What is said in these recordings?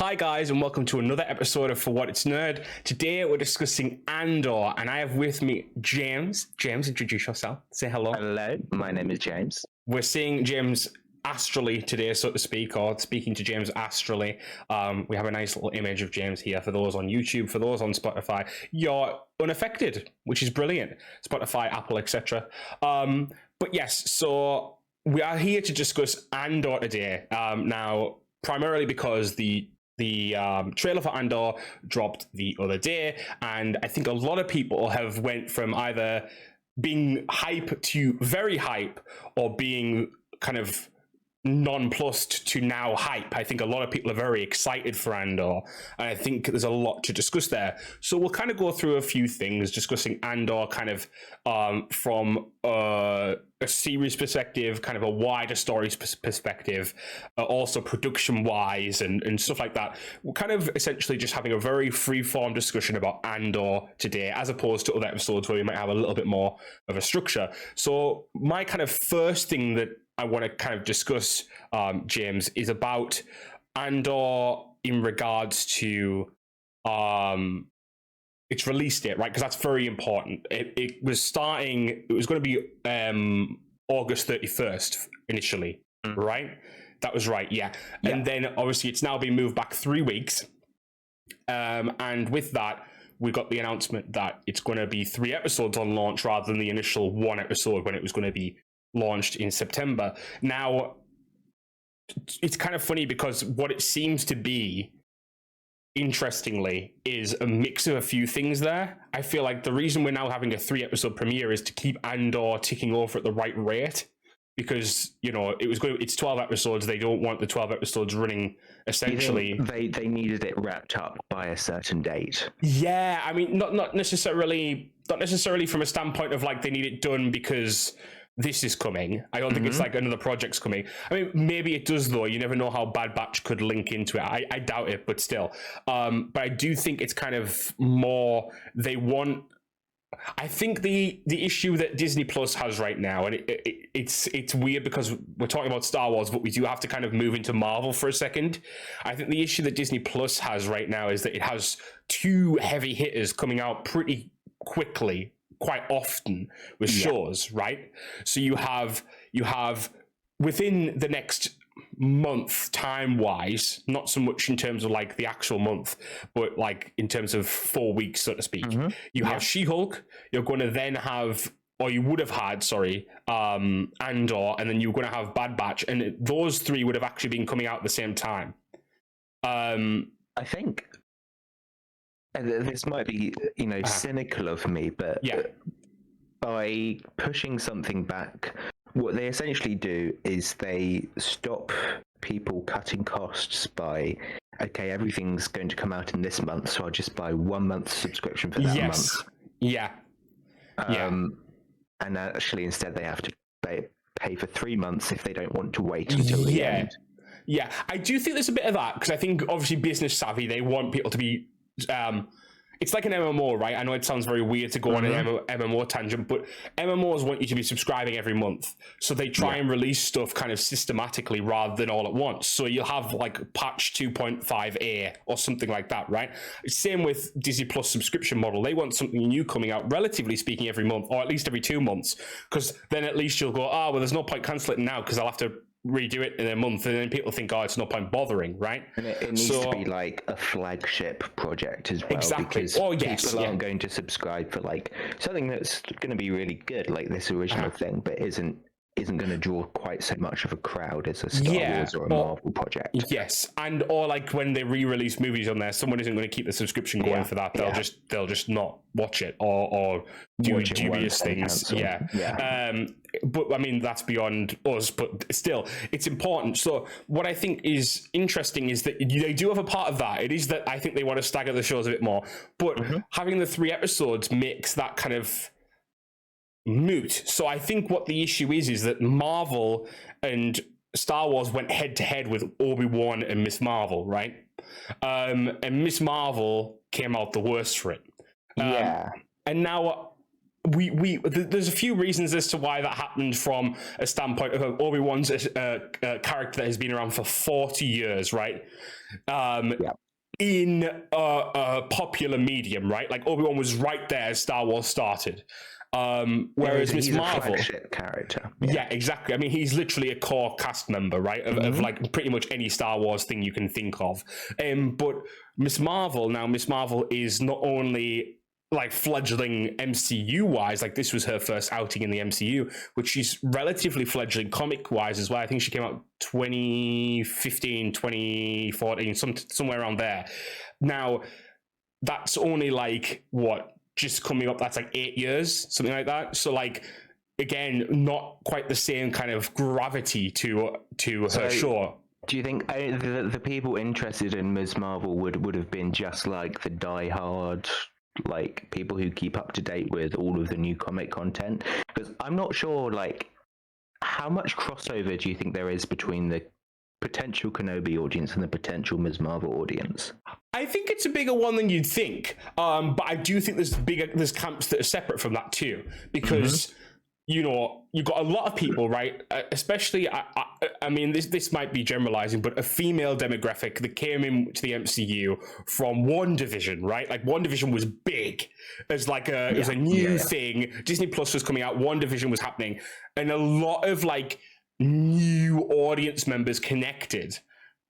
Hi guys, and welcome to another episode of For What It's Nerd. Today we're discussing Andor, and I have with me James. James, introduce yourself. Say hello. Hello, my name is James. We're seeing James astrally today, so to speak, or speaking to James astrally. We have a nice little image of James here for those on YouTube, for those on Spotify. You're unaffected, which is brilliant. Spotify, Apple, etc. But yes, so we are here to discuss Andor today. Now, primarily because the trailer for Andor dropped the other day, and I think a lot of people have went from either being hype to very hype, or being kind of nonplussed to now hype. I think a lot of people are very excited for Andor, and I think there's a lot to discuss there. So we'll kind of go through a few things, discussing Andor kind of from a series perspective, kind of a wider story perspective, also production-wise and stuff like that. We're kind of essentially just having a very free-form discussion about Andor today, as opposed to other episodes where we might have a little bit more of a structure. So my kind of first thing that I want to kind of discuss, James, is about Andor in regards to its release date, right? Because that's very important. It was going to be August 31st initially, right? That was right, yeah. And then obviously it's now been moved back 3 weeks. And with that, we got the announcement that it's going to be 3 episodes on launch rather than the initial 1 episode when it was going to be launched in September. Now, it's kind of funny because what it seems to be, interestingly, is a mix of a few things there. I feel like the reason we're now having a 3-episode premiere is to keep Andor ticking over at the right rate, because, you know, it's 12 episodes. They don't want the 12 episodes running essentially. They needed it wrapped up by a certain date. Yeah, I mean, not necessarily from a standpoint of like they need it done because this is coming. I don't think it's like another project's coming. I mean, maybe it does, though. You never know how Bad Batch could link into it. I doubt it, but still. But I do think it's kind of more they want. I think the issue that Disney Plus has right now, and it's weird because we're talking about Star Wars, but we do have to kind of move into Marvel for a second. I think the issue that Disney Plus has right now is that it has 2 heavy hitters coming out pretty quickly, quite often with shows, right? So you have within the next month, time-wise, not so much in terms of like the actual month, but like in terms of 4 weeks, so to speak. You have She-Hulk. You're going to then have, or you would have had, Andor, and then you're going to have Bad Batch, and those 3 would have actually been coming out at the same time. I think this might be, cynical of me, but by pushing something back, what they essentially do is they stop people cutting costs by, okay, everything's going to come out in this month, so I'll just buy 1 month's subscription for that month. And actually, instead, they have to pay for 3 months if they don't want to wait until the end. Yeah, I do think there's a bit of that, because I think obviously business savvy, they want people to be it's like an MMO, right? I know it sounds very weird to go on an MMO tangent, but MMOs want you to be subscribing every month. So they try and release stuff kind of systematically rather than all at once. So you'll have like patch 2.5a or something like that, right? Same with Disney Plus subscription model. They want something new coming out, relatively speaking, every month, or at least every 2 months, because then at least you'll go, well, there's no point cancelling now because I'll have to redo it in a month, and then people think, it's no point bothering, right? And it needs to be like a flagship project as well. Exactly. Because people aren't going to subscribe for like something that's going to be really good, like this original thing, but isn't going to draw quite so much of a crowd as a Star Wars or a Marvel project. Yes, or like when they re-release movies on there, someone isn't going to keep the subscription going for that. They'll just not watch it or do dubious things. But I mean, that's beyond us, but still, it's important. So what I think is interesting is that they do have a part of that. It is that I think they want to stagger the shows a bit more, but having the 3 episodes makes that kind of moot. So I think what the issue is that Marvel and Star Wars went head to head with Obi-Wan and Miss Marvel, right? And Miss Marvel came out the worst for it. And now there's a few reasons as to why that happened from a standpoint of Obi-Wan's a character that has been around for 40 years, right? In a popular medium, right? Like Obi-Wan was right there as Star Wars started. Whereas Miss Marvel, a flagship character. Yeah, exactly. I mean, he's literally a core cast member, right? Of like pretty much any Star Wars thing you can think of. But Miss Marvel is not only like fledgling MCU wise, like this was her first outing in the MCU, but she's relatively fledgling comic wise as well. I think she came out 2015, 2014, somewhere around there. Now, that's only like what? Just coming up, that's like 8 years, something like that. So like, again, not quite the same kind of gravity to her show. Do you think the people interested in Ms. Marvel would have been just like the diehard, like people who keep up to date with all of the new comic content? Because I'm not sure, like, how much crossover do you think there is between the potential Kenobi audience and the potential Ms. Marvel audience? I think it's a bigger one than you'd think, but I do think there's camps that are separate from that too, because you know, you've got a lot of people, right? Especially, I mean, this might be generalizing, but a female demographic that came into the MCU from WandaVision, right? Like WandaVision was big as like it was a new thing. Disney Plus was coming out, WandaVision was happening, and a lot of like new audience members connected,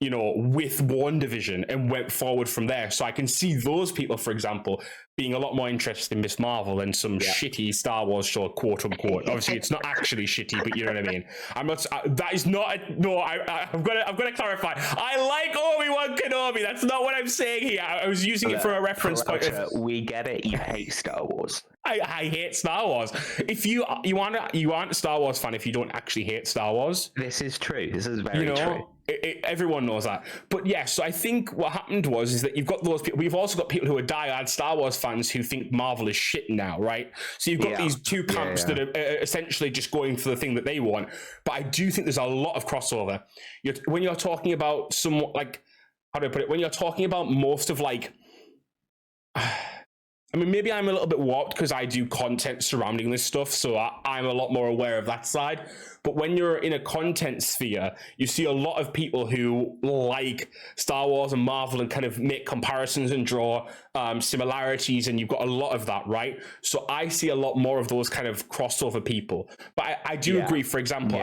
you know, with WandaVision and went forward from there. So I can see those people, for example, being a lot more interested in Miss Marvel than some shitty Star Wars show, quote unquote. Obviously, it's not actually shitty, but you know what I mean. I'm not. That is not. I'm gonna clarify. I like Obi-Wan Kenobi. That's not what I'm saying here. I was using it for a reference point. We get it. You hate Star Wars. I hate Star Wars. If you aren't a Star Wars fan if you don't actually hate Star Wars. This is true. This is very true. Everyone knows that. But yes, so I think what happened is that you've got those people. We've also got people who are diehard Star Wars fans who think Marvel is shit now, right? So you've got these two camps that are essentially just going for the thing that they want. But I do think there's a lot of crossover. When you're talking about somewhat like, how do I put it? When you're talking about most of like, I mean, maybe I'm a little bit warped because I do content surrounding this stuff, so I'm a lot more aware of that side. But when you're in a content sphere, you see a lot of people who like Star Wars and Marvel and kind of make comparisons and draw similarities, and you've got a lot of that, right? So I see a lot more of those kind of crossover people. But I do agree, for example,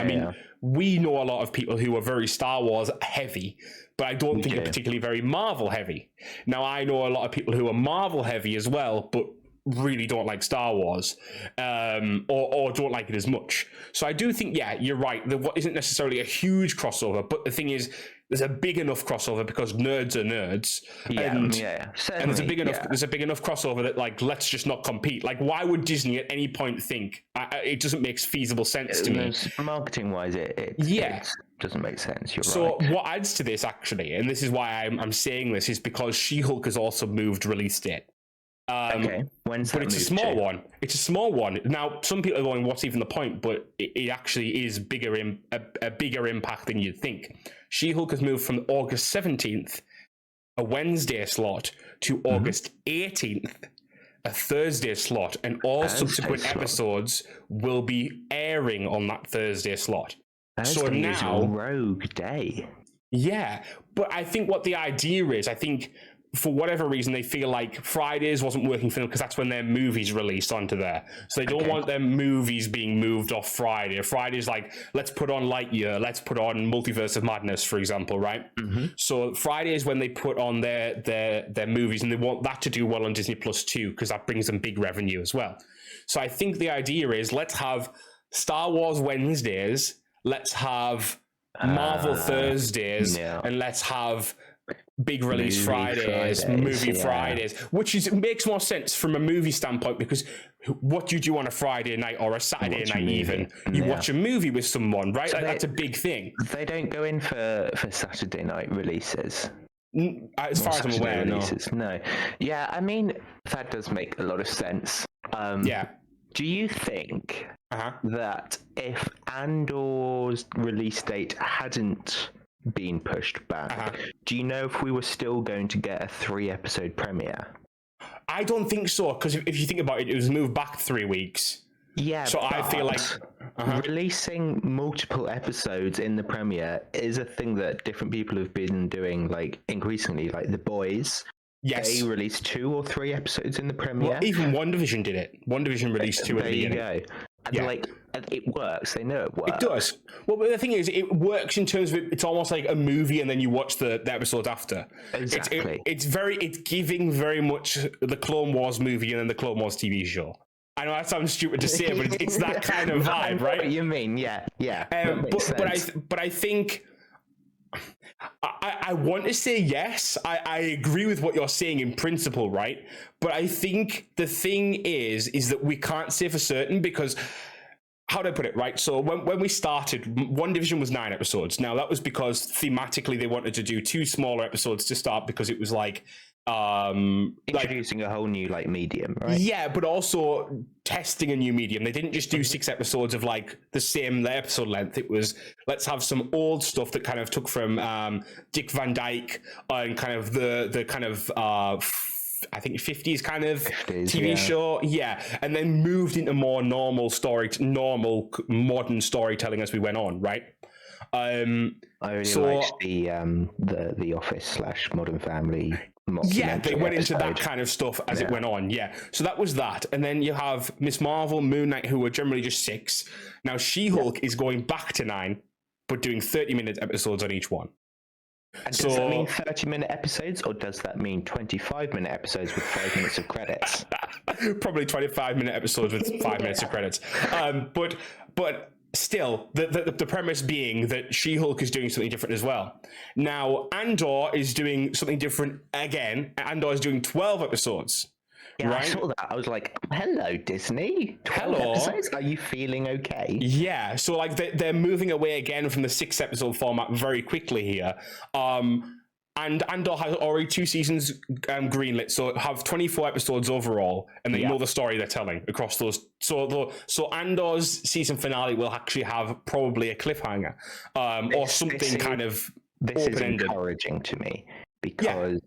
we know a lot of people who are very Star Wars heavy, but I don't think they're particularly very Marvel heavy. Now, I know a lot of people who are Marvel heavy as well, but really don't like Star Wars, or don't like it as much. So I do think, you're right. There isn't necessarily a huge crossover, but the thing is, there's a big enough crossover because nerds are nerds. And there's a big enough crossover that, like, let's just not compete. Like, why would Disney at any point think it doesn't make feasible sense to me? Marketing wise, it doesn't make sense. You're right. So what adds to this, actually, and this is why I'm saying this, is because She-Hulk has also moved release date. When's that? But it's a small one. It's a small one. Now, some people are going, "What's even the point?" But it actually is a bigger impact than you'd think. She-Hulk has moved from August 17th, a Wednesday slot, to August 18th, a Thursday slot, and all subsequent episodes will be airing on that Thursday slot. So now, Rogue Day. Yeah, but I think what the idea is, for whatever reason, they feel like Fridays wasn't working for them because that's when their movies released onto there. So they don't want their movies being moved off Friday. Friday's like, let's put on Lightyear, let's put on Multiverse of Madness, for example, right? So Friday is when they put on their movies, and they want that to do well on Disney Plus too, because that brings them big revenue as well. So I think the idea is, let's have Star Wars Wednesdays, let's have Marvel Thursdays, and let's have big release Fridays, movie Fridays, which makes more sense from a movie standpoint, because what do you do on a Friday night or a Saturday night even? You watch a movie with someone, right? So that's a big thing. They don't go in for Saturday night releases. As far as I'm aware, no. Yeah, I mean, that does make a lot of sense. Do you think that if Andor's release date hadn't been pushed back, do you know if we were still going to get a 3-episode premiere? I don't think so, because if you think about it, it was moved back 3 weeks. Yeah, so I feel like releasing multiple episodes in the premiere is a thing that different people have been doing, like increasingly. Like The Boys, they released 2 or 3 episodes in the premiere. Well, even WandaVision did it. WandaVision released 2 at the beginning. There you go. And it works. They know it works. It does. Well, but the thing is, it works in terms of it's almost like a movie, and then you watch the episodes after. Exactly. It's giving very much the Clone Wars movie and then the Clone Wars TV show. I know that sounds stupid to say, but it's that kind of vibe, right? What you mean? Yeah. But I think I want to say yes. I agree with what you're saying in principle, right? But I think the thing is that we can't say for certain, because how do I put it, right? So when we started, WandaVision was 9 episodes. Now that was because thematically they wanted to do 2 smaller episodes to start, because it was like introducing a whole new medium, right? Yeah, but also testing a new medium. They didn't just do 6 episodes of the same episode length. It was, let's have some old stuff that kind of took from Dick Van Dyke and kind of the kind of I think 50s kind of 50s, TV show, and then moved into more normal modern storytelling as we went on, right? I really liked the Office / Modern Family. They went into that kind of stuff as it went on. So that was that, and then you have Miss Marvel, Moon Knight, who were generally just 6. Now She-Hulk is going back to 9, but doing 30-minute episodes on each one. And does that mean 30-minute episodes, or does that mean 25-minute episodes with 5 minutes of credits? Probably 25-minute episodes with 5 minutes of credits. But still, the premise being that She-Hulk is doing something different as well. Now, Andor is doing something different again. Andor is doing 12 episodes. Yeah, right? I saw that. I was like, hello, Disney. 12 episodes? Are you feeling okay? Yeah, so they're moving away again from the 6-episode format very quickly here. And Andor has already 2 seasons greenlit, so have 24 episodes overall, and they know the story they're telling across those. So Andor's season finale will actually have probably a cliffhanger, or something kind of This open-ended. Is encouraging to me, because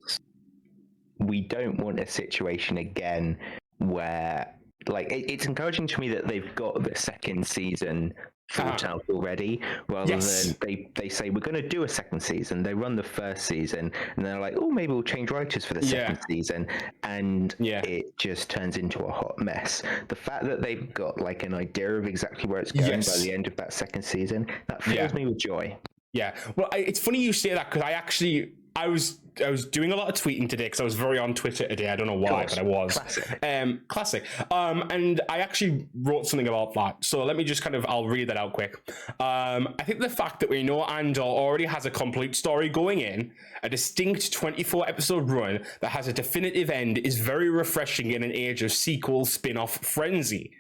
we don't want a situation again where, it's encouraging to me that they've got the second season thought out already, rather than they say we're going to do a second season. They run the first season and they're like, oh, maybe we'll change writers for the second season, and it just turns into a hot mess. The fact that they've got an idea of exactly where it's going by the end of that second season, that fills me with joy. Yeah, well, it's funny you say that, because I was doing a lot of tweeting today, because I was very on Twitter today. I don't know why, but I was. Classic. And I actually wrote something about that. So let me just I'll read that out quick. I think the fact that we know Andor already has a complete story going in, a distinct 24-episode run that has a definitive end, is very refreshing in an age of sequel spin-off frenzy.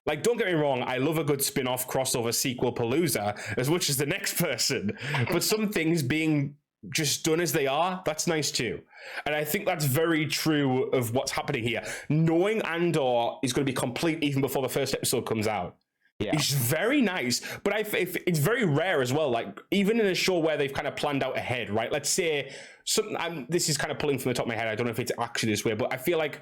Don't get me wrong, I love a good spin-off crossover sequel palooza as much as the next person, but some things being just done as they are, that's nice too. And I think that's very true of what's happening here. Knowing Andor is going to be complete even before the first episode comes out, it's very nice. But it's very rare as well, even in a show where they've kind of planned out ahead, right? Let's say something, this is kind of pulling from the top of my head, I don't know if it's actually this way, but I feel like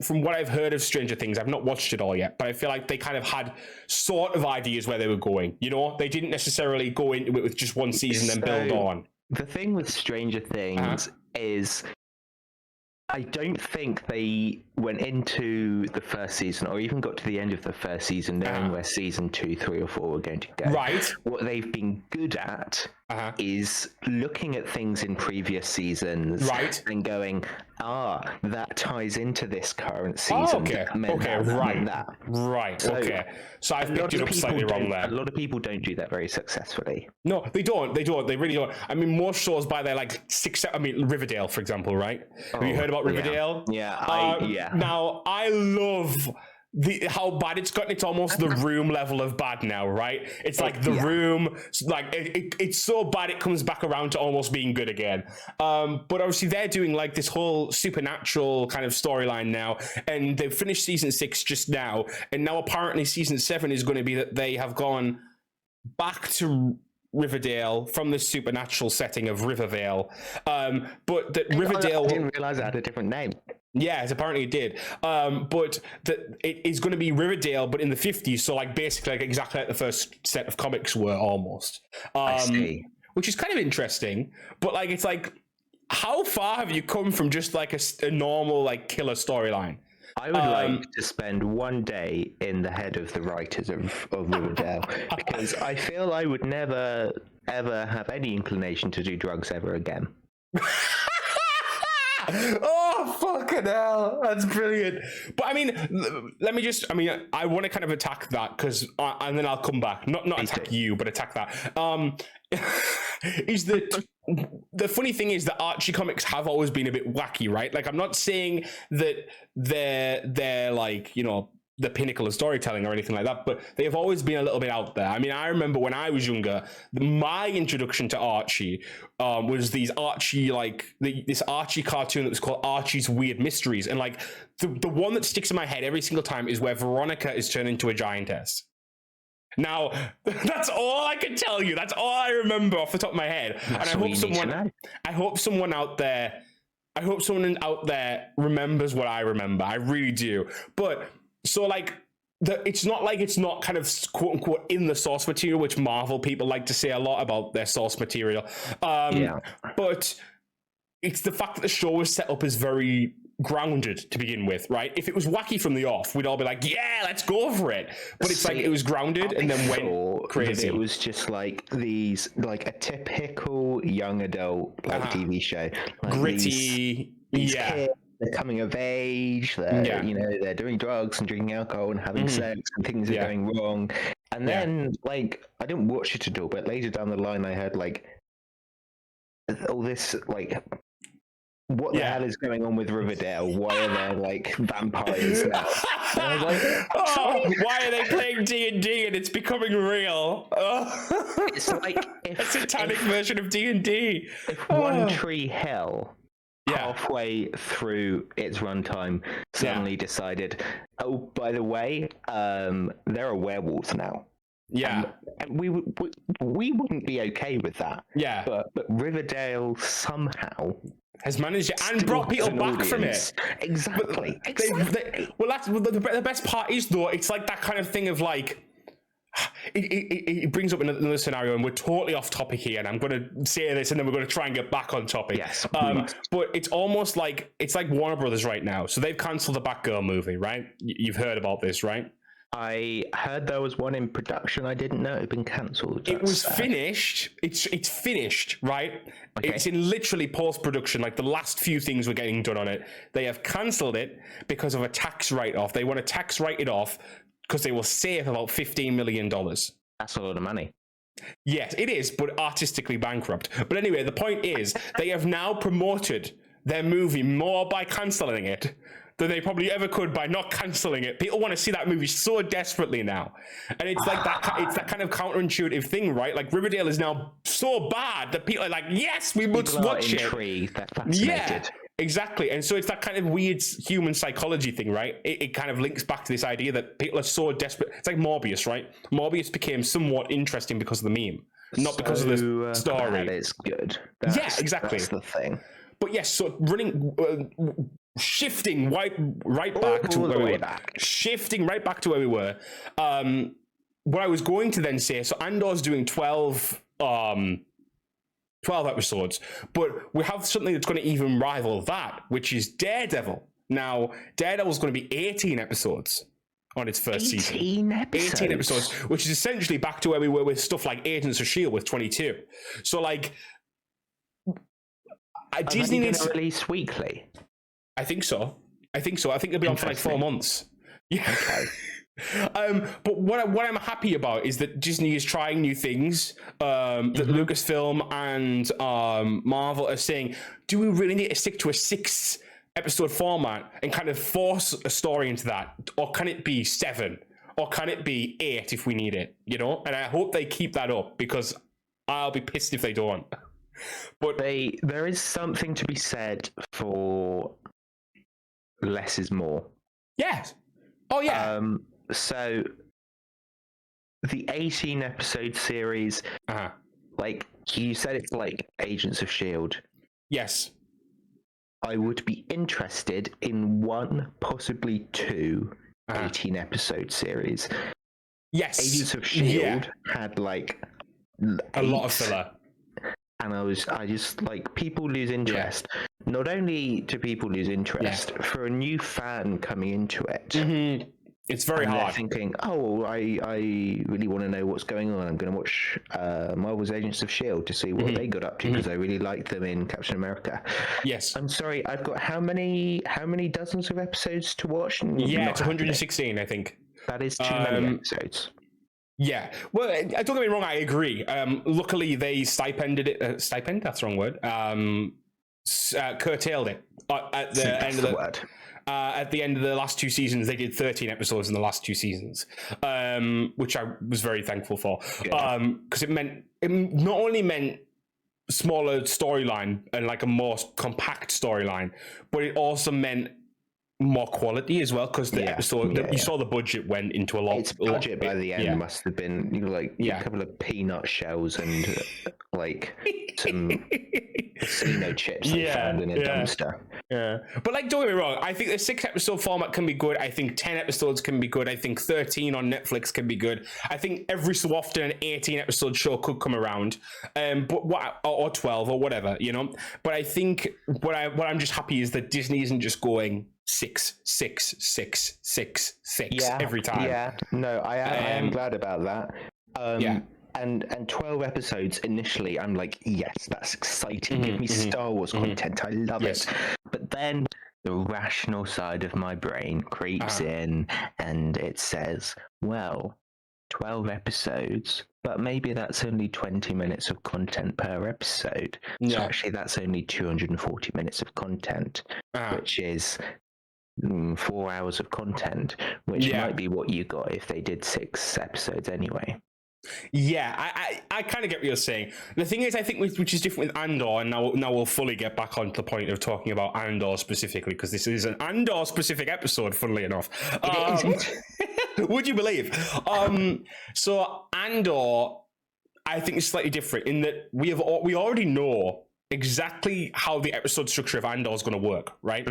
from what I've heard of Stranger Things, I've not watched it all yet, but I feel like they kind of had sort of ideas where they were going. They didn't necessarily go into it with just one season and build on. The thing with Stranger Things is, I don't think they went into the first season or even got to the end of the first season knowing where season 2, 3, or 4 were going to go. Right. What they've been good at is looking at things in previous seasons and going, that ties into this current season. So I've picked it up slightly wrong there. A lot of people don't do that very successfully. No, they don't. They really don't. I mean, most shows by their Riverdale, for example, right? Have you heard about Riverdale? Yeah. Now, I love how bad it's gotten. It's almost the Room level of bad now, right? It's Room, it's so bad it comes back around to almost being good again. But obviously they're doing this whole supernatural kind of storyline now, and they've finished season 6 just now, and now apparently season 7 is going to be that they have gone back to Riverdale from the supernatural setting of Riverdale, but that Riverdale... I didn't realize it had a different name. Yes, apparently it did. But it is going to be Riverdale, but in the 50s. So, like, basically, like, exactly like the first set of comics were almost. I see. Which is kind of interesting. But, like, it's like, how far have you come from just like a normal, like, killer storyline? I would like to spend one day in the head of the writers of Riverdale because I feel I would never, ever have any inclination to do drugs ever again. Oh, fucking hell. That's brilliant. But I mean, I want to kind of attack that because, and then I'll come back. Not attack you, but attack that. Is that the funny thing is that Archie comics have always been a bit wacky, right? Like, I'm not saying that they're like, you know, the pinnacle of storytelling or anything like that, but they have always been a little bit out there. I mean, I remember when I was younger, my introduction to Archie was these Archie, like this Archie cartoon that was called Archie's Weird Mysteries, and like the one that sticks in my head every single time is where Veronica is turned into a giantess. Now, that's all I can tell you. That's all I remember off the top of my head. That's and I hope someone out there remembers what I remember. I really do. But so, like, it's not like it's not kind of quote unquote in the source material, which Marvel people like to say a lot about their source material. But it's the fact that the show was set up as very grounded to begin with, right? If it was wacky from the off, we'd all be like, yeah, let's go for it. But it's like it was grounded and then went crazy. It was just like these, like a typical young adult like TV show, like gritty. These kids, they're coming of age. They're you know, they're doing drugs and drinking alcohol and having sex, and things are going wrong. And then like I didn't watch it at all, but later down the line, I heard like all this like. What the hell is going on with Riverdale? Why are there like vampires now? And I was like, why are they playing D&D and it's becoming real? It's like a satanic version of D&D. If One Tree Hill halfway through its runtime suddenly decided, oh, by the way, there are werewolves now. Yeah, and we wouldn't be okay with that. Yeah, but Riverdale somehow has managed it and brought people back from it. Exactly. Well, that's the best part is though. It's like that kind of thing of like. It brings up another scenario, and we're totally off topic here. And I'm going to say this, and then we're going to try and get back on topic. Yes, but it's almost like it's like Warner Brothers right now. So they've cancelled the Batgirl movie, right? You've heard about this, right? I heard there was one in production. I didn't know it had been cancelled. It was finished. It's finished, right? Okay. It's in literally post-production. Like the last few things were getting done on it. They have cancelled it because of a tax write-off. They want to tax write it off because they will save about $15 million. That's a lot of money. Yes, it is, but artistically bankrupt. But anyway, the point is they have now promoted their movie more by cancelling it than they probably ever could by not cancelling it. People want to see that movie so desperately now. And it's like that, it's that kind of counterintuitive thing, right? Like Riverdale is now so bad that people are like, yes, we must watch it. They're fascinated. Yeah, exactly. And so it's that kind of weird human psychology thing, right? It kind of links back to this idea that people are so desperate. It's like Morbius, right? Morbius became somewhat interesting because of the meme, not because of the story. That is good. Exactly. That's the thing. But yes, so shifting right back to where we were. Shifting right back to where we were. What I was going to then say, so Andor's doing 12 episodes, but we have something that's going to even rival that, which is Daredevil. Now, Daredevil's going to be 18 episodes on its first season. 18 episodes, which is essentially back to where we were with stuff like Agents of S.H.I.E.L.D. with 22. So, like, Disney needs to release weekly. I think so. I think they'll be on for like 4 months. Yeah. Okay. But what I'm happy about is that Disney is trying new things. That Lucasfilm and Marvel are saying, do we really need to stick to a 6-episode format and kind of force a story into that, or can it be 7, or can it be 8 if we need it? You know, and I hope they keep that up because I'll be pissed if they don't. But there is something to be said for less is more. Yes. Oh yeah. So the 18 episode series, like you said, it's like Agents of S.H.I.E.L.D. Yes. I would be interested in one, possibly two 18-episode series. Yes. Agents of S.H.I.E.L.D. had like a lot of filler. And I just like, people lose interest. Not only do people lose interest, for a new fan coming into it, it's very hard. They're thinking, oh, I really want to know what's going on. I'm going to watch Marvel's Agents of S.H.I.E.L.D. to see what they got up to, because I really liked them in Captain America. Yes. I'm sorry, I've got how many dozens of episodes to watch? Yeah, it's 116, I think. That is too many episodes. Yeah, well, don't get me wrong, I agree. Luckily, they stipended it. Stipend? That's the wrong word. Curtailed it at the end of the at the end of the last two seasons. They did 13 episodes in the last two seasons, which I was very thankful for, because it not only meant smaller storyline and like a more compact storyline, but it also meant more quality as well, because the episode you saw the budget went into a lot. Its budget by the end must have been a couple of peanut shells and like some casino chips they found in a dumpster. Yeah, but like, don't get me wrong, I think the 6-episode format can be good. I think 10 episodes can be good. I think 13 on Netflix can be good. I think every so often an 18-episode show could come around, or 12 or whatever, you know. But I think what I'm just happy is that Disney isn't just going 6 every time. Yeah, no, I am glad about that. And 12 episodes initially, I'm like, yes, that's exciting. Give me Star Wars content. I love it. But then the rational side of my brain creeps in, and it says, well, 12 episodes, but maybe that's only 20 minutes of content per episode. So actually, that's only 240 minutes of content, which is 4 hours of content, which might be what you got if they did 6 episodes anyway. Yeah, I kind of get what you're saying. The thing is, I think which is different with Andor, and now we'll fully get back onto the point of talking about Andor specifically, because this is an Andor specific episode, funnily enough. Would you believe? So Andor, I think, is slightly different in that we already know exactly how the episode structure of Andor is going to work, right?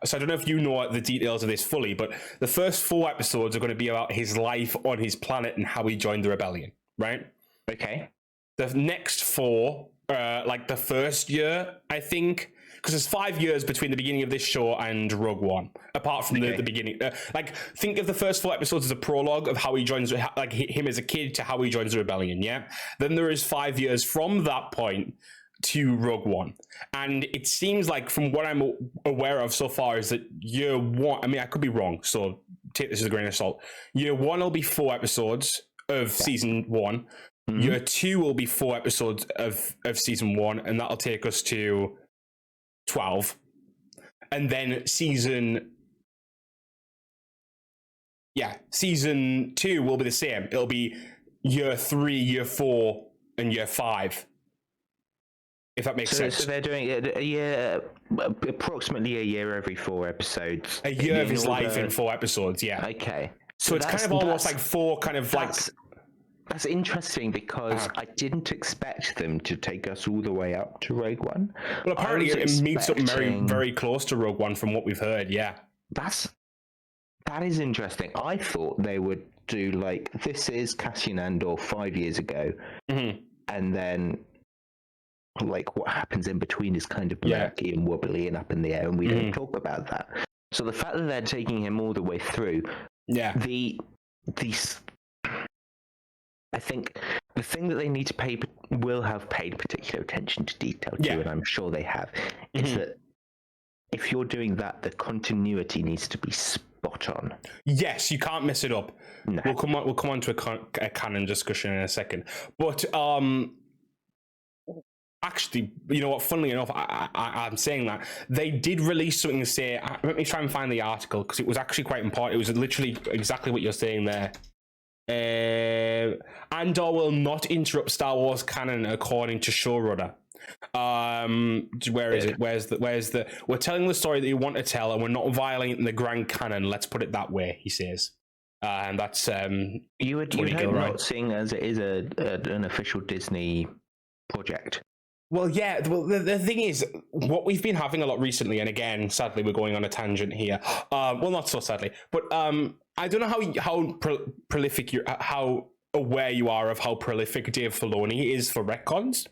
So I don't know if you know the details of this fully, but the first 4 episodes are going to be about his life on his planet and how he joined the rebellion, right? Okay. The next 4, like the first year, I think, because there's 5 years between the beginning of this show and Rogue One, apart from the beginning. Like, think of the first 4 episodes as a prologue of how he joins, like him as a kid to how he joins the rebellion, yeah? Then there is 5 years from that point to Rogue One, and it seems like, from what I'm aware of so far, is that year 1, I mean, I could be wrong, so take this as a grain of salt. Year 1 will be 4 episodes of season 1. Year 2 will be 4 episodes of season 1, and that'll take us to 12. And then season 2 will be the same. It'll be year 3, year 4, and year 5. If that makes sense. So they're doing a year, approximately a year every 4 episodes. A year of his life in 4 episodes, yeah. Okay. So it's kind of almost like 4 kind of like... That's interesting, because I didn't expect them to take us all the way up to Rogue One. Well, apparently it meets up very, very close to Rogue One from what we've heard, yeah. That is interesting. I thought they would do, like, this is Cassian Andor 5 years ago, and then... like, what happens in between is kind of murky and wobbly and up in the air, and we don't talk about that. So the fact that they're taking him all the way through, I think the thing that they need to will have paid particular attention to detail to, and I'm sure they have, is that if you're doing that, the continuity needs to be spot on. Yes, you can't mess it up. No. We'll come on to a canon discussion in a second, but actually, you know what? Funnily enough, I'm saying that they did release something to say. Let me try and find the article, because it was actually quite important. It was literally exactly what you're saying there. Andor will not interrupt Star Wars canon, according to showrunner. Where is it? Where's the? We're telling the story that you want to tell, and we're not violating the grand canon. Let's put it that way, he says. And that's you would hope not, seeing as it is an official Disney project. Well, yeah. Well, the thing is, what we've been having a lot recently, and again, sadly, we're going on a tangent here. Well, not so sadly, but I don't know how prolific how aware you are of how prolific Dave Filoni is for retcons.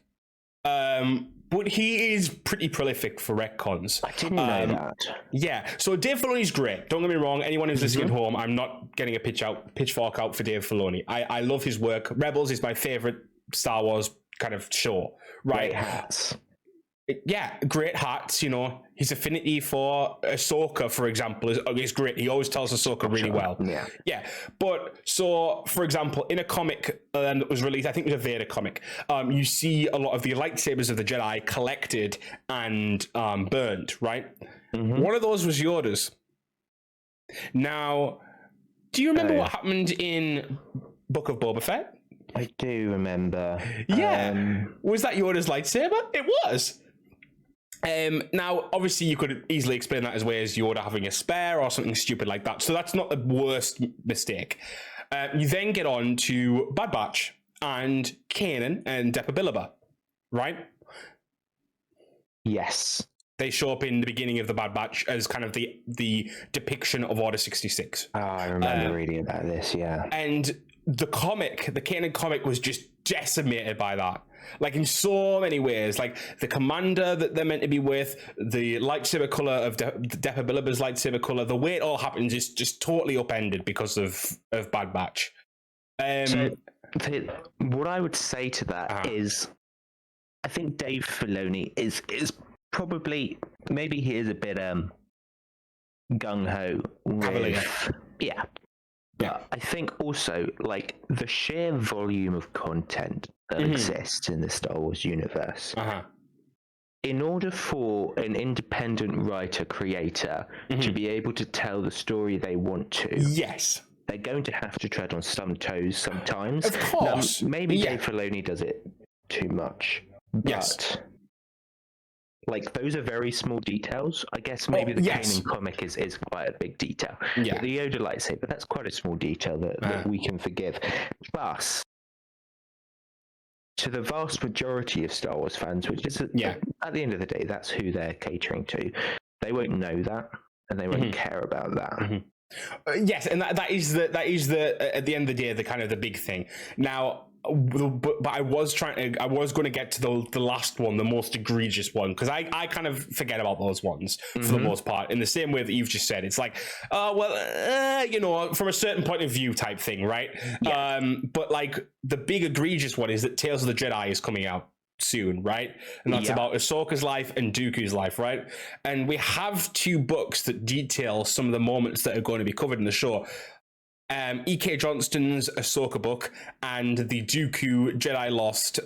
But he is pretty prolific for retcons. I didn't know that. Yeah, so Dave Filoni's great. Don't get me wrong. Anyone who's listening at home, I'm not getting a pitchfork out for Dave Filoni. I love his work. Rebels is my favorite Star Wars kind of show. Right? Great hats. Yeah, great hats. You know, his affinity for Ahsoka, for example, is great. He always tells Ahsoka really well. Yeah. But so, for example, in a comic that was released, I think it was a Vader comic, you see a lot of the lightsabers of the Jedi collected and burned. Right. One of those was Yoda's. Now, do you remember what happened in Book of Boba Fett? I do remember. Yeah. Was that Yoda's lightsaber? It was. Now, obviously, you could easily explain that as way as Yoda having a spare or something stupid like that. So that's not the worst mistake. You then get on to Bad Batch and Kanan and Depa-Billaba, right? Yes. They show up in the beginning of the Bad Batch as kind of the depiction of Order 66. Oh, I remember reading about this, yeah. And the Kanan comic was just decimated by that. Like, in so many ways. Like, the commander that they're meant to be with, the lightsaber color of Depa-Billaba's lightsaber color, the way it all happens is just totally upended because of Bad Batch. So, what I would say to that is, I think Dave Filoni is probably, maybe he is a bit gung-ho with, yeah. But I think also, like, the sheer volume of content that exists in the Star Wars universe, in order for an independent writer-creator to be able to tell the story they want to, they're going to have to tread on some toes sometimes. Of course. Now, maybe Dave Filoni does it too much, but... Like, those are very small details. I guess maybe the Kanan comic is quite a big detail. Yeah. But the Yoda lightsaber, that's quite a small detail that we can forgive. Plus, to the vast majority of Star Wars fans, which is, at the end of the day, that's who they're catering to. They won't know that, and they won't care about that. Yes, and that is the at the end of the day, the kind of the big thing. Now, but I was going to get to the last one, the most egregious one, because I kind of forget about those ones for the most part, in the same way that you've just said. It's like, you know, from a certain point of view type thing, right? Yeah. But like the big egregious one is that Tales of the Jedi is coming out soon, right? And that's about Ahsoka's life and Dooku's life, right? And we have 2 books that detail some of the moments that are going to be covered in the show. E.K. Johnston's Ahsoka book and the Dooku Jedi Lost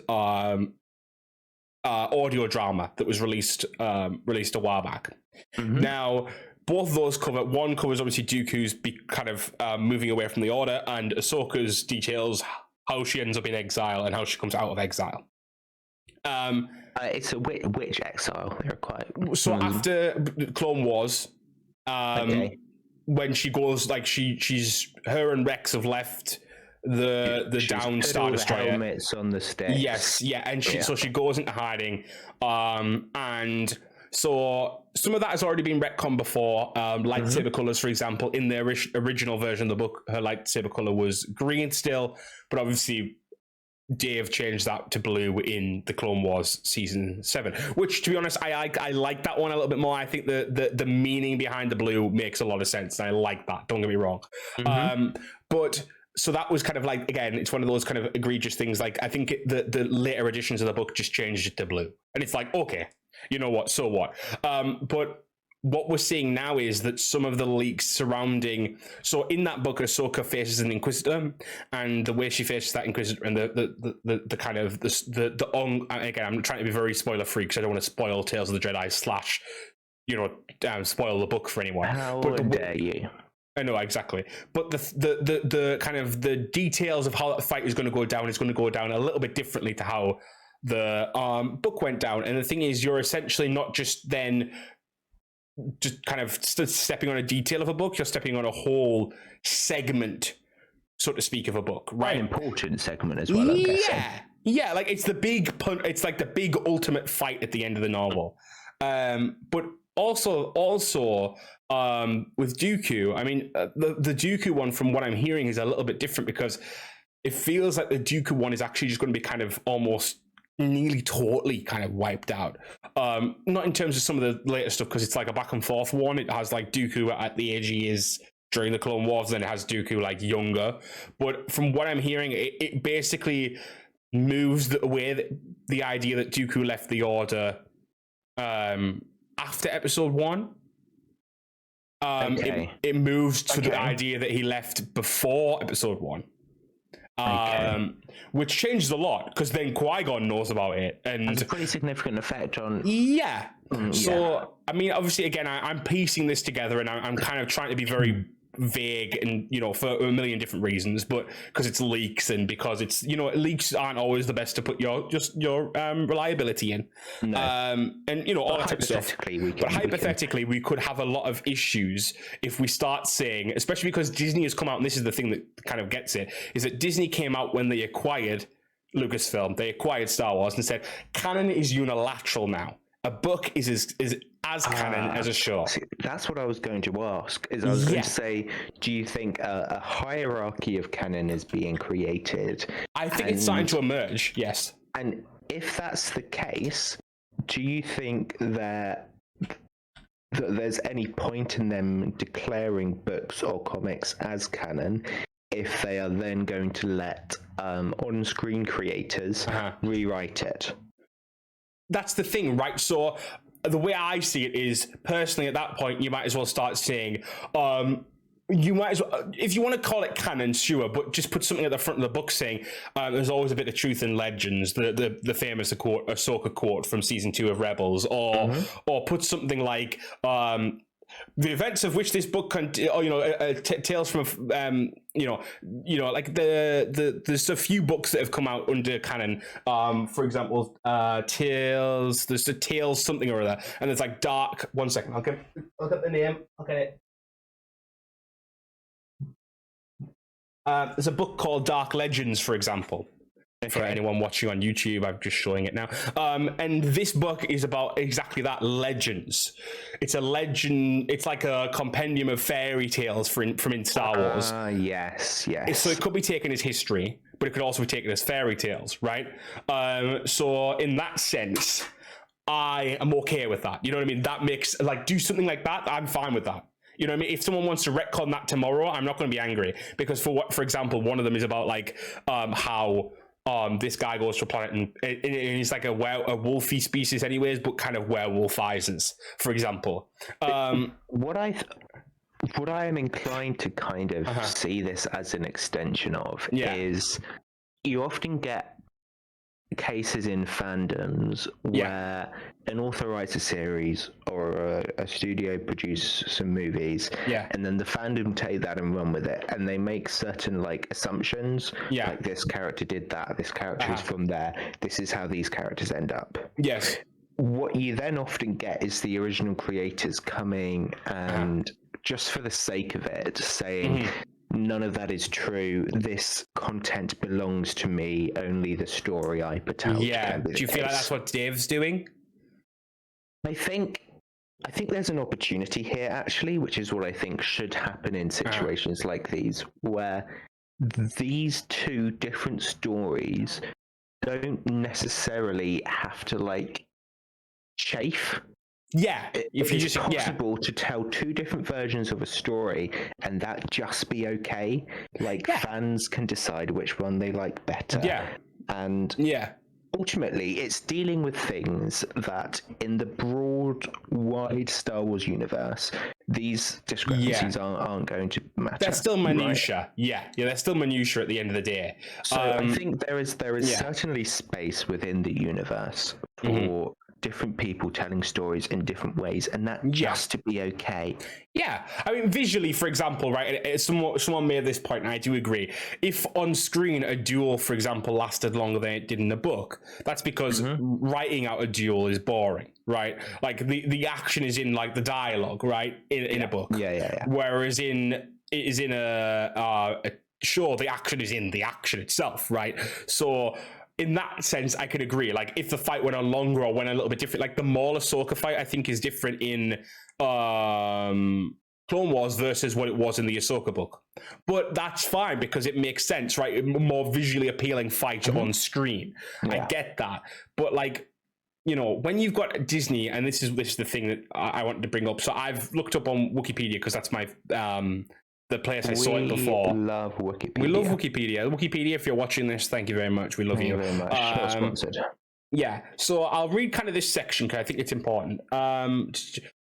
audio drama that was released a while back. Now, both of those one covers obviously Dooku's kind of moving away from the Order, and Ahsoka's details how she ends up in exile and how she comes out of exile. It's a which exile? They're quite... So after Clone Wars, when she goes, like, she's her and Rex have left the down Star Destroyer. Helmets on the stairs. Yes, and so she goes into hiding, and so some of that has already been retconned before. Lightsaber colors, for example, in the original version of the book, her lightsaber color was green still, but obviously Dave changed that to blue in the Clone Wars season 7, which, to be honest, I like that one a little bit more. I think the meaning behind the blue makes a lot of sense, and I like that. Don't get me wrong. But so that was kind of like, again, it's one of those kind of egregious things. Like, I think the later editions of the book just changed it to blue, and it's like, okay, you know what? So what? But what we're seeing now is that some of the leaks surrounding, so in that book, Ahsoka faces an Inquisitor, and the way she faces that Inquisitor, and the kind of again, I'm trying to be very spoiler free because I don't want to spoil Tales of the Jedi / you know, spoil the book for anyone. How dare you? I know, exactly. But the kind of the details of how that fight is going to go down is going to go down a little bit differently to how the book went down. And the thing is, you're essentially not just then just kind of stepping on a detail of a book, you're stepping on a whole segment, so to speak, of a book, right? An important segment as well, I'm guessing. Yeah, like it's the big it's like the big ultimate fight at the end of the novel. But also with Dooku, I mean, the Dooku one, from what I'm hearing, is a little bit different because it feels like the Dooku one is actually just going to be kind of almost nearly totally kind of wiped out. Not in terms of some of the later stuff, because it's like a back and forth one. It has like Dooku at the age he is during the Clone Wars, then it has Dooku like younger. But from what I'm hearing, it basically moves the idea that Dooku left the Order after Episode 1. Okay. It moves to the idea that he left before Episode 1. Which changes a lot, because then Qui-Gon knows about it, and has a pretty significant effect on. Yeah. So I mean, obviously, again, I'm piecing this together, and I'm kind of trying to be very vague, and for a million different reasons, but because it's leaks, and because it's leaks aren't always the best to put your reliability in. No. And all that type of stuff. Hypothetically, we could have a lot of issues if we start saying, especially because Disney has come out, and this is the thing that kind of gets it, is that Disney came out when they acquired Lucasfilm, they acquired Star Wars, and said canon is unilateral now. A book is as canon as a show. See, that's what I was going to ask. I was going to say, do you think a hierarchy of canon is being created? I think it's starting to emerge. Yes. And if that's the case, do you think that there's any point in them declaring books or comics as canon if they are then going to let on-screen creators rewrite it? That's the thing, right? So the way I see it is, personally, at that point, you might as well start saying, you might as well, if you want to call it canon, sure, but just put something at the front of the book saying, there's always a bit of truth in legends, the famous Ahsoka quote from season 2 of Rebels, or put something like, the events of which this book tales from like there's a few books that have come out under canon, for example, tales, there's the tales something or other, and there's like dark, one second, I'll get the name, I'll get it. There's a book called Dark Legends, for example. For anyone watching on YouTube, I'm just showing it now. And this book is about exactly that, legends. It's a legend. It's like a compendium of fairy tales from in Star Wars. Yes. So it could be taken as history, but it could also be taken as fairy tales, right? So in that sense, I am okay with that. You know what I mean? That makes, do something like that. I'm fine with that. You know what I mean? If someone wants to retcon that tomorrow, I'm not going to be angry, because for example, one of them is about how this guy goes to a planet and he's like a wolfy species anyways, but kind of werewolfizes, for example. What I am inclined to kind of see this as an extension of is, you often get cases in fandoms where an author writes a series, or a studio produces some movies, and then the fandom take that and run with it, and they make certain assumptions, like this character did that, this character is from there, this is how these characters end up. Yes. What you then often get is the original creators coming and just for the sake of it saying, none of that is true, this content belongs to me, only the story I put out. Do you feel like that's what Dave's doing? I think there's an opportunity here, actually, which is what I think should happen in situations like these, where these two different stories don't necessarily have to chafe. If it's possible to tell two different versions of a story and that just be okay. Fans can decide which one they like better. And ultimately, it's dealing with things that, in the broad, wide Star Wars universe, these discrepancies aren't going to matter. They're still minutiae. Right? They're still minutiae at the end of the day. So I think there is certainly space within the universe for different people telling stories in different ways, and that just to be okay. I mean, visually, for example, right, someone made this point, and I do agree. If on screen a duel, for example, lasted longer than it did in the book, that's because writing out a duel is boring, right? The action is in the dialogue, right, in a book. Whereas in a show, the action is in the action itself, right? So in that sense, I could agree. Like, if the fight went on longer or went a little bit different, like the Maul Ahsoka fight, I think is different in Clone Wars versus what it was in the Ahsoka book. But that's fine because it makes sense, right? A more visually appealing fight on screen. Yeah. I get that. But like, you know, when you've got Disney, and this is the thing that I wanted to bring up. So I've looked up on Wikipedia because that's my the place I saw it before. We love Wikipedia. We love Wikipedia. Wikipedia, if you're watching this, thank you very much. We love you. Thank you very much. Sponsored. Yeah. So I'll read kind of this section because I think it's important.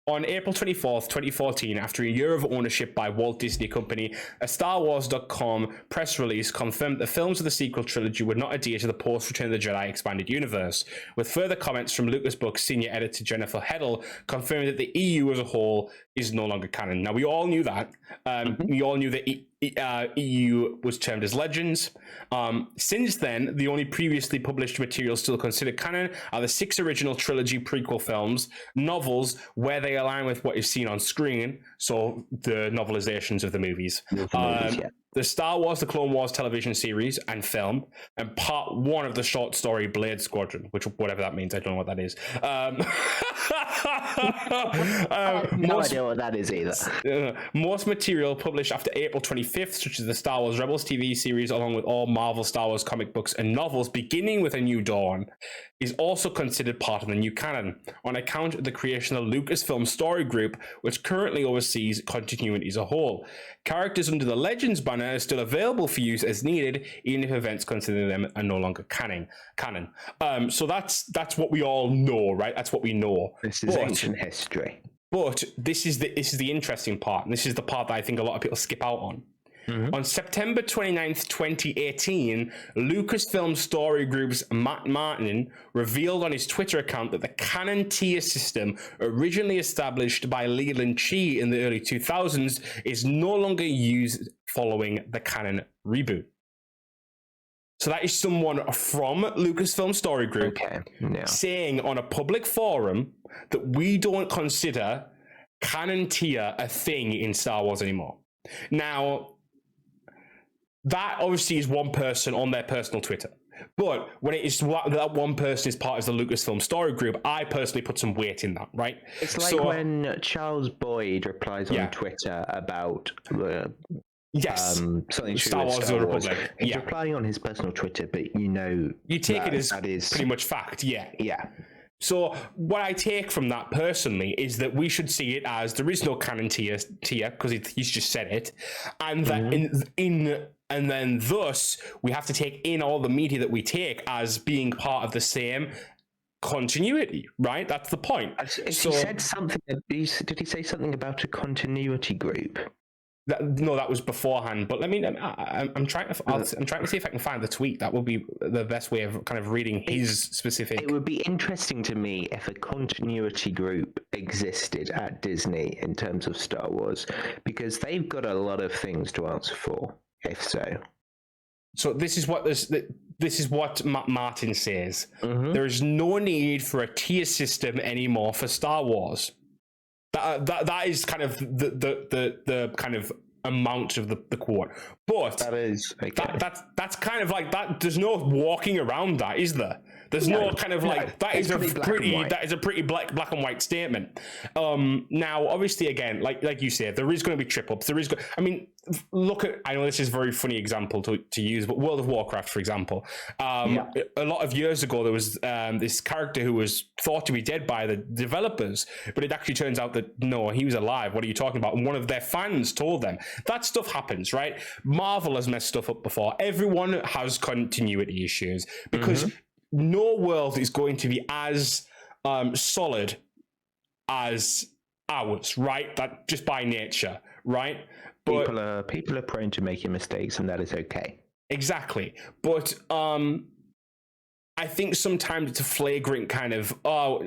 On April 24th, 2014, after a year of ownership by Walt Disney Company, a StarWars.com press release confirmed the films of the sequel trilogy would not adhere to the post-Return of the Jedi expanded universe, with further comments from Lucas Books senior editor Jennifer Heddle confirming that the EU as a whole is no longer canon. Now, we all knew that. We all knew that EU was termed as Legends. Since then, the only previously published material still considered canon are the 6 original trilogy prequel films, novels where they align with what is seen on screen, so the novelizations of the movies. The Star Wars, the Clone Wars television series and film, and part 1 of the short story Blade Squadron, which whatever that means, I don't know what that is. I have no idea what that is either. Most material published after April 25th, such as the Star Wars Rebels TV series, along with all Marvel Star Wars comic books and novels, beginning with A New Dawn, is also considered part of the new canon, on account of the creation of the Lucasfilm Story Group, which currently oversees continuity as a whole. Characters under the Legends banner are still available for use as needed, even if events considered them are no longer canon. So that's what we all know, right? That's what we know. This is ancient history. But this is the interesting part, and this is the part that I think a lot of people skip out on. On September 29th, 2018, Lucasfilm Story Group's Matt Martin revealed on his Twitter account that the canon tier system, originally established by Leland Chee in the early 2000s, is no longer used following the canon reboot. So that is someone from Lucasfilm Story Group saying on a public forum that we don't consider canon tier a thing in Star Wars anymore. Now, that obviously is one person on their personal Twitter. But when it is that one person is part of the Lucasfilm Story Group, I personally put some weight in that, right? It's like when Charles Boyd replies on Twitter about something Star Wars Star the Wars. Republic. He's replying on his personal Twitter, but you take it as pretty much fact. Yeah. So what I take from that personally is that we should see it as there is no canon tier because he's just said it, and that and then thus we have to take in all the media that we take as being part of the same continuity, right? That's the point. He said something. Did he say something about a continuity group? No, that was beforehand. But I mean, I'm trying to see if I can find the tweet. That would be the best way of kind of reading his specific. It would be interesting to me if a continuity group existed at Disney in terms of Star Wars, because they've got a lot of things to answer for. If so. So this is what Matt Martin says. There is no need for a tier system anymore for Star Wars. That is kind of the kind of amount of the quote, but that is that's kind of like that. There's no walking around that, is there? There's no kind of like that is a pretty black and white statement. Now, obviously, again, like you said, there is going to be trip ups. I mean, look at. I know this is a very funny example to use, but World of Warcraft, for example, a lot of years ago there was this character who was thought to be dead by the developers, but it actually turns out that no, he was alive. What are you talking about? And one of their fans told them that stuff happens, right? Marvel has messed stuff up before. Everyone has continuity issues because. No world is going to be as solid as ours, right? That just by nature, right? But people are prone to making mistakes, and that is okay. Exactly, but I think sometimes it's a flagrant kind of. I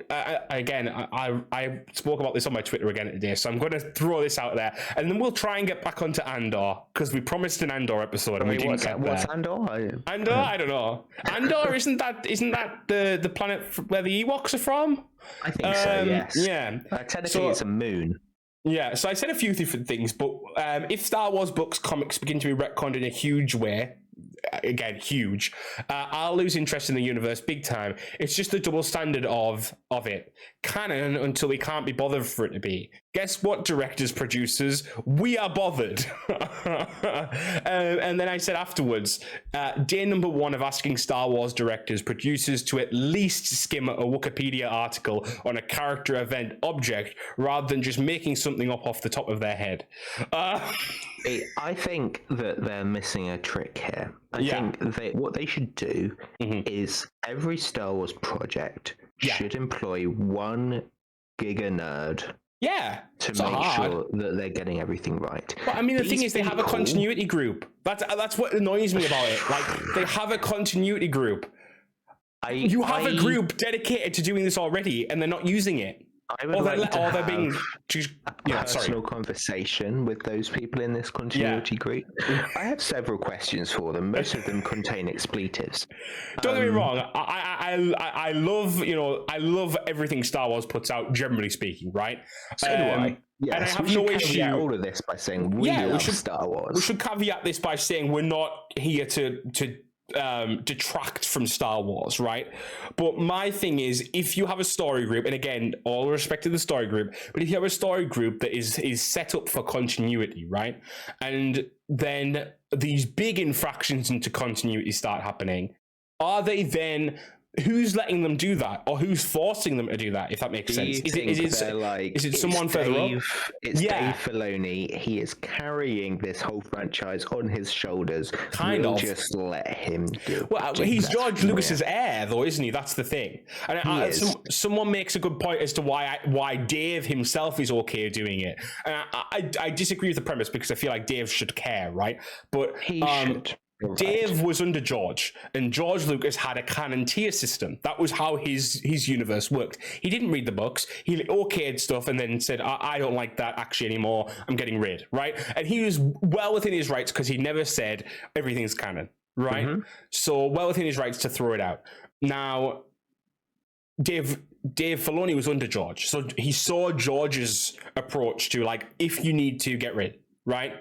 spoke about this on my Twitter again today, so I'm going to throw this out there, and then we'll try and get back onto Andor because we promised an Andor episode and we didn't get there. What's Andor? Andor, I don't know. Andor isn't that the planet where the Ewoks are from? I think so. Yes. Yeah. Technically, it's a moon. Yeah, so I said a few different things, but if Star Wars books, comics begin to be retconned in a huge way, again, huge. I'll lose interest in the universe big time. It's just the double standard of it. Canon until we can't be bothered for it to be. Guess what, directors, producers? We are bothered. And then I said afterwards, day number one of asking Star Wars directors, producers to at least skim a Wikipedia article on a character, event, object, rather than just making something up off the top of their head. I think that they're missing a trick here. I think what they should do is every Star Wars project should employ one giga nerd to make sure that they're getting everything right. But I mean, the thing is, they have a continuity group. That's what annoys me about it. Like, they have a continuity group. You have a group dedicated to doing this already, and they're not using it. I would like to have a personal conversation with those people in this continuity group. I have several questions for them. Most of them contain expletives. Don't get me wrong. I love, I love everything Star Wars puts out, generally speaking, right? So do I. Yes, and I have no issue. All of this by saying we love Star Wars. We should caveat this by saying we're not here to detract from Star Wars, right? But my thing is, if you have a story group, and again, all respect to the story group, but if you have a story group that is set up for continuity, right, and then these big infractions into continuity start happening, are they then, who's letting them do that, or who's forcing them to do that, if that makes sense? Is it someone further up? It's Dave Filoni. He is carrying this whole franchise on his shoulders. We'll just let him do it. Well, he's George Lucas's heir, though, isn't he? That's the thing. And someone makes a good point as to why Dave himself is okay doing it. And I disagree with the premise, because I feel like Dave should care, right? But he should. Dave was under George, and George Lucas had a canon tier system. That was how his universe worked. He didn't read the books. He okayed stuff and then said, I don't like that actually anymore. I'm getting rid, right? And he was well within his rights, because he never said everything's canon, right? So well within his rights to throw it out. Now, Dave Filoni was under George. So he saw George's approach to, like, if you need to, get rid, right?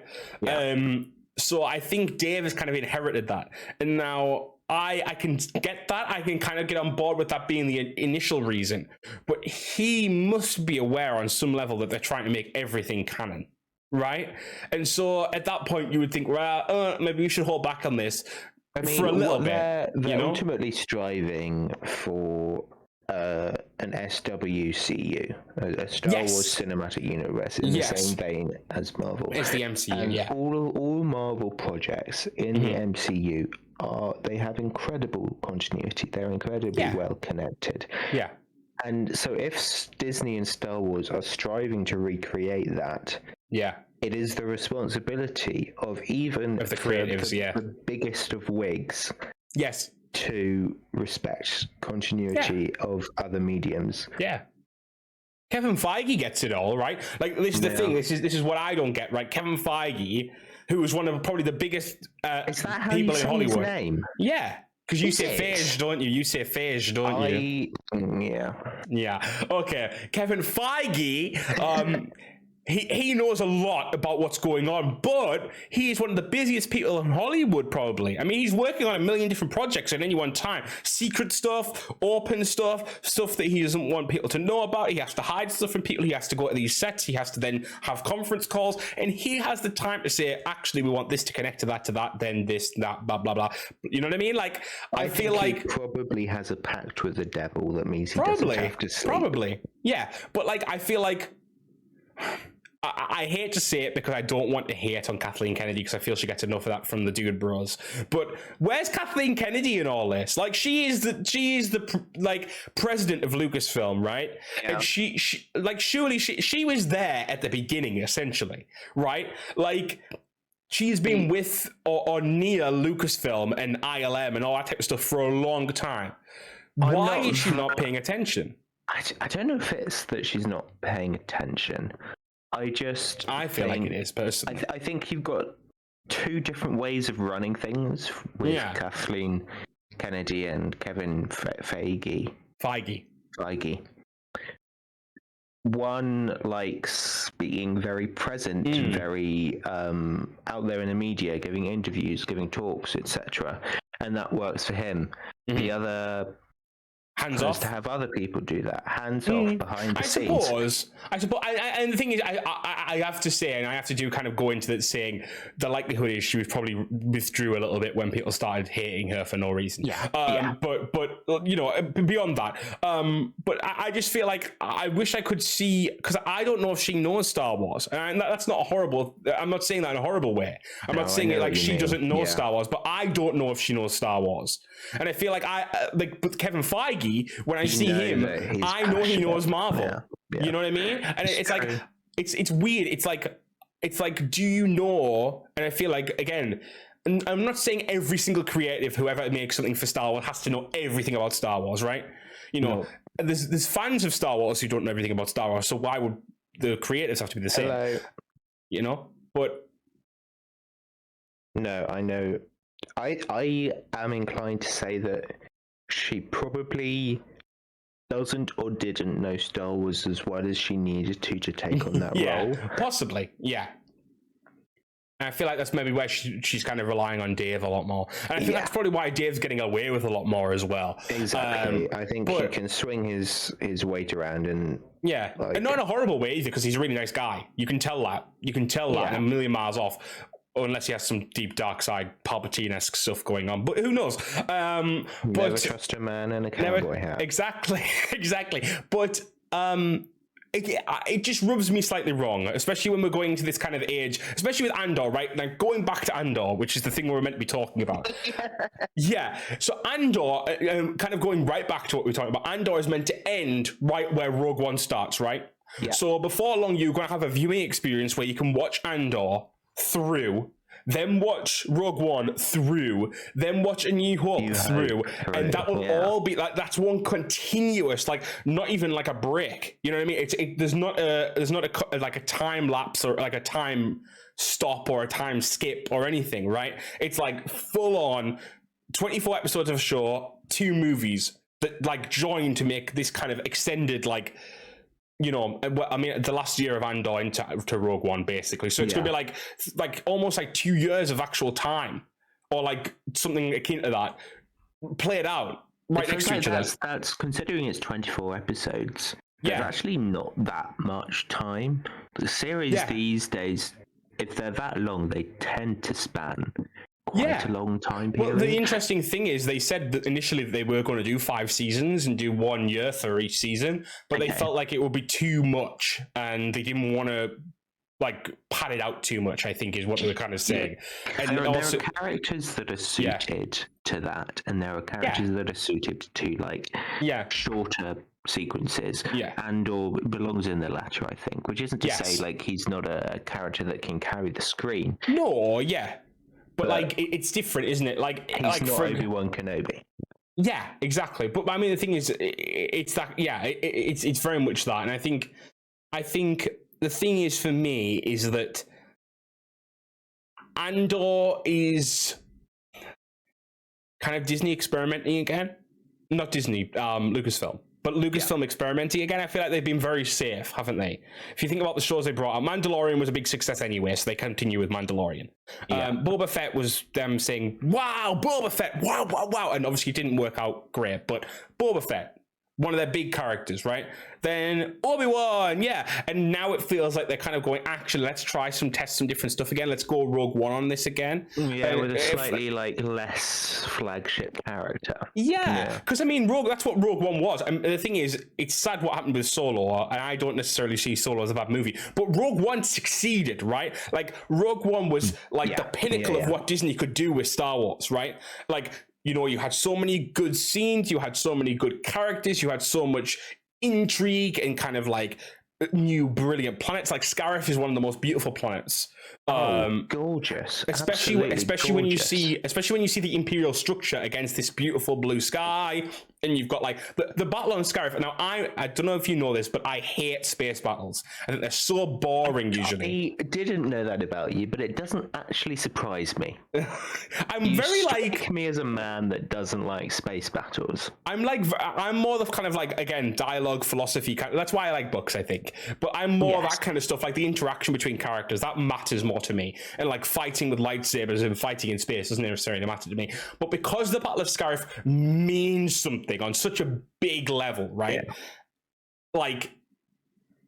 So I think Dave has kind of inherited that. And now I can get that. I can kind of get on board with that being the initial reason. But he must be aware on some level that they're trying to make everything canon, right? And so at that point, you would think, well, maybe we should hold back on this for a little bit. They're ultimately striving for an SWCU, a Star Wars Cinematic Universe, in the same vein as Marvel. It's the MCU, and all Marvel projects in the MCU they have incredible continuity. They're incredibly well connected. Yeah. And so if Disney and Star Wars are striving to recreate that, it is the responsibility of even of the creatives, the biggest of wigs. Yes. To respect continuity of other mediums. Yeah. Kevin Feige gets it all, right? Like, this is the thing. This is what I don't get, right? Kevin Feige, who was one of probably the biggest people in Hollywood. His name? Yeah. Because you say Feige, don't you? You say Feige, don't you? Yeah. Okay. Kevin Feige, He knows a lot about what's going on, but he's one of the busiest people in Hollywood, probably. I mean, he's working on a million different projects at any one time. Secret stuff, open stuff, stuff that he doesn't want people to know about. He has to hide stuff from people. He has to go to these sets. He has to then have conference calls. And he has the time to say, actually, we want this to connect to that, then this, that, blah, blah, blah. You know what I mean? Like, I feel like he probably has a pact with the devil that means he doesn't have to sleep. Probably. Yeah. But, like, I feel like I hate to say it because I don't want to hate on Kathleen Kennedy, because I feel she gets enough of that from the Dude Bros. But where's Kathleen Kennedy in all this? Like, she is the like president of Lucasfilm, right? Yeah. And she like, surely she was there at the beginning, essentially, right? Like, she's been with or near Lucasfilm and ILM and all that type of stuff for a long time. Why is she not paying attention? I don't know if it's that she's not paying attention. I feel like it is, personally. I think you've got two different ways of running things with Kathleen Kennedy and Kevin Feige. Feige. One likes being very present, very out there in the media, giving interviews, giving talks, etc. And that works for him. The other hands off to have other people do that, hands off behind the scenes. I suppose, and the thing is, I have to say, and I have to do kind of go into that saying the likelihood is she was probably withdrew a little bit when people started hating her for no reason. But you know, beyond that, but I just feel like I wish I could see, because I don't know if she knows Star Wars, and that's not a horrible. I'm not saying that in a horrible way. I'm not saying it like she doesn't know Star Wars, but I don't know if she knows Star Wars, and I feel like with Kevin Feige. When I see him, I know he knows Marvel. You know what I mean? And it's like it's weird. It's like, do you know? And I feel like, again, I'm not saying every single creative, whoever makes something for Star Wars, has to know everything about Star Wars, right? You know, there's fans of Star Wars who don't know everything about Star Wars. So why would the creatives have to be the same? Hello. You know, but no, I know. I am inclined to say that she probably doesn't or didn't know Star Wars as well as she needed to take on that role. Possibly, yeah. And I feel like that's maybe where she's kind of relying on Dave a lot more. And I think that's probably why Dave's getting away with a lot more as well. Exactly. I think he can swing his weight around and... Yeah, and not in a horrible way either, because he's a really nice guy. You can tell that. You can tell that a million miles off. Unless he has some deep dark side Palpatine-esque stuff going on, but who knows? Never trust a man in a cowboy hat. Exactly. But it just rubs me slightly wrong, especially when we're going to this kind of age, especially with Andor, right? Like going back to Andor, which is the thing we're meant to be talking about. So Andor, kind of going right back to what we were talking about. Andor is meant to end right where Rogue One starts, right? Yeah. So before long, you're going to have a viewing experience where you can watch Andor through, then watch Rogue One through, then watch A New Hope through, and that will all be like, that's one continuous, like not even like a break. You know what I mean? There's not like a time lapse or like a time stop or a time skip or anything, right? It's like full on 24 episodes of a show, 2 movies that like join to make this kind of extended, like, you know, I mean, the last year of Andor into Rogue One, basically. So it's going to be like almost like 2 years of actual time, or like something akin to that, played out right next to each other. That's considering it's 24 episodes. There's actually not that much time. The series these days, if they're that long, they tend to span quite a long time period. Well, the interesting thing is they said that initially they were going to do 5 seasons and do 1 year for each season, but they felt like it would be too much and they didn't want to like pad it out too much, I think is what they were kind of saying. And there are characters that are suited to that, and there are characters that are suited to like shorter sequences. Andor belongs in the latter, I think, which isn't to say like he's not a character that can carry the screen. No, but like it's different, isn't it? Like he's like not Obi-Wan Kenobi. Yeah, exactly. But I mean, the thing is, it's that. Yeah, it's very much that. And I think the thing is for me is that Andor is kind of Disney experimenting again. Not Disney, Lucasfilm. But Lucasfilm experimenting again. I feel like they've been very safe, haven't they? If you think about the shows they brought out, Mandalorian was a big success anyway, so they continue with Mandalorian. Boba Fett was them saying, wow, Boba Fett, wow. And obviously it didn't work out great, but Boba Fett, one of their big characters, right? Then Obi-Wan, and now it feels like they're kind of going, actually, let's test some different stuff again. Let's go Rogue One on this again. With a slightly like less flagship character. Because I mean, that's what Rogue One was. And the thing is, it's sad what happened with Solo, and I don't necessarily see Solo as a bad movie, but Rogue One succeeded, right? Like Rogue One was like the pinnacle of what Disney could do with Star Wars, right? Like, you know, you had so many good scenes, you had so many good characters, you had so much intrigue and kind of like new brilliant planets. Like Scarif is one of the most beautiful planets. Gorgeous. Especially when you see the Imperial structure against this beautiful blue sky. and you've got like the battle on Scarif. Now, I don't know if you know this, but I hate space battles. I think they're so boring usually. I didn't know that about you, but it doesn't actually surprise me. I'm very like me as a man that doesn't like space battles. I'm more the kind of like, again, dialogue, philosophy kind. That's why I like books, I think. But I'm more that kind of stuff, like the interaction between characters. That matters more to me. And like fighting with lightsabers and fighting in space doesn't necessarily matter to me. But because the Battle of Scarif means something on such a big level, right? Yeah. Like,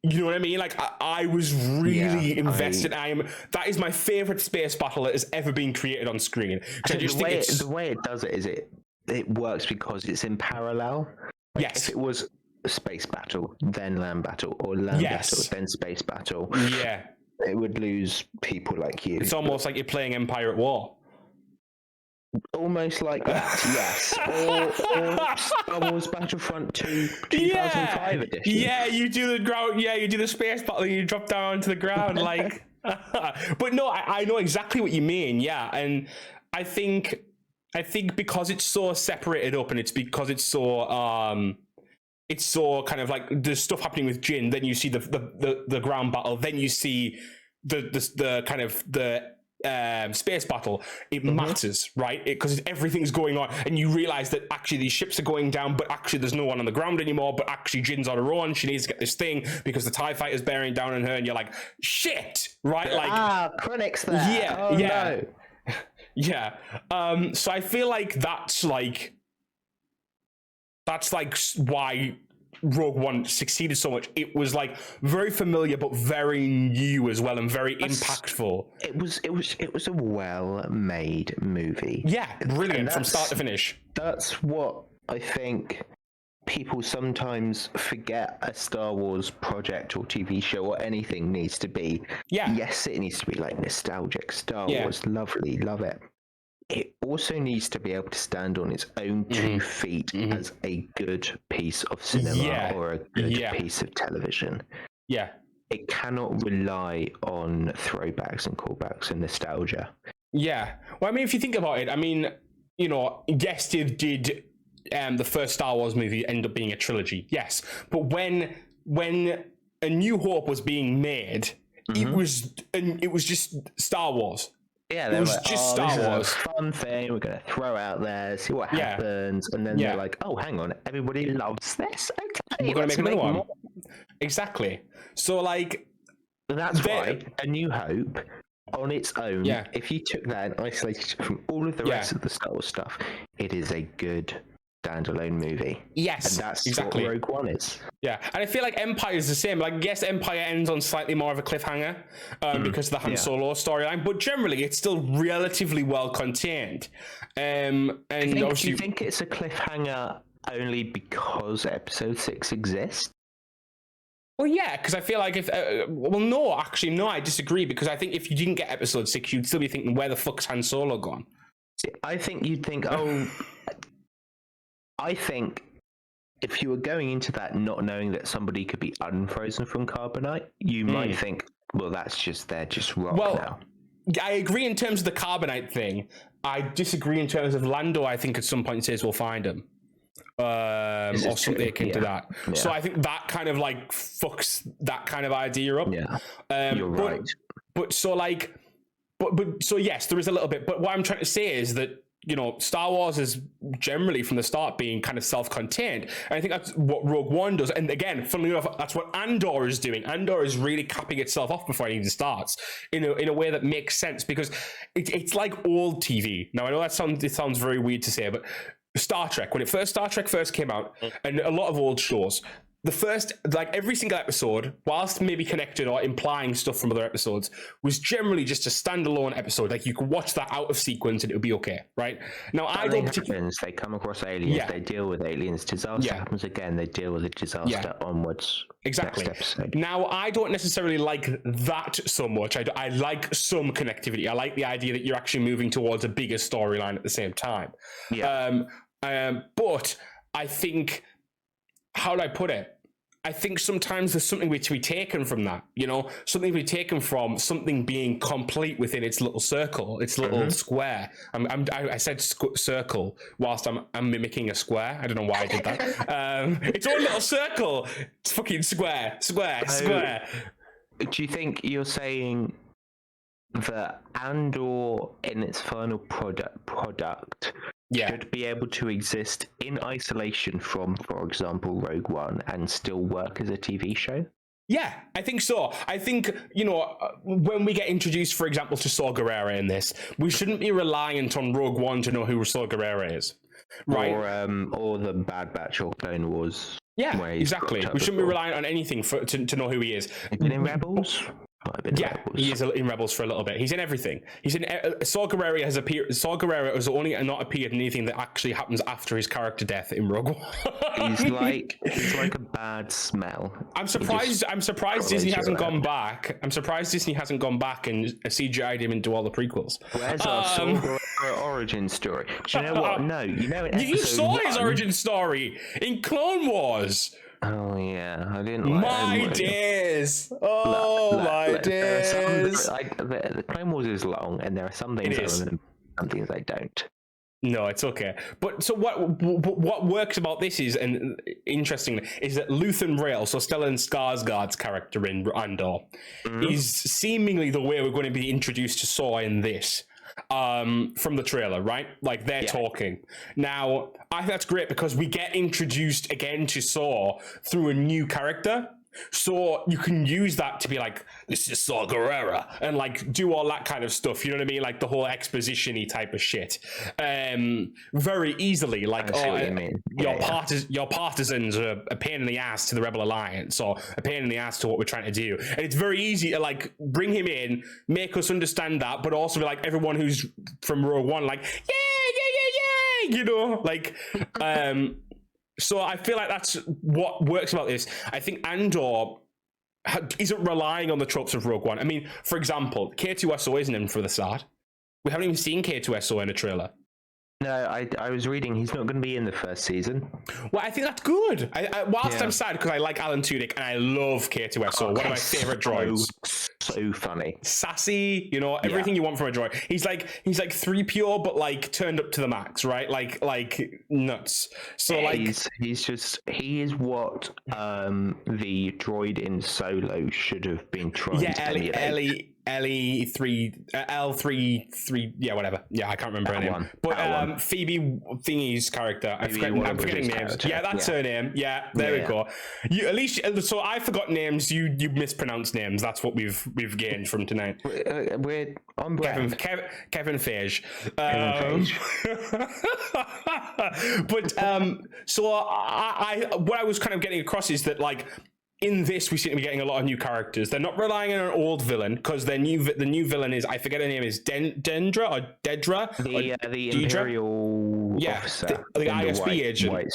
you know what I mean? Like, I was really invested. That is my favorite space battle that has ever been created on screen. The way it does it is it works because it's in parallel. Like, yes. If it was a space battle, then land battle, or land battle, then space battle, it would lose people like you. It's almost like you're playing Empire at War. Almost like that, yes. Or Star Wars Battlefront 2 2005 edition. Yeah, you do the ground. Yeah, you do the space battle. And you drop down onto the ground, like. But no, I know exactly what you mean. Yeah, and I think because it's so separated up, and it's because it's so kind of like there's stuff happening with Jin. Then you see the ground battle. Then you see the kind of the space battle. It matters, right? Because everything's going on, and you realize that actually these ships are going down, but actually there's no one on the ground anymore, but actually Jin's on her own. She needs to get this thing because the TIE fighter's bearing down on her, and you're like, shit, right? Like, Krennic's there. No. Yeah. So I feel like that's like why Rogue One succeeded so much. It was like very familiar but very new as well, and very impactful. It was a well-made movie. Yeah, brilliant from start to finish. That's what I think people sometimes forget a Star Wars project or TV show or anything needs to be. Yeah. Yes, it needs to be like nostalgic. Star Wars, lovely, love it. It also needs to be able to stand on its own 2 feet as a good piece of cinema or a good piece of television. Yeah. It cannot rely on throwbacks and callbacks and nostalgia. Yeah. Well, I mean, if you think about it, I mean, you know, yes, did the first Star Wars movie end up being a trilogy? Yes. But when A New Hope was being made, it was just Star Wars. Yeah, it was like, just Star Wars. Fun thing we're going to throw out there, see what happens, and then they're like, "Oh, hang on, everybody loves this. Okay, we're going to make another one." More. Exactly. So, like, that's why A New Hope, on its own, if you took that and isolated it from all of the rest of the Star Wars stuff, it is a good standalone movie. Yes, and that's exactly what Rogue One is. Yeah, and I feel like Empire is the same. Like, yes, Empire ends on slightly more of a cliffhanger because of the Han Solo storyline, but generally it's still relatively well contained. Do you think it's a cliffhanger only because Episode 6 exists? Well, yeah, because I feel like no, I disagree, because I think if you didn't get Episode 6, you'd still be thinking, where the fuck's Han Solo gone? See, I think you'd think, I think if you were going into that not knowing that somebody could be unfrozen from carbonite, you might think, well, they're just rock now. I agree in terms of the carbonite thing. I disagree in terms of Lando. I think at some point says we'll find him. Or something akin to that. Yeah. So I think that kind of like fucks that kind of idea up. Yeah, you're right. But so yes, there is a little bit. But what I'm trying to say is that, you know, Star Wars is generally from the start being kind of self-contained. And I think that's what Rogue One does. And again, funnily enough, that's what Andor is doing. Andor is really capping itself off before it even starts in a way that makes sense, because it's like old TV. Now, I know it sounds very weird to say, but Star Trek, when Star Trek first came out, and a lot of old shows, the first, like every single episode, whilst maybe connected or implying stuff from other episodes, was generally just a standalone episode. Like you could watch that out of sequence and it would be okay, right? Now, they come across aliens, they deal with aliens, disaster happens again, they deal with a disaster onwards. Exactly. Now, I don't necessarily like that so much. I like some connectivity. I like the idea that you're actually moving towards a bigger storyline at the same time. Yeah. But I think, how do I put it? I think sometimes there's something to be taken from that, you know, something to be taken from something being complete within its little circle, its little square. I said circle whilst I'm mimicking a square. I don't know why I did that. It's all a little circle. It's fucking square. Do you think you're saying that Andor in its final product should be able to exist in isolation from, for example, Rogue One and still work as a TV show? Yeah, I think so. I think, you know, when we get introduced, for example, to Saw Gerrera in this, we shouldn't be reliant on Rogue One to know who Saw Gerrera is, right? Or the Bad Batch or Clone Wars. Yeah, exactly. We shouldn't be reliant on anything to know who he is. Been in Rebels? He is in Rebels for a little bit. He's in everything. He's in Saw Gerrera has appeared. Saw Gerrera has only not appeared in anything that actually happens after his character death in Rogue One. he's like a bad smell. I'm surprised Disney hasn't gone back. I'm surprised Disney hasn't gone back and CGI'd him into all the prequels. Where's our Saw Gerrera origin story? Do you know what? No, you know. You saw his origin story in Clone Wars. Oh yeah, I didn't. My days! My days! The Clone Wars is long, and there are some things I remember, some things I don't. No, it's okay. But so what works about this is, and interestingly, is that Luthen Rail, so Stellan Skarsgård's character in Andor, is seemingly the way we're going to be introduced to Saw in this. From the trailer, right? Like they're talking. Now, I think that's great because we get introduced again to Saw through a new character. So you can use that to be like, this is Saw Gerrera, and like do all that kind of stuff. You know what I mean? Like the whole exposition-y type of shit. Very easily. Like, your partisans are a pain in the ass to the Rebel Alliance, or a pain in the ass to what we're trying to do. And it's very easy to like bring him in, make us understand that, but also be like everyone who's from Rogue One, like, yeah, you know, like, so I feel like that's what works about this. I think Andor isn't relying on the tropes of Rogue One. I mean, for example, K2SO isn't in for the start. We haven't even seen K2SO in a trailer. No, I was reading he's not going to be in the first season. Well, I think that's good. I'm sad because I like Alan Tudyk and I love K2SO, one of my favorite droids. So funny, sassy, you know, everything you want from a droid. He's like 3PO, but like turned up to the max, right? Like nuts. So he is what the droid in Solo should have been trying to emulate. L3, yeah, whatever. Yeah, I can't remember her name. But Phoebe Thingy's character, I'm forgetting names. Yeah, that's her name. Yeah, there we go. You at least, so I forgot names. You mispronounced names. That's what we've gained from tonight. We're on Kevin Feige. But so what I was kind of getting across is that like, in this, we seem to be getting a lot of new characters. They're not relying on an old villain because the new villain is, I forget her name, is Dedra or Dedra, the Imperial officer, the ISB agent.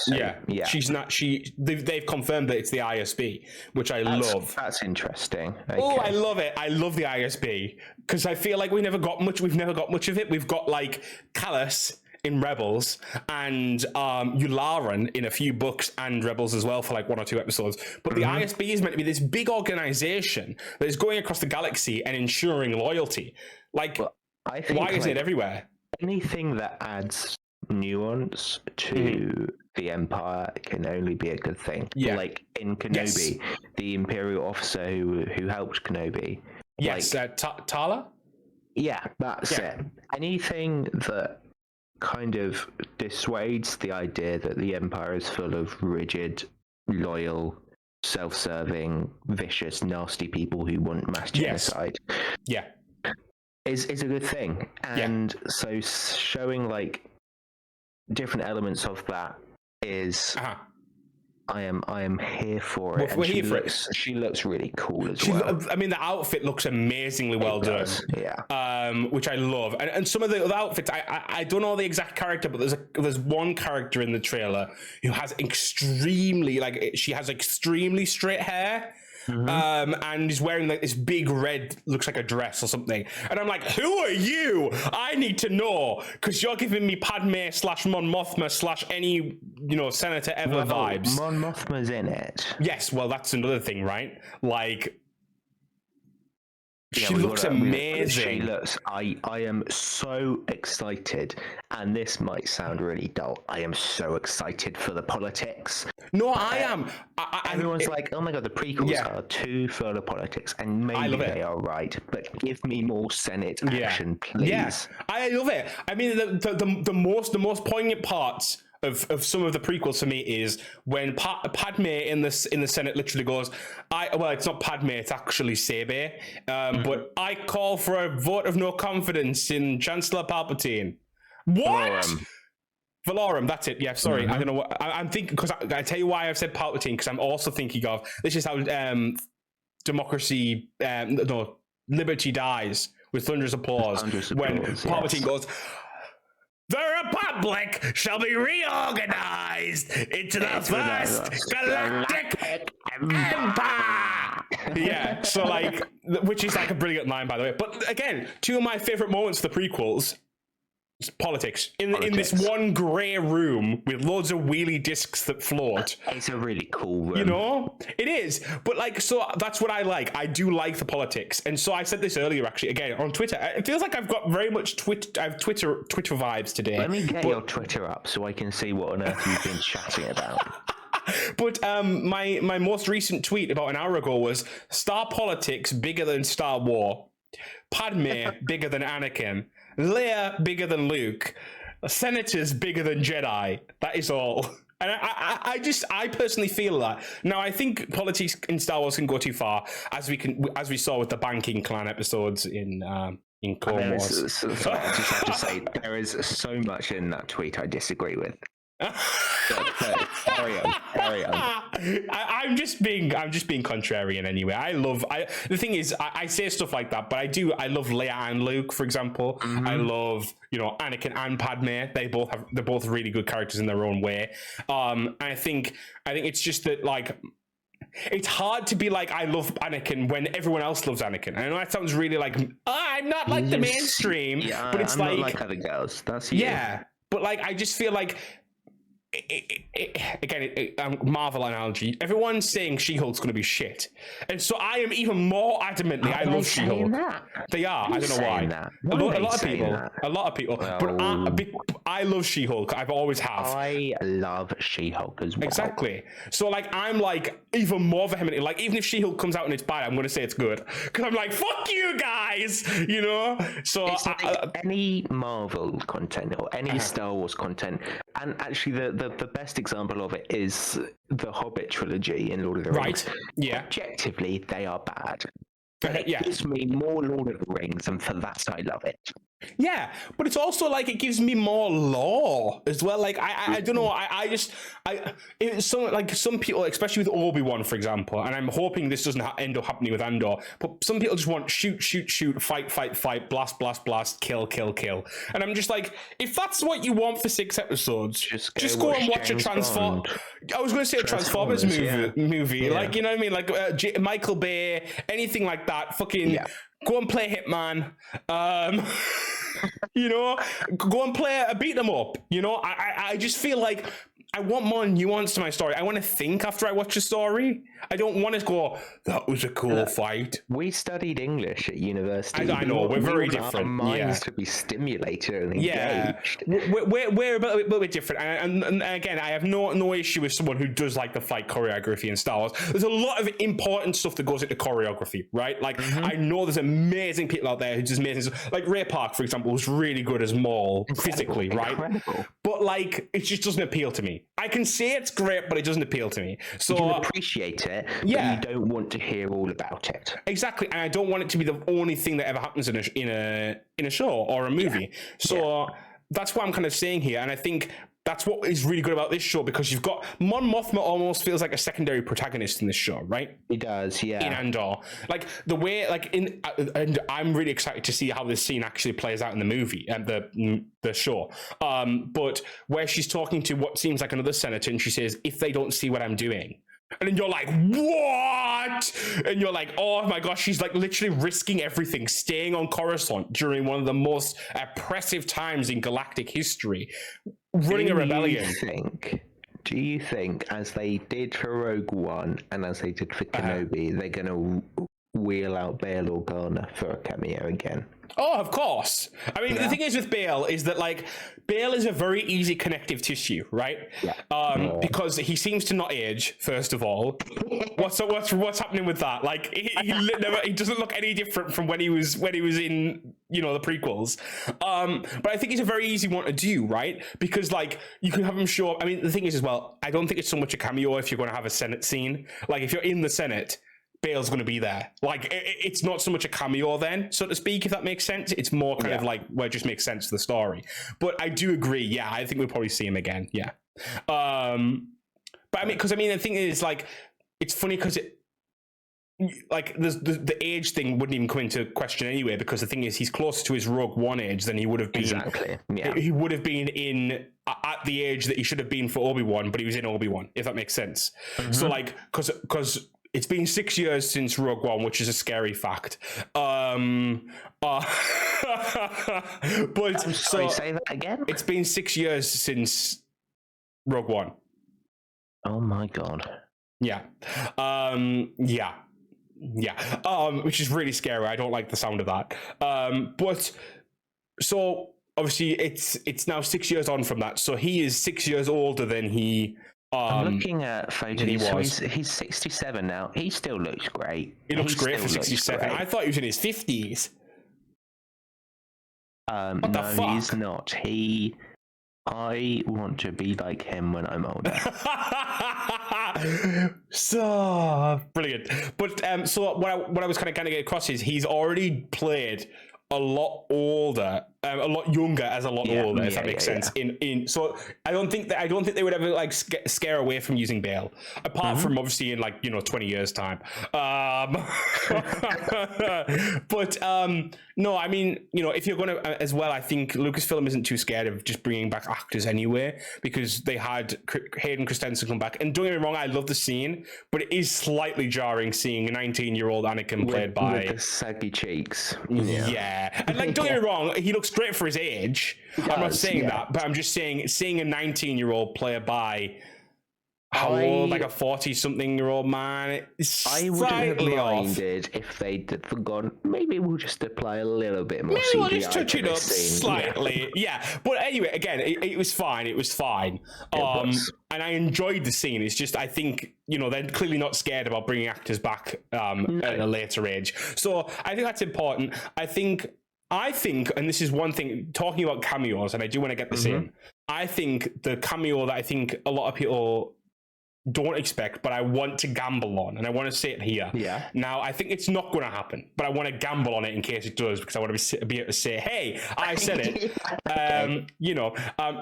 Yeah, she's not. They've confirmed that it's the ISB, which I love. That's interesting. Okay. Oh, I love it. I love the ISB because I feel like we've never got much of it. We've got like Callus in Rebels and Yularen in a few books and Rebels as well for like 1 or 2 episodes. But the ISB is meant to be this big organization that is going across the galaxy and ensuring loyalty. Like, I think, why isn't it everywhere? Anything that adds nuance to the Empire can only be a good thing. Yeah. Like in Kenobi, the Imperial officer who helped Kenobi. Yes, like, Tala? Yeah, that's it. Anything that kind of dissuades the idea that the Empire is full of rigid, loyal, self-serving, vicious, nasty people who want mass genocide. Yeah, is a good thing, and so showing like different elements of that is. I am here for it. We're here for it. She looks really cool as well. I mean, the outfit looks amazingly well done. Yeah. Which I love. And some of the other outfits, I don't know the exact character, but there's one character in the trailer who has extremely straight hair. and he's wearing like this big red, looks like a dress or something. And I'm like, who are you? I need to know, because you're giving me Padme / Mon Mothma / any senator ever vibes. Mon Mothma's in it. Yes, well, that's another thing, right? Like, she looks amazing. She looks. I am so excited, and this might sound really dull. I am so excited for the politics. No, I am. Everyone's like, "Oh my god, the prequels are too full of politics," and maybe they are right. But give me more Senate action, please. Yeah, I love it. I mean, the most poignant parts of some of the prequels for me is when Padme in the Senate literally goes, it's not Padme, it's actually Sebe, but I call for a vote of no confidence in Chancellor Palpatine. What? Valorum, that's it. Yeah, sorry, I don't know what I'm thinking, because I tell you why I've said Palpatine, because I'm also thinking of, this is how liberty dies with thunderous applause. When Palpatine goes, the Republic shall be reorganized into the first galactic empire. Yeah, so like, which is like a brilliant line, by the way. But again, two of my favorite moments of the prequels, politics in this one grey room with loads of wheelie discs that float. It's a really cool room. It is. But like, so that's what I like. I do like the politics, and so I said this earlier, actually, again on Twitter. It feels like I've got very much Twitter vibes today. Let me get your Twitter up so I can see what on earth you've been chatting about. But my most recent tweet about an hour ago was Star Politics bigger than Star War, Padme bigger than Anakin, Leia bigger than Luke, senators bigger than Jedi. That is all. And I personally feel that. Now, I think politics in Star Wars can go too far, as we saw with the banking clan episodes in Clone Wars. Sorry, I just have to say, there is so much in that tweet I disagree with. Carry on. I'm just being contrarian anyway. The thing is, I say stuff like that, but I love Leia and Luke, for example. I love Anakin and Padme. They're both really good characters in their own way. And I think it's just that, like, it's hard to be like, I love Anakin when everyone else loves Anakin. I know that sounds really like, I'm not like the mainstream, but it's I'm not like other girls. That's you. Yeah, but like, I just feel like, Marvel analogy, everyone's saying She-Hulk's going to be shit, and so I am even more adamantly, I love She-Hulk. They are. I don't know why. A lot of people. Well, but I love She-Hulk. I've always have. I love She-Hulk as well. Exactly. So like, I'm like even more vehemently, like, even if She-Hulk comes out and it's bad, I'm going to say it's good, because I'm like, fuck you guys, So it's like any Marvel content or any Star Wars content, and actually the best example of it is the Hobbit trilogy in Lord of the Rings. Right. Yeah. Objectively, they are bad. But it Yeah. gives me more Lord of the Rings, and for that, I love it. Yeah, but it's also like, it gives me more lore as well. Like, I don't know. It's some people, especially with Obi-Wan, for example, and I'm hoping this doesn't end up happening with Andor, but some people just want shoot, fight, blast, kill. And I'm just like, if that's what you want for 6 episodes, just go and watch James a Transformers. I was going to say a Transformers movie. Yeah. Like, you know what I mean? Like Michael Bay, anything like that. Fucking. Yeah. Go and play Hitman. Go and play a beat 'em up. I just feel like I want more nuance to my story. I want to think after I watch a story. I don't want to go, that was a cool fight. We studied English at university. I know, we're very different. Our minds to be stimulated and engaged. We're a little bit different. And again, I have no issue with someone who does like the fight choreography in Star Wars. There's a lot of important stuff that goes into choreography, right? Like, I know there's amazing people out there who do amazing stuff. Like Ray Park, for example, was really good as Maul physically, right? Incredible. But like, it just doesn't appeal to me. I can say it's great, but it doesn't appeal to me. So you appreciate it, but you don't want to hear all about it. Exactly, and I don't want it to be the only thing that ever happens in a show or a movie. So that's what I'm kind of saying here, and I think that's what is really good about this show, because you've got Mon Mothma almost feels like a secondary protagonist in this show, right? He does, yeah. In Andor, like the way, like and I'm really excited to see how this scene actually plays out in the movie and the show. But where she's talking to what seems like another senator, and she says, "If they don't see what I'm doing, And then you're like, what? And you're like, oh my gosh, she's like literally risking everything, staying on Coruscant during one of the most oppressive times in galactic history, running a rebellion. Do you think, as they did for Rogue One and as they did for Kenobi, they're going to wheel out Bail Organa for a cameo again? Oh, of course. I mean, the thing is with Bail is that, like, Bail is a very easy connective tissue, right? Yeah. Because he seems to not age, first of all. What's happening with that? Like, he doesn't look any different from when he was in, you know, the prequels. But I think it's a very easy one to do, right? Because, like, you can have him show up. I mean, the thing is as well, I don't think it's so much a cameo if you're going to have a Senate scene. Like, if you're in the Senate, Bale's going to be there. Like, it's not so much a cameo then, so to speak, if that makes sense. It's more kind of like, where it just makes sense to the story. But I do agree, yeah, I think we'll probably see him again, yeah. But I mean, because I mean, the thing is, like, it's funny because like, the age thing wouldn't even come into question anyway, because the thing is, he's closer to his Rogue One age than he would have been. Exactly, yeah. He would have been at the age that he should have been for Obi-Wan, but he was in Obi-Wan, if that makes sense. So, like, because it's been 6 years since Rogue One, which is a scary fact. But sorry, say that again? It's been 6 years since Rogue One. Oh my god. Yeah. Which is really scary. I don't like the sound of that. But so obviously it's now 6 years on from that. So he is 6 years older than he. I'm looking at photos. He's 67 now. He still looks great. He looks great for 67. I thought he was in his 50s. No, he's not. I want to be like him when I'm older. So brilliant. But so what I was kind of get across is he's already played a lot older, a lot younger as a lot older, if that makes sense. In so I don't think they would ever like scare away from using Bale, apart from obviously in, like, you know, 20 years time. But no, I mean, you know, if you're gonna as well, I think Lucasfilm isn't too scared of just bringing back actors anyway, because they had Hayden Christensen come back. And don't get me wrong, I love the scene, but it is slightly jarring seeing a 19-year-old Anakin played by with the saggy cheeks. Yeah. And, like, don't get me wrong, he looks great for his age. I'm not saying that, but I'm just saying, seeing a 19-year-old play by how old, like a 40-something-year-old man, I wouldn't have minded if they'd forgone. Maybe we'll just apply a little bit more. Maybe we'll just touch it up slightly. Yeah. But anyway, again, it was fine. It was fine. And I enjoyed the scene. It's just, I think, you know, they're clearly not scared about bringing actors back at a later age. So I think that's important. I think, and this is one thing, talking about cameos, and I do want to get this in, I think the cameo that I think a lot of people don't expect, but I want to gamble on, and I want to say it here. Yeah. Now, I think it's not going to happen, but I want to gamble on it in case it does, because I want to be able to say, hey, I said it. Okay. You know,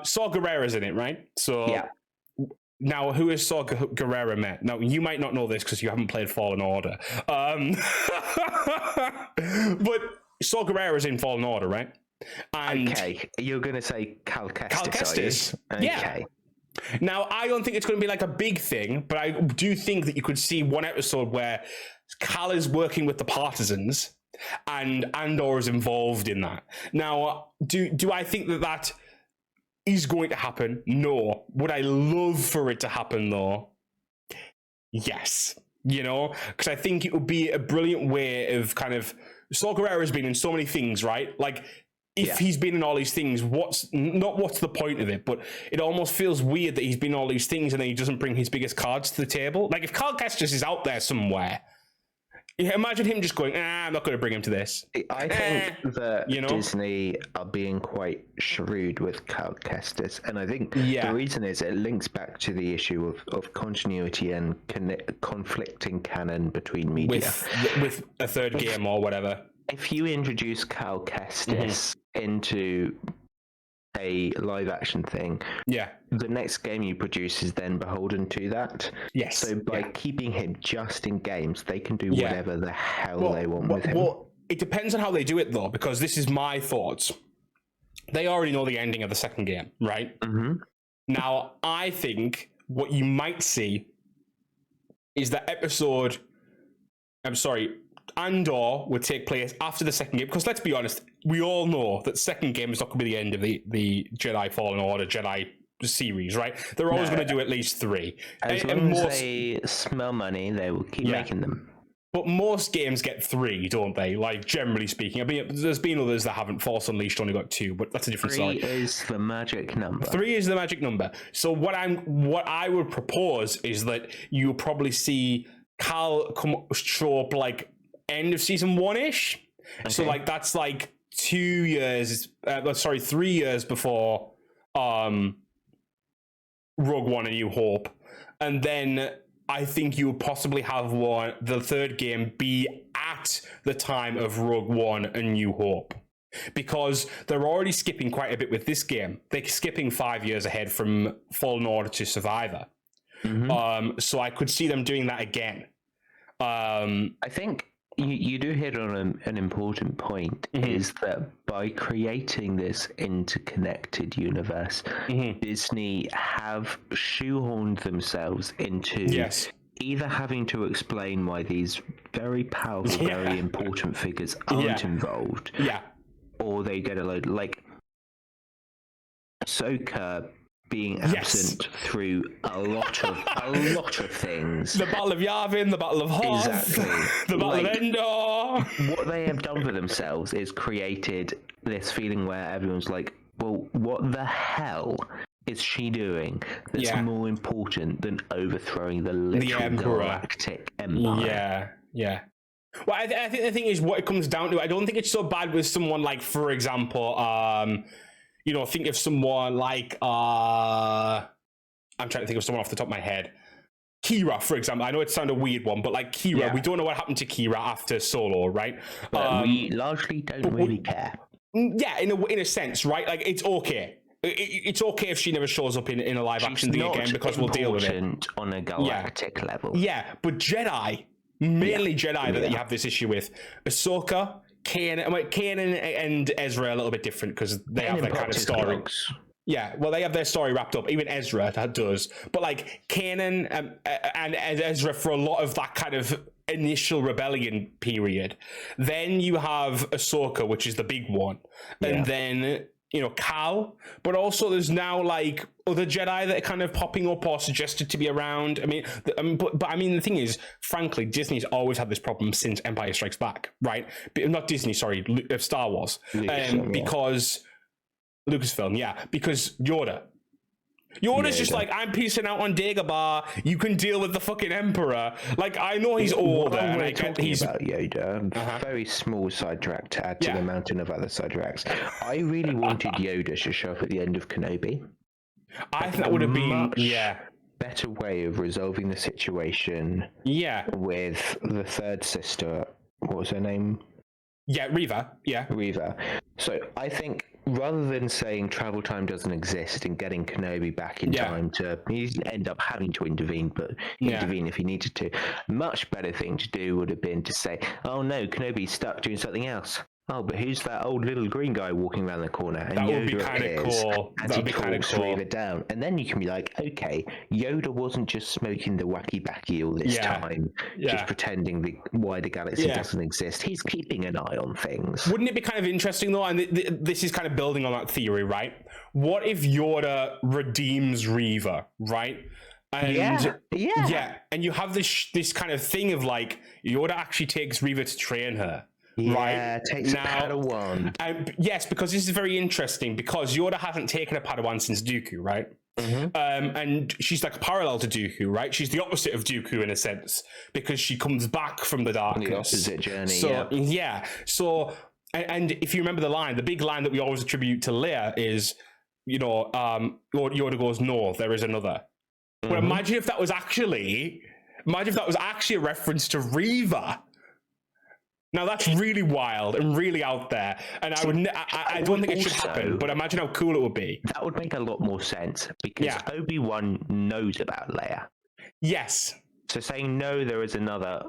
Saw Gerrera's in it, right? So... yeah. Now, who has Saw Gerrera met? Now, you might not know this because you haven't played Fallen Order. But Saw Gerrera's in Fallen Order, right? And okay, you're going to say Cal Kestis. Okay. Yeah. Now, I don't think it's going to be like a big thing, but I do think that you could see one episode where Cal is working with the partisans and Andor is involved in that. Now, do I think that is going to happen? No. Would I love for it to happen, though? Yes. You know? Because I think it would be a brilliant way of kind of... Saw Gerrera's been in so many things, right? Like, if he's been in all these things, what's the point of it? But it almost feels weird that he's been in all these things and then he doesn't bring his biggest cards to the table. Like, if Cal Kestis is out there somewhere, imagine him just going, I'm not going to bring him to this. I think that Disney are being quite shrewd with Cal Kestis, and I think the reason is it links back to the issue of continuity and conflicting canon between media. With a third game or whatever. If you introduce Cal Kestis into a live action thing, the next game you produce is then beholden to that. Yes. So by keeping him just in games, they can do whatever the hell they want with him. Well, it depends on how they do it, though, because this is my thoughts. They already know the ending of the second game, right? Now, I think what you might see is that Andor would take place after the second game, because let's be honest, we all know that second game is not going to be the end of the Jedi Fallen Order Jedi series, right? They're always going to do at least 3. As long as they smell money, they will keep making them. But most games get 3, don't they? Like, generally speaking. I mean, there's been others that haven't. Force Unleashed only got 2, but that's a different story. 3 is the magic number. 3 is the magic number. So what I would propose is that you probably see Cal show up like end of season 1-ish. Okay. So like that's like 3 years before Rogue One: A New Hope, and then I think you would possibly have the third game be at the time of Rogue One: A New Hope, because they're already skipping quite a bit with this game. They're skipping 5 years ahead from Fallen Order to Survivor. Mm-hmm. So I could see them doing that again. I think you do hit on an important point, is that by creating this interconnected universe, Disney have shoehorned themselves into either having to explain why these very powerful, very important figures aren't involved, or they get a load, like Ahsoka being absent through a lot of things. The Battle of Yavin, the Battle of Hoth, the Battle of Endor. What they have done for themselves is created this feeling where everyone's like, well, what the hell is she doing that's more important than overthrowing the literal galactic empire? Yeah. Well, I think the thing is, what it comes down to, I don't think it's so bad with someone like, for example, think of someone like, I'm trying to think of someone off the top of my head. Kira, for example. I know it sounded a weird one, but like Kira, we don't know what happened to Kira after Solo, right? We largely don't really care. Yeah, in a sense, right? Like, it's okay. It's okay if she never shows up in a live action thing again, because we'll deal with it. On a galactic level. Yeah, but Jedi, mainly Jedi that you have this issue with. Ahsoka, Kanan and Ezra are a little bit different because they have that kind of story. Yeah, well, they have their story wrapped up. Even Ezra that does, but like Kanan and Ezra for a lot of that kind of initial rebellion period. Then you have Ahsoka, which is the big one, and then Cal. But also, there's now like other Jedi that are kind of popping up or suggested to be around. I mean, but I mean, the thing is, frankly, Disney's always had this problem since Empire Strikes Back, right? Not Disney, sorry, Star Wars, because Lucasfilm, because Yoda's just like, I'm peacing out on Dagobah. You can deal with the fucking Emperor. Like, I know he's older, and I get he's about Yoda. Very small sidetrack to add to the mountain of other sidetracks. I really wanted Yoda to show up at the end of Kenobi. I think that would have been better way of resolving the situation. Yeah, with the third sister. What was her name? Yeah, Reva. Yeah, Reva. So I think, rather than saying travel time doesn't exist and getting Kenobi back in time to, he's end up having to intervene, but intervene if he needed to. Much better thing to do would have been to say, oh no, Kenobi's stuck doing something else. Oh, but who's that old little green guy walking around the corner? And that would be kind of cool. And that would be kind of cool. Reva down, and then you can be like, okay, Yoda wasn't just smoking the wacky backy all this time, just pretending the wider galaxy doesn't exist. He's keeping an eye on things. Wouldn't it be kind of interesting though? And this is kind of building on that theory, right? What if Yoda redeems Reva, right? And and you have this kind of thing of like, Yoda actually takes Reva to train her. Takes a Padawan. Yes, because this is very interesting, because Yoda hasn't taken a Padawan since Dooku, right? And she's like parallel to Dooku, right? She's the opposite of Dooku in a sense, because she comes back from the darkness. The opposite journey, So, and if you remember the line, the big line that we always attribute to Leia is, Yoda goes, no, there is another. But imagine if that was actually a reference to Reva. Now that's really wild and really out there, and I don't think it should happen. But imagine how cool it would be. That would make a lot more sense, because Obi-Wan knows about Leia. Yes. So saying no, there is another.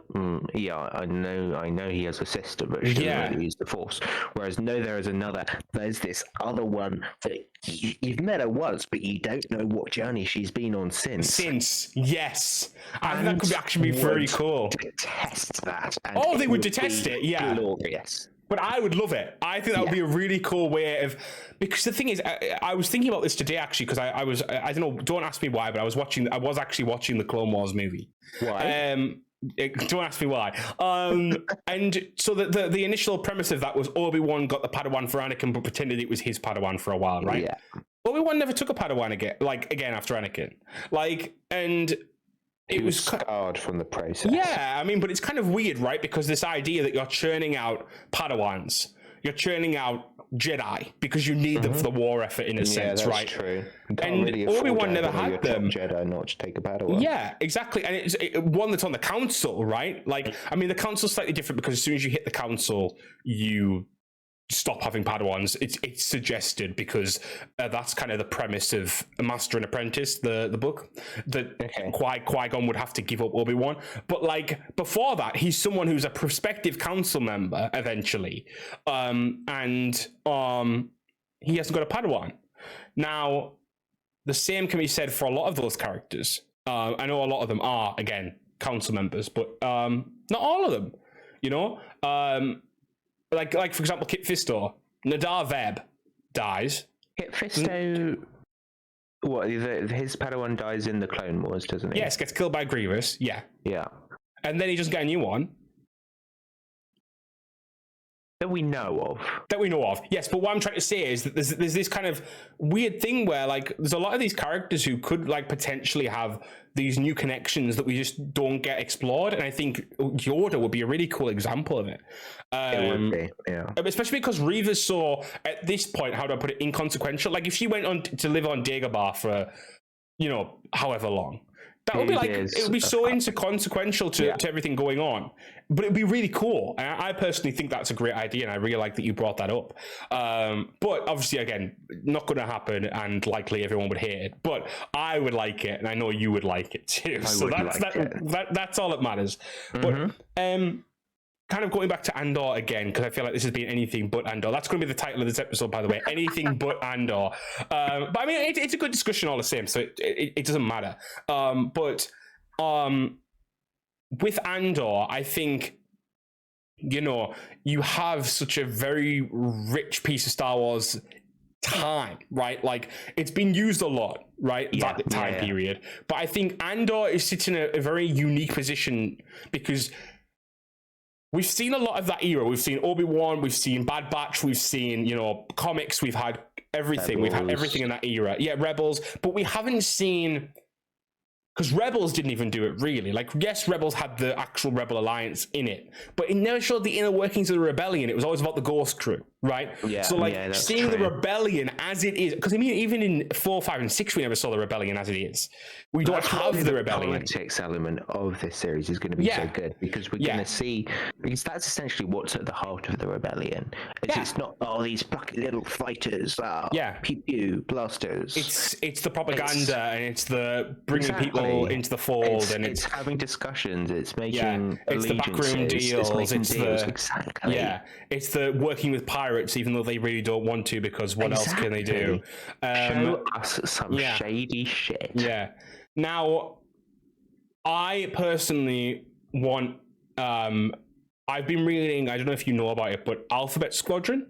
Yeah, I know he has a sister, but she doesn't really use the Force. Whereas no, there is another. There's this other one that you've met her once, but you don't know what journey she's been on since. Yes, I think that could actually be very cool. Detest that. Oh, they would detest it. Yeah. Glorious. But I would love it. I think that would be a really cool way of, because the thing is, I was thinking about this today actually, because I don't know, don't ask me why, but I was actually watching the Clone Wars movie. Why? Don't ask me why. And so the initial premise of that was Obi-Wan got the Padawan for Anakin, but pretended it was his Padawan for a while, right? Yeah. Obi-Wan never took a Padawan again after Anakin, and. It was scarred from the process. Yeah, I mean, but it's kind of weird, right? Because this idea that you're churning out Padawans, you're churning out Jedi because you need them for the war effort, in a sense, that's right? True. And really Obi-Wan never had them. Jedi not to take a Padawan. Yeah, exactly. And it's one that's on the council, right? Like, I mean, the council's slightly different because as soon as you hit the council, you stop having Padawans. It's suggested because that's kind of the premise of Master and Apprentice, the book, that Qui-Gon would have to give up Obi-Wan. But like before that, he's someone who's a prospective council member eventually, and he hasn't got a Padawan. Now, the same can be said for a lot of those characters. I know a lot of them are again council members, but not all of them. You know. Like for example, Kit Fisto, Nadar Veb dies. Kit Fisto, what? His Padawan dies in the Clone Wars, doesn't he? Yes, gets killed by Grievous. Yeah. Yeah. And then he just get a new one. That we know of. Yes, but what I'm trying to say is that there's this kind of weird thing where like there's a lot of these characters who could like potentially have these new connections that we just don't get explored, and I think Yoda would be a really cool example of it. It would be, yeah. Especially because Reva is so, at this point, how do I put it, inconsequential. Like if she went on to live on Dagobah for, however long, that would be like, it would be so inconsequential to everything going on, but it'd be really cool. And I personally think that's a great idea, and I really like that you brought that up. But obviously, again, not going to happen, and likely everyone would hate it. But I would like it, and I know you would like it too. So that's all that matters. Mm-hmm. But kind of going back to Andor again, because I feel like this has been anything but Andor. That's going to be the title of this episode, by the way. Anything but Andor. But I mean, it's a good discussion all the same, so it doesn't matter. But with Andor, I think, you have such a very rich piece of Star Wars time, right? Like, it's been used a lot, right? That time period. But I think Andor is sitting in a very unique position because we've seen a lot of that era. We've seen Obi-Wan, we've seen Bad Batch, we've seen, comics, we've had everything. Rebels. We've had everything in that era. Yeah, Rebels. But we haven't seen, because Rebels didn't even do it really. Like, yes, Rebels had the actual Rebel Alliance in it, but it never showed the inner workings of the rebellion. It was always about the Ghost Crew, right? Yeah. So, like, seeing the rebellion as it is, because I mean, even in 4, 5, and 6, we never saw the rebellion as it is. We don't have the rebellion. The politics element of this series is going to be so good because we're going to see, because that's essentially what's at the heart of the rebellion. It's not these plucky little fighters, pew pew blasters. It's the propaganda and it's the bringing people into the fold, and it's having discussions. It's making it's the backroom deals. It's the working with pirates, even though they really don't want to, because what else can they do? Show us some shady shit. Yeah. Now, I personally want. I've been reading. I don't know if you know about it, but Alphabet Squadron.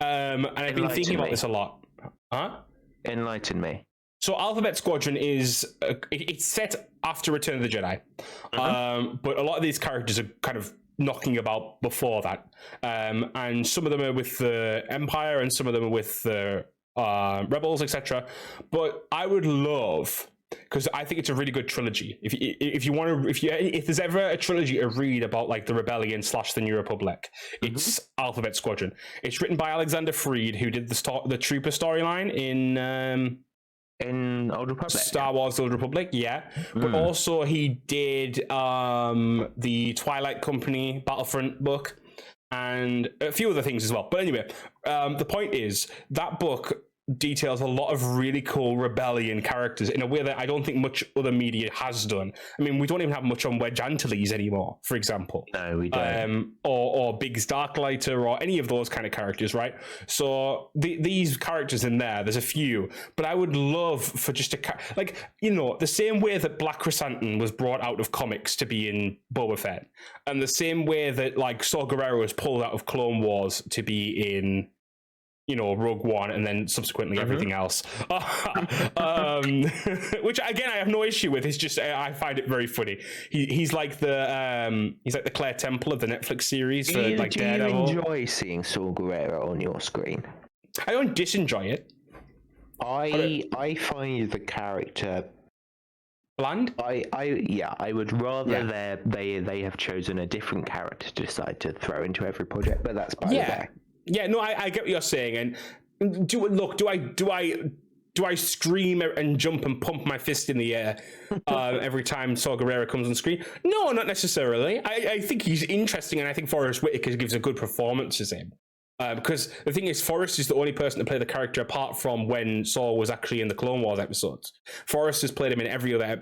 And I've been thinking about this a lot. Huh? Enlighten me. So Alphabet Squadron is it's set after Return of the Jedi, but a lot of these characters are kind of knocking about before that, and some of them are with the Empire, and some of them are with the Rebels, etc. But I would love, because I think it's a really good trilogy. If there's ever a trilogy to read about like the Rebellion / the New Republic, it's Alphabet Squadron. It's written by Alexander Freed, who did the Trooper storyline in Old Republic, Star Wars Old Republic, but also he did the Twilight Company Battlefront book and a few other things as well. But anyway, the point is that book details a lot of really cool rebellion characters in a way that I don't think much other media has done. I mean, we don't even have much on Wedge Antilles anymore, for example. No, we don't. Or Biggs Darklighter or any of those kind of characters, right? So these characters in there's a few, but I would love for just the same way that Black Chrysanthemum was brought out of comics to be in Boba Fett, and the same way that like Saw Gerrera was pulled out of Clone Wars to be in Rogue One, and then subsequently everything else. Which again, I have no issue with. It's just I find it very funny. He's like the Claire Temple of the Netflix series for like Daredevil. Do you enjoy seeing Saw Gerrera on your screen? I don't disenjoy it. I find the character bland. I would rather they have chosen a different character to decide to throw into every project, but that's by the way. Yeah, no, I get what you're saying, and do I scream and jump and pump my fist in the air every time Saw Gerrera comes on screen? No, not necessarily. I think he's interesting, and I think Forrest Whitaker gives a good performance as him. Because the thing is, Forrest is the only person to play the character apart from when Saw was actually in the Clone Wars episodes. Forrest has played him in every other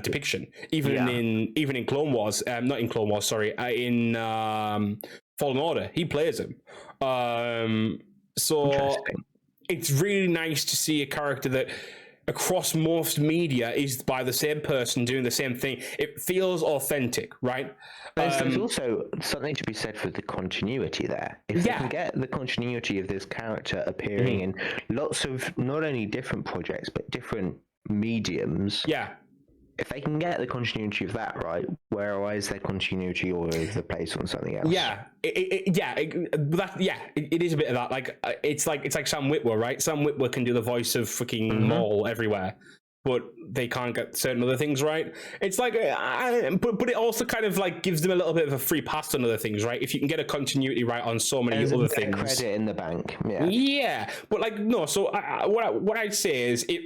depiction, even in Clone Wars. Not in Clone Wars, sorry. In Fallen Order, he plays him. So it's really nice to see a character that across most media is by the same person doing the same thing. It feels authentic, right? There's also something to be said for the continuity there. If you can get the continuity of this character appearing in lots of not only different projects but different mediums. Yeah. If they can get the continuity of that right, where is their continuity all over the place on something else? It is a bit of that. Like it's like Sam Witwer, right? Sam Witwer can do the voice of freaking Maul everywhere, but they can't get certain other things right. It's like, but it also kind of like gives them a little bit of a free pass on other things, right? If you can get a continuity right on so many other things, credit in the bank. Yeah, but like no. So what I'd say is it.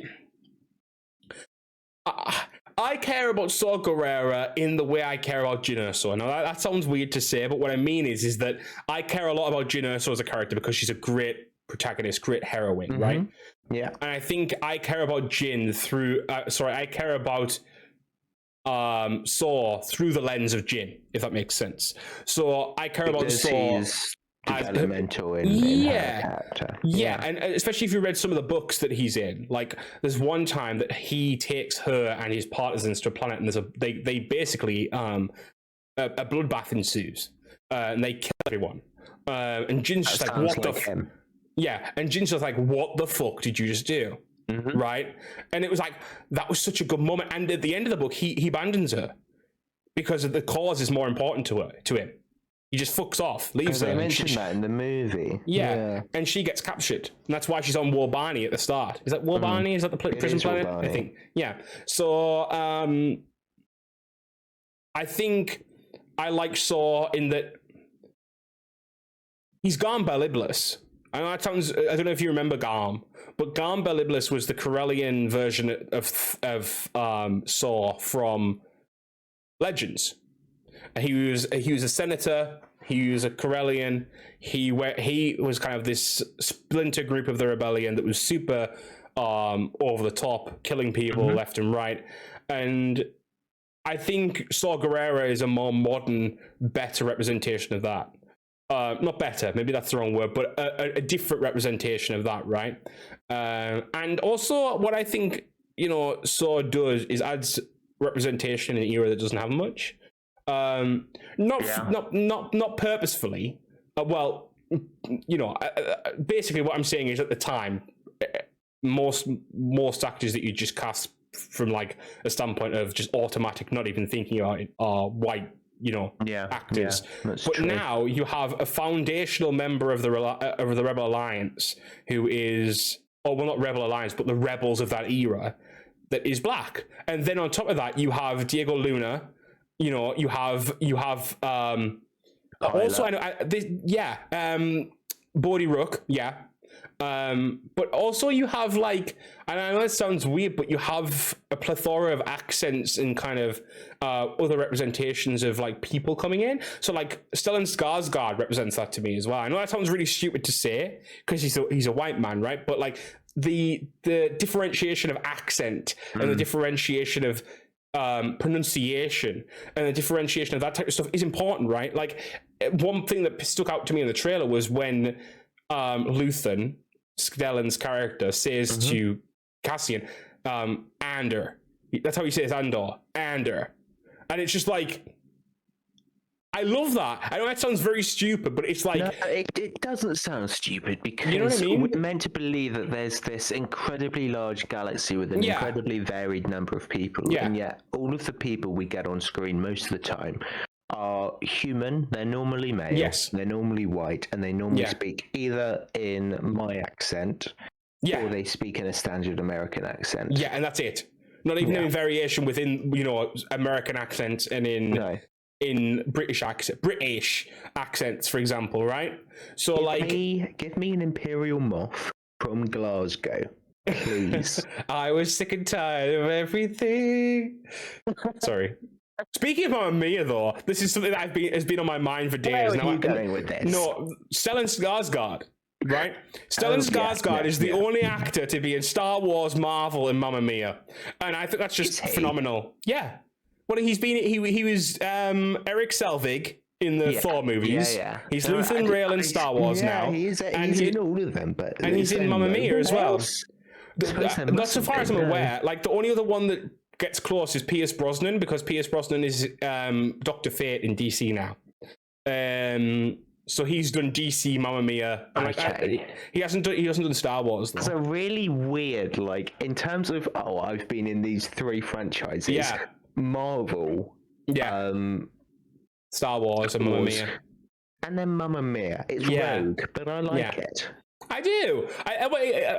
I care about Saw Gerrera in the way I care about Jyn Erso. Now that sounds weird to say, but what I mean is that I care a lot about Jyn Erso as a character because she's a great protagonist, great heroine, right? Yeah. And I think I care about Jyn through. I care about Saw through the lens of Jyn, if that makes sense. So I care about Saw. Developmental in her character. Yeah, and especially if you read some of the books that he's in. Like, there's one time that he takes her and his partisans to a planet, and they basically a bloodbath ensues, and they kill everyone. And Jin's just like, what the? Yeah, and Jin's just like, what the fuck did you just do? Right? And it was like, that was such a good moment. And at the end of the book, he abandons her because the cause is more important to him. He just fucks off, leaves her. They mentioned that in the movie. Yeah, and she gets captured. And that's why she's on Wobani at the start. Is that Wobani? Is that the prison planet? Wobani. I think. Yeah. So I think I like Saw in that he's Garm Beliblis. I know that sounds. I don't know if you remember Garm, but Garm Beliblis was the Corellian version of Saw from Legends. He was a senator. He was a Corellian. He was kind of this splinter group of the rebellion that was super over the top, killing people left and right. And I think Saw Gerrera is a more modern, better representation of that. Not better, maybe that's the wrong word, but a different representation of that, right? And also, what I think Saw does is adds representation in an era that doesn't have much. Not purposefully. Basically what I'm saying is at the time, most actors that you just cast from like a standpoint of just automatic, not even thinking about it, are white, actors. But true. Now you have a foundational member of the Rebel Alliance who is, not Rebel Alliance, but the rebels of that era, that is black. And then on top of that, you have Diego Luna. You have also Bodhi Rook, But also you have like, and I know it sounds weird, but you have a plethora of accents and kind of other representations of like people coming in. So like Stellan Skarsgård represents that to me as well. I know that sounds really stupid to say because he's a white man, right? But like the differentiation of accent and the differentiation of pronunciation and the differentiation of that type of stuff is important, right? Like one thing that stuck out to me in the trailer was when Luthen, Stellan's character, says to Cassian, Andor. That's how he says Andor. Andor. And it's just like, I love that. I know that sounds very stupid, but it's like... No, it doesn't sound stupid because you know what I mean? we're meant to believe that there's this incredibly large galaxy with an incredibly varied number of people. And yet all of the people we get on screen most of the time are human. They're normally male. Yes. They're normally white, and they normally speak either in my accent or they speak in a standard American accent. Yeah, and that's it. Not even in variation within, American accents and in British accents, for example, right? So give me an Imperial Moth from Glasgow, please. I was sick and tired of everything. Sorry. Speaking of Mamma Mia, though, this is something that has been on my mind for days. Where are you going with this? No, Stellan Skarsgård, right? Stellan Skarsgård is the only actor to be in Star Wars, Marvel, and Mamma Mia, and I think that's just phenomenal. Yeah. Well, he was Eric Selvig in the Thor movies. He's Luthen Rail in Star Wars now. He's in all of them, and he's in Mamma Mia as well. Not so far as I'm aware. Like the only other one that gets close is Pierce Brosnan, because Pierce Brosnan is Dr. Fate in DC now. So he's done DC, Mamma Mia. He hasn't done Star Wars though. So really weird, like in terms of I've been in these 3 franchises. Yeah. Marvel. Yeah. Star Wars and Mamma Mia. And then Mamma Mia. It's rogue, but I like it. I do.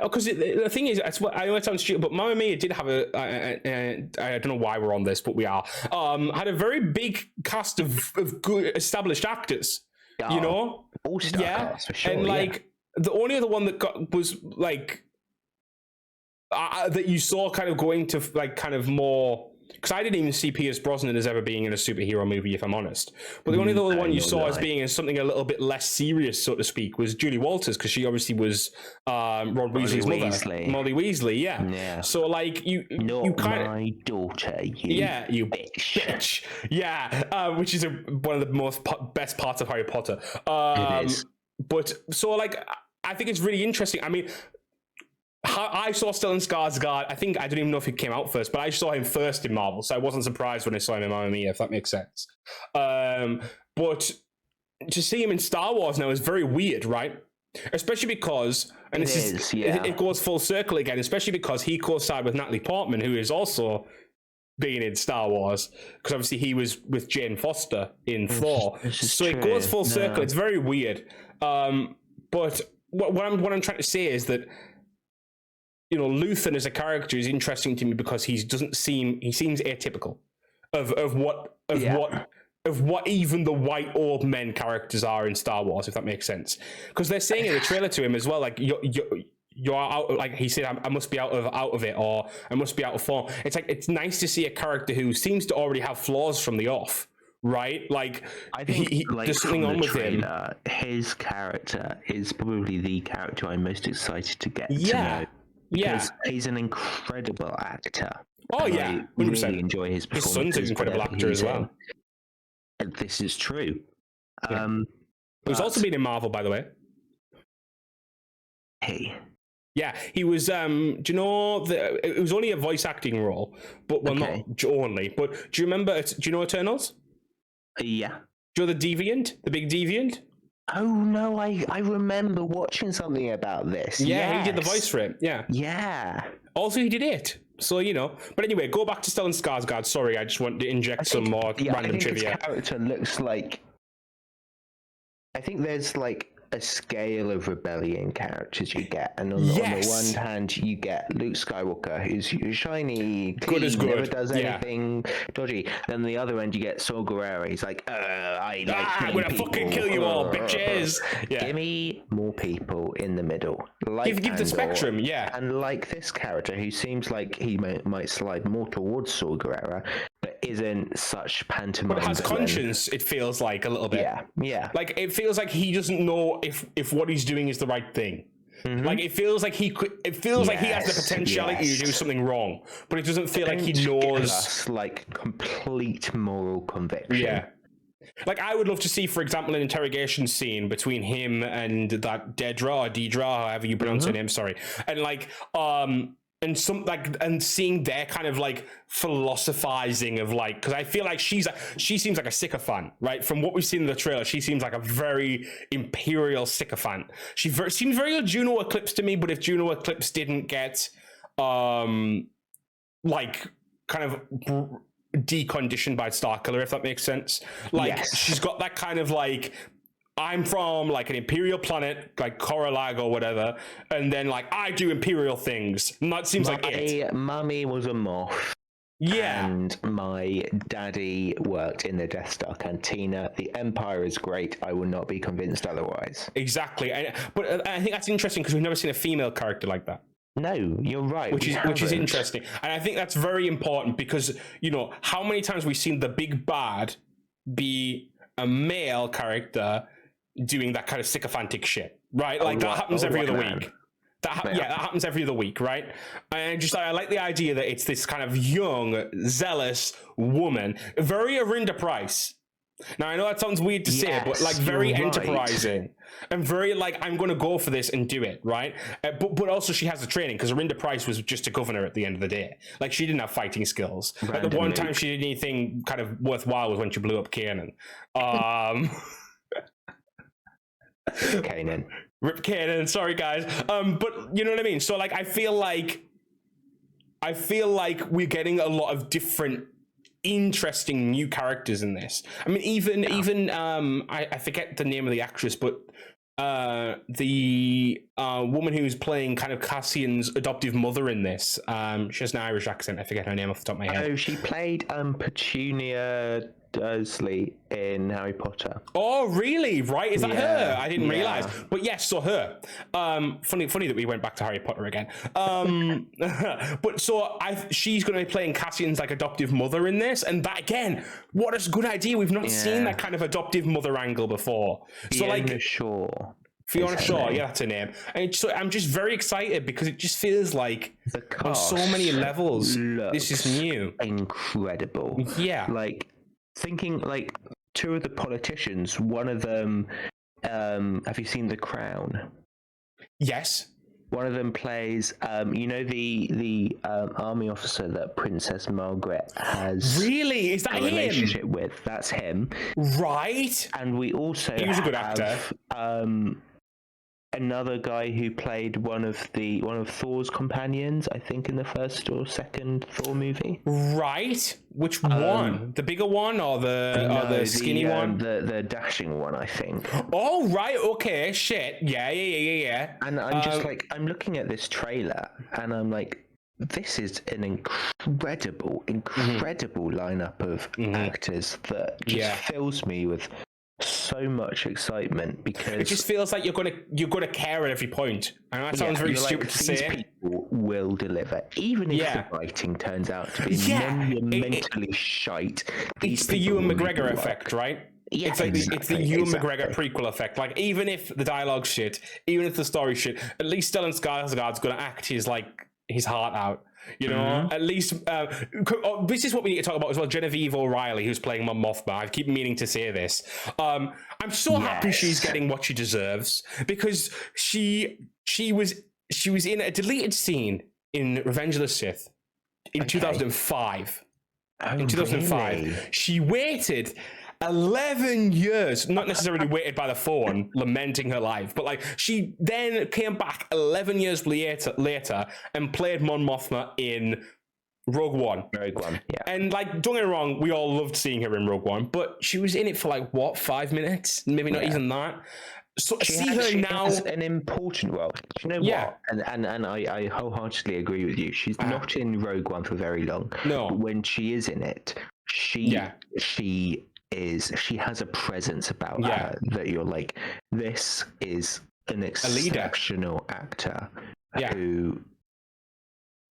Because the thing is, I know it sounds stupid, but Mamma Mia did have I don't know why we're on this, but we are. Had a very big cast of good established actors. All-star cast for sure. And the only other one that was like that you saw kind of going to like kind of more. Because I didn't even see Pierce Brosnan as ever being in a superhero movie, if I'm honest. But the only other one you saw as being in something a little bit less serious, so to speak, was Julie Walters, because she obviously was Ron Weasley's mother, Molly Weasley. Yeah. So like you kind of my daughter, you bitch. Yeah, which is one of the best parts of Harry Potter. It is. But so like I think it's really interesting. I mean. I saw Stellan Skarsgård. I don't even know if he came out first, but I saw him first in Marvel, so I wasn't surprised when I saw him in Mamma Mia, if that makes sense. But to see him in Star Wars now is very weird, right? Especially because, and it goes full circle again, especially because he co-starred with Natalie Portman, who is also being in Star Wars, because obviously he was with Jane Foster in Thor. So it goes full circle. It's very weird. But what I'm trying to say is that Luthen as a character is interesting to me because he seems atypical of what even the white old men characters are in Star Wars, if that makes sense. Because they're saying in the trailer to him as well, like you're out, like he said, I must be out of it, or I must be out of form. It's like it's nice to see a character who seems to already have flaws from the off. Right, like I think there's something on with him. His character is probably the character I'm most excited to get to know. Because he's an incredible actor. Oh, yeah. 100%. I really enjoy his performance. His son's an incredible actor as well. And this is true. Who's also been in Marvel, by the way. Hey. Yeah, he was, do you know, it was only a voice acting role, but, well, not only, but do you remember, do you know Eternals? Yeah. Do you know the Deviant? The big Deviant? Oh no, I remember watching something about this. Yeah, he did the voice for it. Yeah. Yeah. Also, he did it. So, But anyway, go back to Stellan Skarsgård. Sorry, I just wanted to inject some more random trivia. His character looks like... I think there's like a scale of rebellion characters you get, and on the one hand you get Luke Skywalker, who's shiny, clean, good as good, never does anything dodgy. Then on the other end you get Saw Gerrera. He's like, I'm gonna fucking kill you all, bitches. Give me more people in the middle, like give the spectrum, and like this character who seems like he might slide more towards Saw Gerrera, but isn't such pantomime. But has conscience. It feels like a little bit. Yeah. Like it feels like he doesn't know if what he's doing is the right thing. Mm-hmm. Like it feels like he could. It feels like he has the potentiality to do something wrong, but it doesn't feel like he knows. Like complete moral conviction. Yeah. Like I would love to see, for example, an interrogation scene between him and that Deidre, however you pronounce her name. Sorry, and like and some like and seeing their kind of like philosophizing of like, because I feel like she seems like a sycophant, right? From what we've seen in the trailer, she seems like a very imperial sycophant. She seems very Juno Eclipse to me, but if Juno Eclipse didn't get like kind of deconditioned by Starkiller, if that makes sense. Like she's got that kind of like, I'm from like an imperial planet, like Coralag or whatever, and then like I do imperial things. And that seems like it. Mummy was a moth. Yeah. And my daddy worked in the Death Star cantina. The Empire is great. I will not be convinced otherwise. Exactly. But I think that's interesting because we've never seen a female character like that. No, you're right. Which is interesting. And I think that's very important because, you know, how many times we've seen the big bad be a male character doing that kind of sycophantic shit, right? Like that happens every other week. That happens every other week, right? And just I like the idea that it's this kind of young, zealous woman, very Arinda Price. Now I know that sounds weird to say, but like very enterprising and very like I'm going to go for this and do it, right? But also she has the training because Arinda Price was just a governor at the end of the day. Like she didn't have fighting skills. Like the one time she did anything kind of worthwhile was when she blew up Kanan. Kanan. Rip Kanan, sorry guys. But you know what I mean? So like I feel like we're getting a lot of different interesting new characters in this. I mean even I forget the name of the actress, but the woman who's playing kind of Cassian's adoptive mother in this, she has an Irish accent. I forget her name off the top of my head. Oh, she played Petunia Dursley in Harry Potter. Oh, really? Right? Is that her? I didn't realize. But yes, so her. Funny that we went back to Harry Potter again. But so she's going to be playing Cassian's like adoptive mother in this, and that again, what a good idea. We've not seen that kind of adoptive mother angle before. So Fiona Shaw. Fiona Shaw, yeah, that's her name. And so I'm just very excited because it just feels like on so many levels, this is new. Incredible. Yeah. Like thinking like two of the politicians, one of them, have you seen The Crown? Yes. One of them plays, you know, the army officer that Princess Margaret has. Really? Is that a relationship with? That's him. Right. And we also he was a good actor. Another guy who played one of Thor's companions, I think, in the first or second Thor movie. Right. Which one? The bigger one or the skinny one? The dashing one, I think. Oh, right. Okay. Shit. Yeah. And I'm just like, I'm looking at this trailer and I'm like, this is an incredible lineup of actors that just fills me with so much excitement because it just feels like you're gonna care at every point. And that sounds very stupid to say. These people will deliver, even if the writing turns out to be monumentally shite. It's the Ewan McGregor effect, right? Yeah, it's the Ewan McGregor prequel effect. Like even if the dialogue's shit, even if the story's shit, at least Stellan Skarsgård's gonna act his heart out. You know, at least this is what we need to talk about as well. Genevieve O'Reilly, who's playing Mon Mothma. I keep meaning to say this. I'm so happy she's getting what she deserves because she was in a deleted scene in Revenge of the Sith in 2005. In 2005, really? She waited 11 years, not necessarily waited by the phone, lamenting her life, but like she then came back 11 years later and played Mon Mothma in Rogue One. Yeah. And like, don't get me wrong, we all loved seeing her in Rogue One, but she was in it for like, 5 minutes? Maybe not even that. So she see her now has an important role. Do you know what? And I wholeheartedly agree with you. She's not in Rogue One for very long. No. But when she is in it, she has a presence about her that you're like, this is an exceptional actor who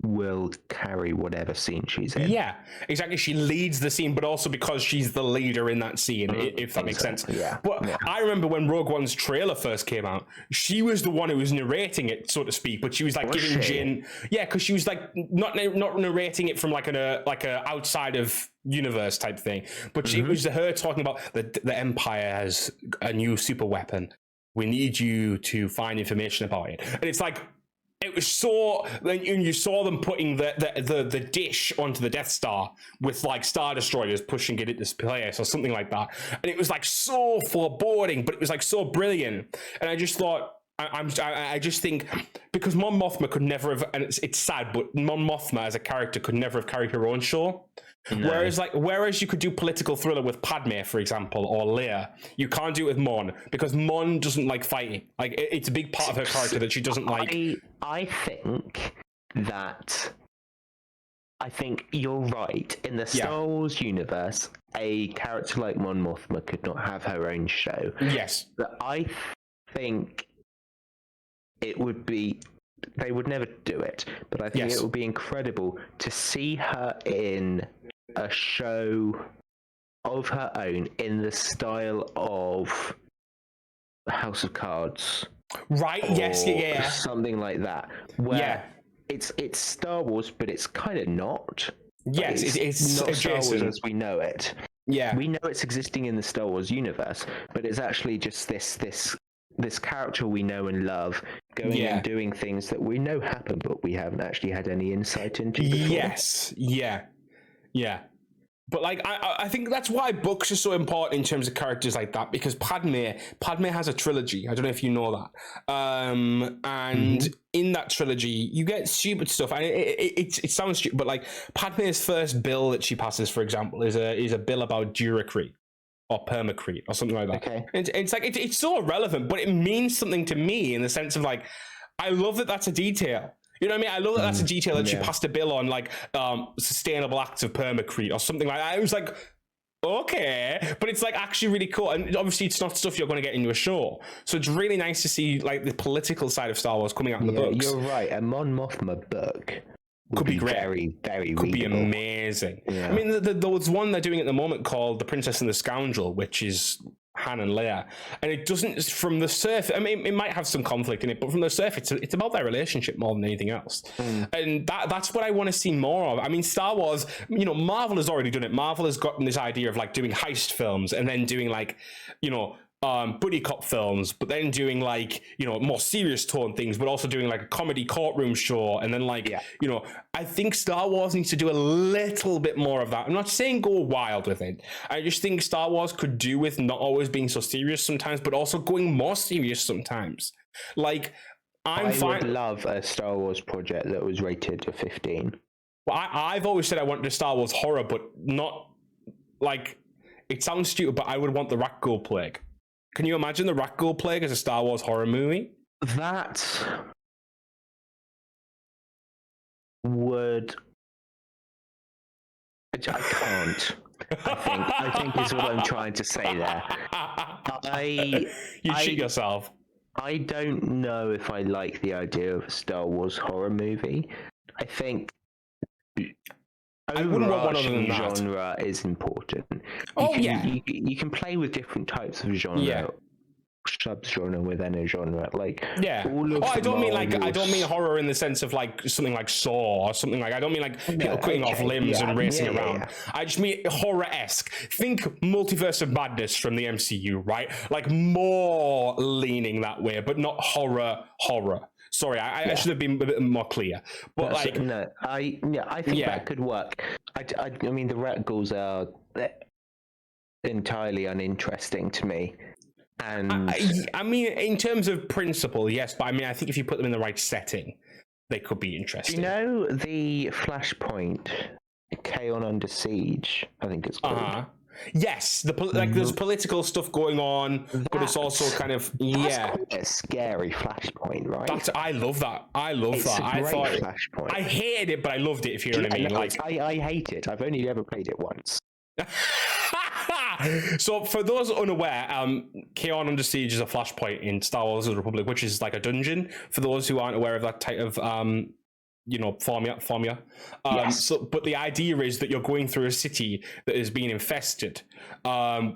will carry whatever scene she's in. Yeah, exactly. She leads the scene, but also because she's the leader in that scene, if that makes sense. Yeah. But I remember when Rogue One's trailer first came out, she was the one who was narrating it, so to speak. But she was like giving Jin, because she was like not narrating it from like a outside of universe type thing. But she was her talking about the Empire has a new super weapon. We need you to find information about it, and it's like. It was so, and you saw them putting the dish onto the Death Star with like Star Destroyers pushing it into place or something like that, and it was like so foreboding, but it was like so brilliant. And I just thought, I just think because Mon Mothma could never have, and it's sad, but Mon Mothma as a character could never have carried her own show. No. Whereas you could do political thriller with Padme, for example, or Leia, you can't do it with Mon because Mon doesn't like fighting. Like it's a big part of her character that she doesn't like. I think you're right. In the Star Wars universe, a character like Mon Mothma could not have her own show. Yes, but I think it would be. They would never do it, but I think it would be incredible to see her in a show of her own in the style of House of Cards. Right, yes, something like that. Where it's Star Wars, but it's kind of not. Yes, it's not Star Wars as we know it. Yeah. We know it's existing in the Star Wars universe, but it's actually just this character we know and love going and doing things that we know happen, but we haven't actually had any insight into before. Yes, yeah. But like, I think that's why books are so important in terms of characters like that, because Padme has a trilogy. I don't know if you know that. And in that trilogy, you get stupid stuff, and it sounds stupid, but like Padme's first bill that she passes, for example, is a bill about Duracrete. Or permacrete, or something like that. Okay. It's like it's so irrelevant, but it means something to me in the sense of like, I love that that's a detail. You know what I mean? I love that that's a detail that she passed a bill on, like sustainable acts of permacrete or something like that. It was like, okay, but it's like actually really cool, and obviously it's not stuff you're going to get into a show. So it's really nice to see like the political side of Star Wars coming out in the books. You're right. A Mon Mothma book. Could be great. Very, very could readable. Be amazing. Yeah. I mean, there's one they're doing at the moment called The Princess and the Scoundrel, which is Han and Leia, and it doesn't, from the surface, I mean, it might have some conflict in it, but from the surface, it's about their relationship more than anything else. And that's what I want to see more of. I mean, Star Wars, you know, Marvel has already done it. Marvel has gotten this idea of like doing heist films and then doing like, you know, buddy cop films, but then doing like, you know, more serious tone things, but also doing like a comedy courtroom show, and then like, you know, I think Star Wars needs to do a little bit more of that. I'm not saying go wild with it. I just think Star Wars could do with not always being so serious sometimes, but also going more serious sometimes. Like, I would love a Star Wars project that was rated a 15. Well, I've always said I wanted a Star Wars horror, but not like, it sounds stupid, but I would want the Rakghoul Plague. Can you imagine the Rakghoul Plague as a Star Wars horror movie? That would... I can't. I think is what I'm trying to say there. You shoot yourself. I don't know if I like the idea of a Star Wars horror movie. I think... I wouldn't want one other than that. Genre is important. You can play with different types of genre, sub-genre within a genre. Like I don't mean horror in the sense of like something like Saw or something like. I don't mean like people cutting off limbs and racing around. I just mean horror-esque. Think Multiverse of Madness from the MCU, right? Like more leaning that way, but not horror. Sorry, I should have been a bit more clear. But I think that could work. I mean, the Rakghouls are entirely uninteresting to me. And I mean, in terms of principle, yes, but I mean, I think if you put them in the right setting, they could be interesting. You know the Flashpoint, Kaon Under Siege, I think it's called. Yes, like there's political stuff going on, but it's also kind of That's quite a scary flashpoint, right? I love that. It's that. a great flashpoint. I hated it, but I loved it. If you know what I mean. Like I hate it. I've only ever played it once. So, for those unaware, Kaon Under Siege is a flashpoint in Star Wars: The Republic, which is like a dungeon. For those who aren't aware of that type of formula. Yes. So, but the idea is that you're going through a city that is being infested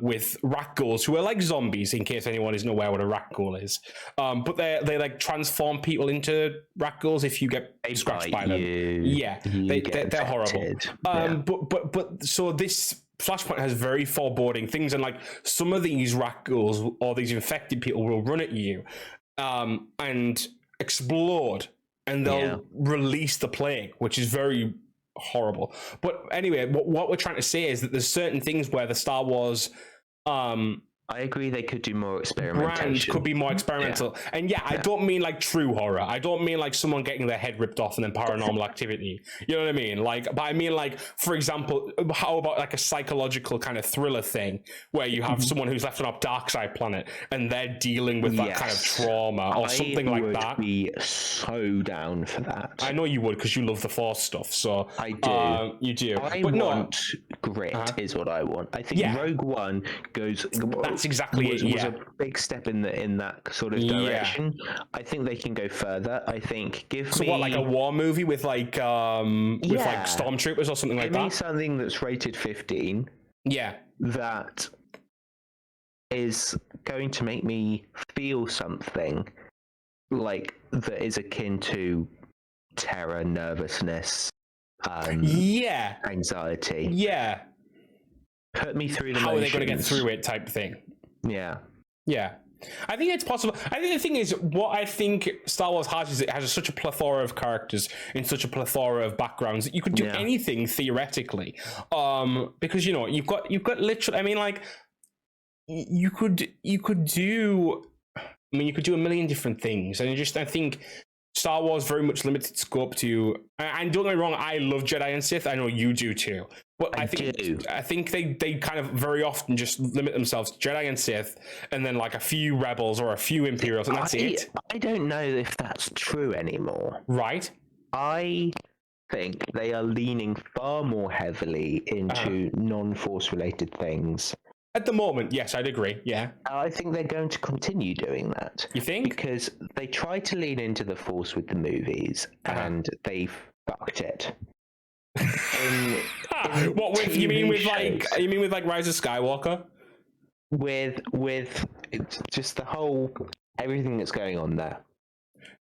with rat ghouls who are like zombies, in case anyone isn't aware what a rat ghoul is. But they like transform people into rat ghouls if you get scratched by them. Yeah, they're horrible. But so this Flashpoint has very foreboding things, and like some of these rat ghouls or these infected people will run at you and explode, and they'll release the plague, which is very horrible. But anyway, what we're trying to say is that there's certain things where the Star Wars I agree they could do more experimentation. brand could be more experimental. And I don't mean like true horror. I don't mean like someone getting their head ripped off and then paranormal activity. You know what I mean? Like, but I mean like, for example, how about like a psychological kind of thriller thing where you have someone who's left on a dark side planet and they're dealing with that kind of trauma or something like that? I would be so down for that. I know you would, because you love the Force stuff. So I do. You do. I want grit is what I want. I think Rogue One goes... That's exactly it. Was a big step in that sort of direction. I think they can go further. I think what, like a war movie with like like stormtroopers or something like that? Give me something that's rated 15. Yeah. That is going to make me feel something like that is akin to terror, nervousness, anxiety. Yeah. Put me through the How motions. are they going to get through it type thing. Yeah. I think it's possible. I think the thing is, what I think Star Wars has is it has such a plethora of characters in such a plethora of backgrounds that you could do anything theoretically. Because you've got literally. I mean, like you could do. I mean, you could do a million different things, and I think Star Wars very much limited scope to. And don't get me wrong, I love Jedi and Sith. I know you do too. But I think they kind of very often just limit themselves to Jedi and Sith, and then like a few Rebels or a few Imperials, and that's it. I don't know if that's true anymore. Right. I think they are leaning far more heavily into non-Force related things. At the moment, yes, I'd agree. Yeah. I think they're going to continue doing that. You think? Because they tried to lean into the Force with the movies, and they fucked it. You mean with like Rise of Skywalker? With just the whole everything that's going on there.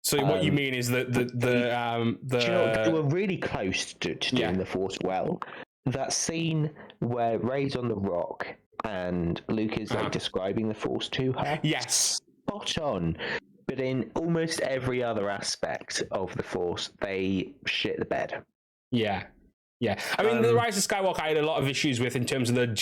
So what you mean is that they were really close to doing the Force well. That scene where Rey's on the rock and Luke is like describing the Force to her. Yes, spot on. But in almost every other aspect of the Force, they shit the bed. Yeah. I mean, the Rise of Skywalker I had a lot of issues with in terms of what's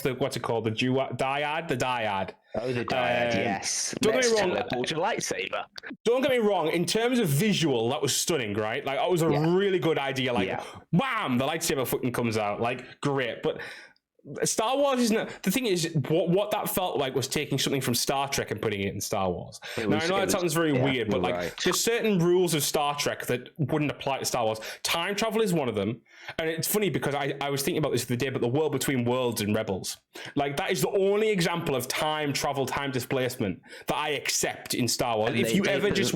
it called? The dyad? The dyad. Oh, the dyad, yes. Don't get me wrong. Teleport a lightsaber. Don't get me wrong. In terms of visual, that was stunning, right? Like, that was a really good idea. Like, bam, the lightsaber fucking comes out. Like, great. But Star Wars isn't. The thing is, what that felt like was taking something from Star Trek and putting it in Star Wars. I know that sounds very weird, but like, there's certain rules of Star Trek that wouldn't apply to Star Wars. Time travel is one of them, and it's funny because I was thinking about this the other day, but the world between worlds in Rebels, like that is the only example of time travel, time displacement that I accept in Star Wars. If you ever just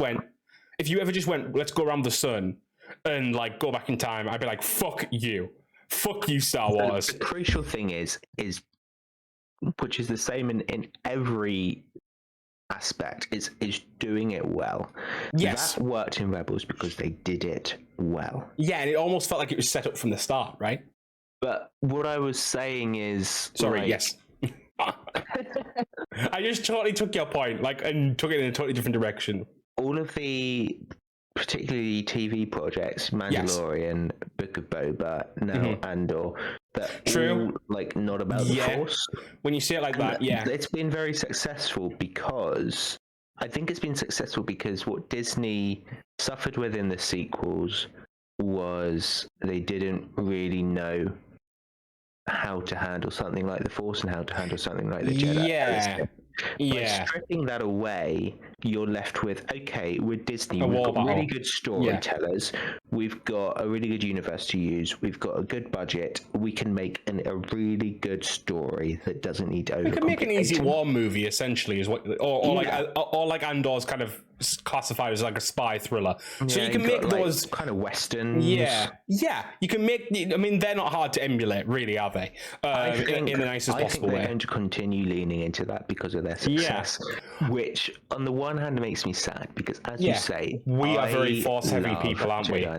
went, let's go around the sun and like go back in time, I'd be like, fuck you. Fuck you, Star Wars. The crucial thing is which is the same in every aspect, is doing it well. Yes. That worked in Rebels because they did it well. Yeah, and it almost felt like it was set up from the start, right? But what I was saying is... Sorry, yes. I just totally took your point, and took it in a totally different direction. All of the... particularly TV projects, Mandalorian, Book of Boba, now Andor, that all not about the Force. When you say it like that, it's been very successful because what Disney suffered with in the sequels was they didn't really know how to handle something like the Force and how to handle something like the Jedi. Yeah. By stripping that away, you're left with, okay, with Disney, we've got really good storytellers, we've got a really good universe to use, we've got a good budget, we can make a really good story that doesn't need to overcomplicate. We can make an easy war movie, essentially, is what, or like Andor's kind of classified as like a spy thriller. So you can make those kind of westerns. Yeah, you can make. I mean, they're not hard to emulate, really, are they? In the nicest possible way. I think they're going to continue leaning into that because of their success, which on the one hand makes me sad because, as you say, we are very force-heavy people, aren't we? I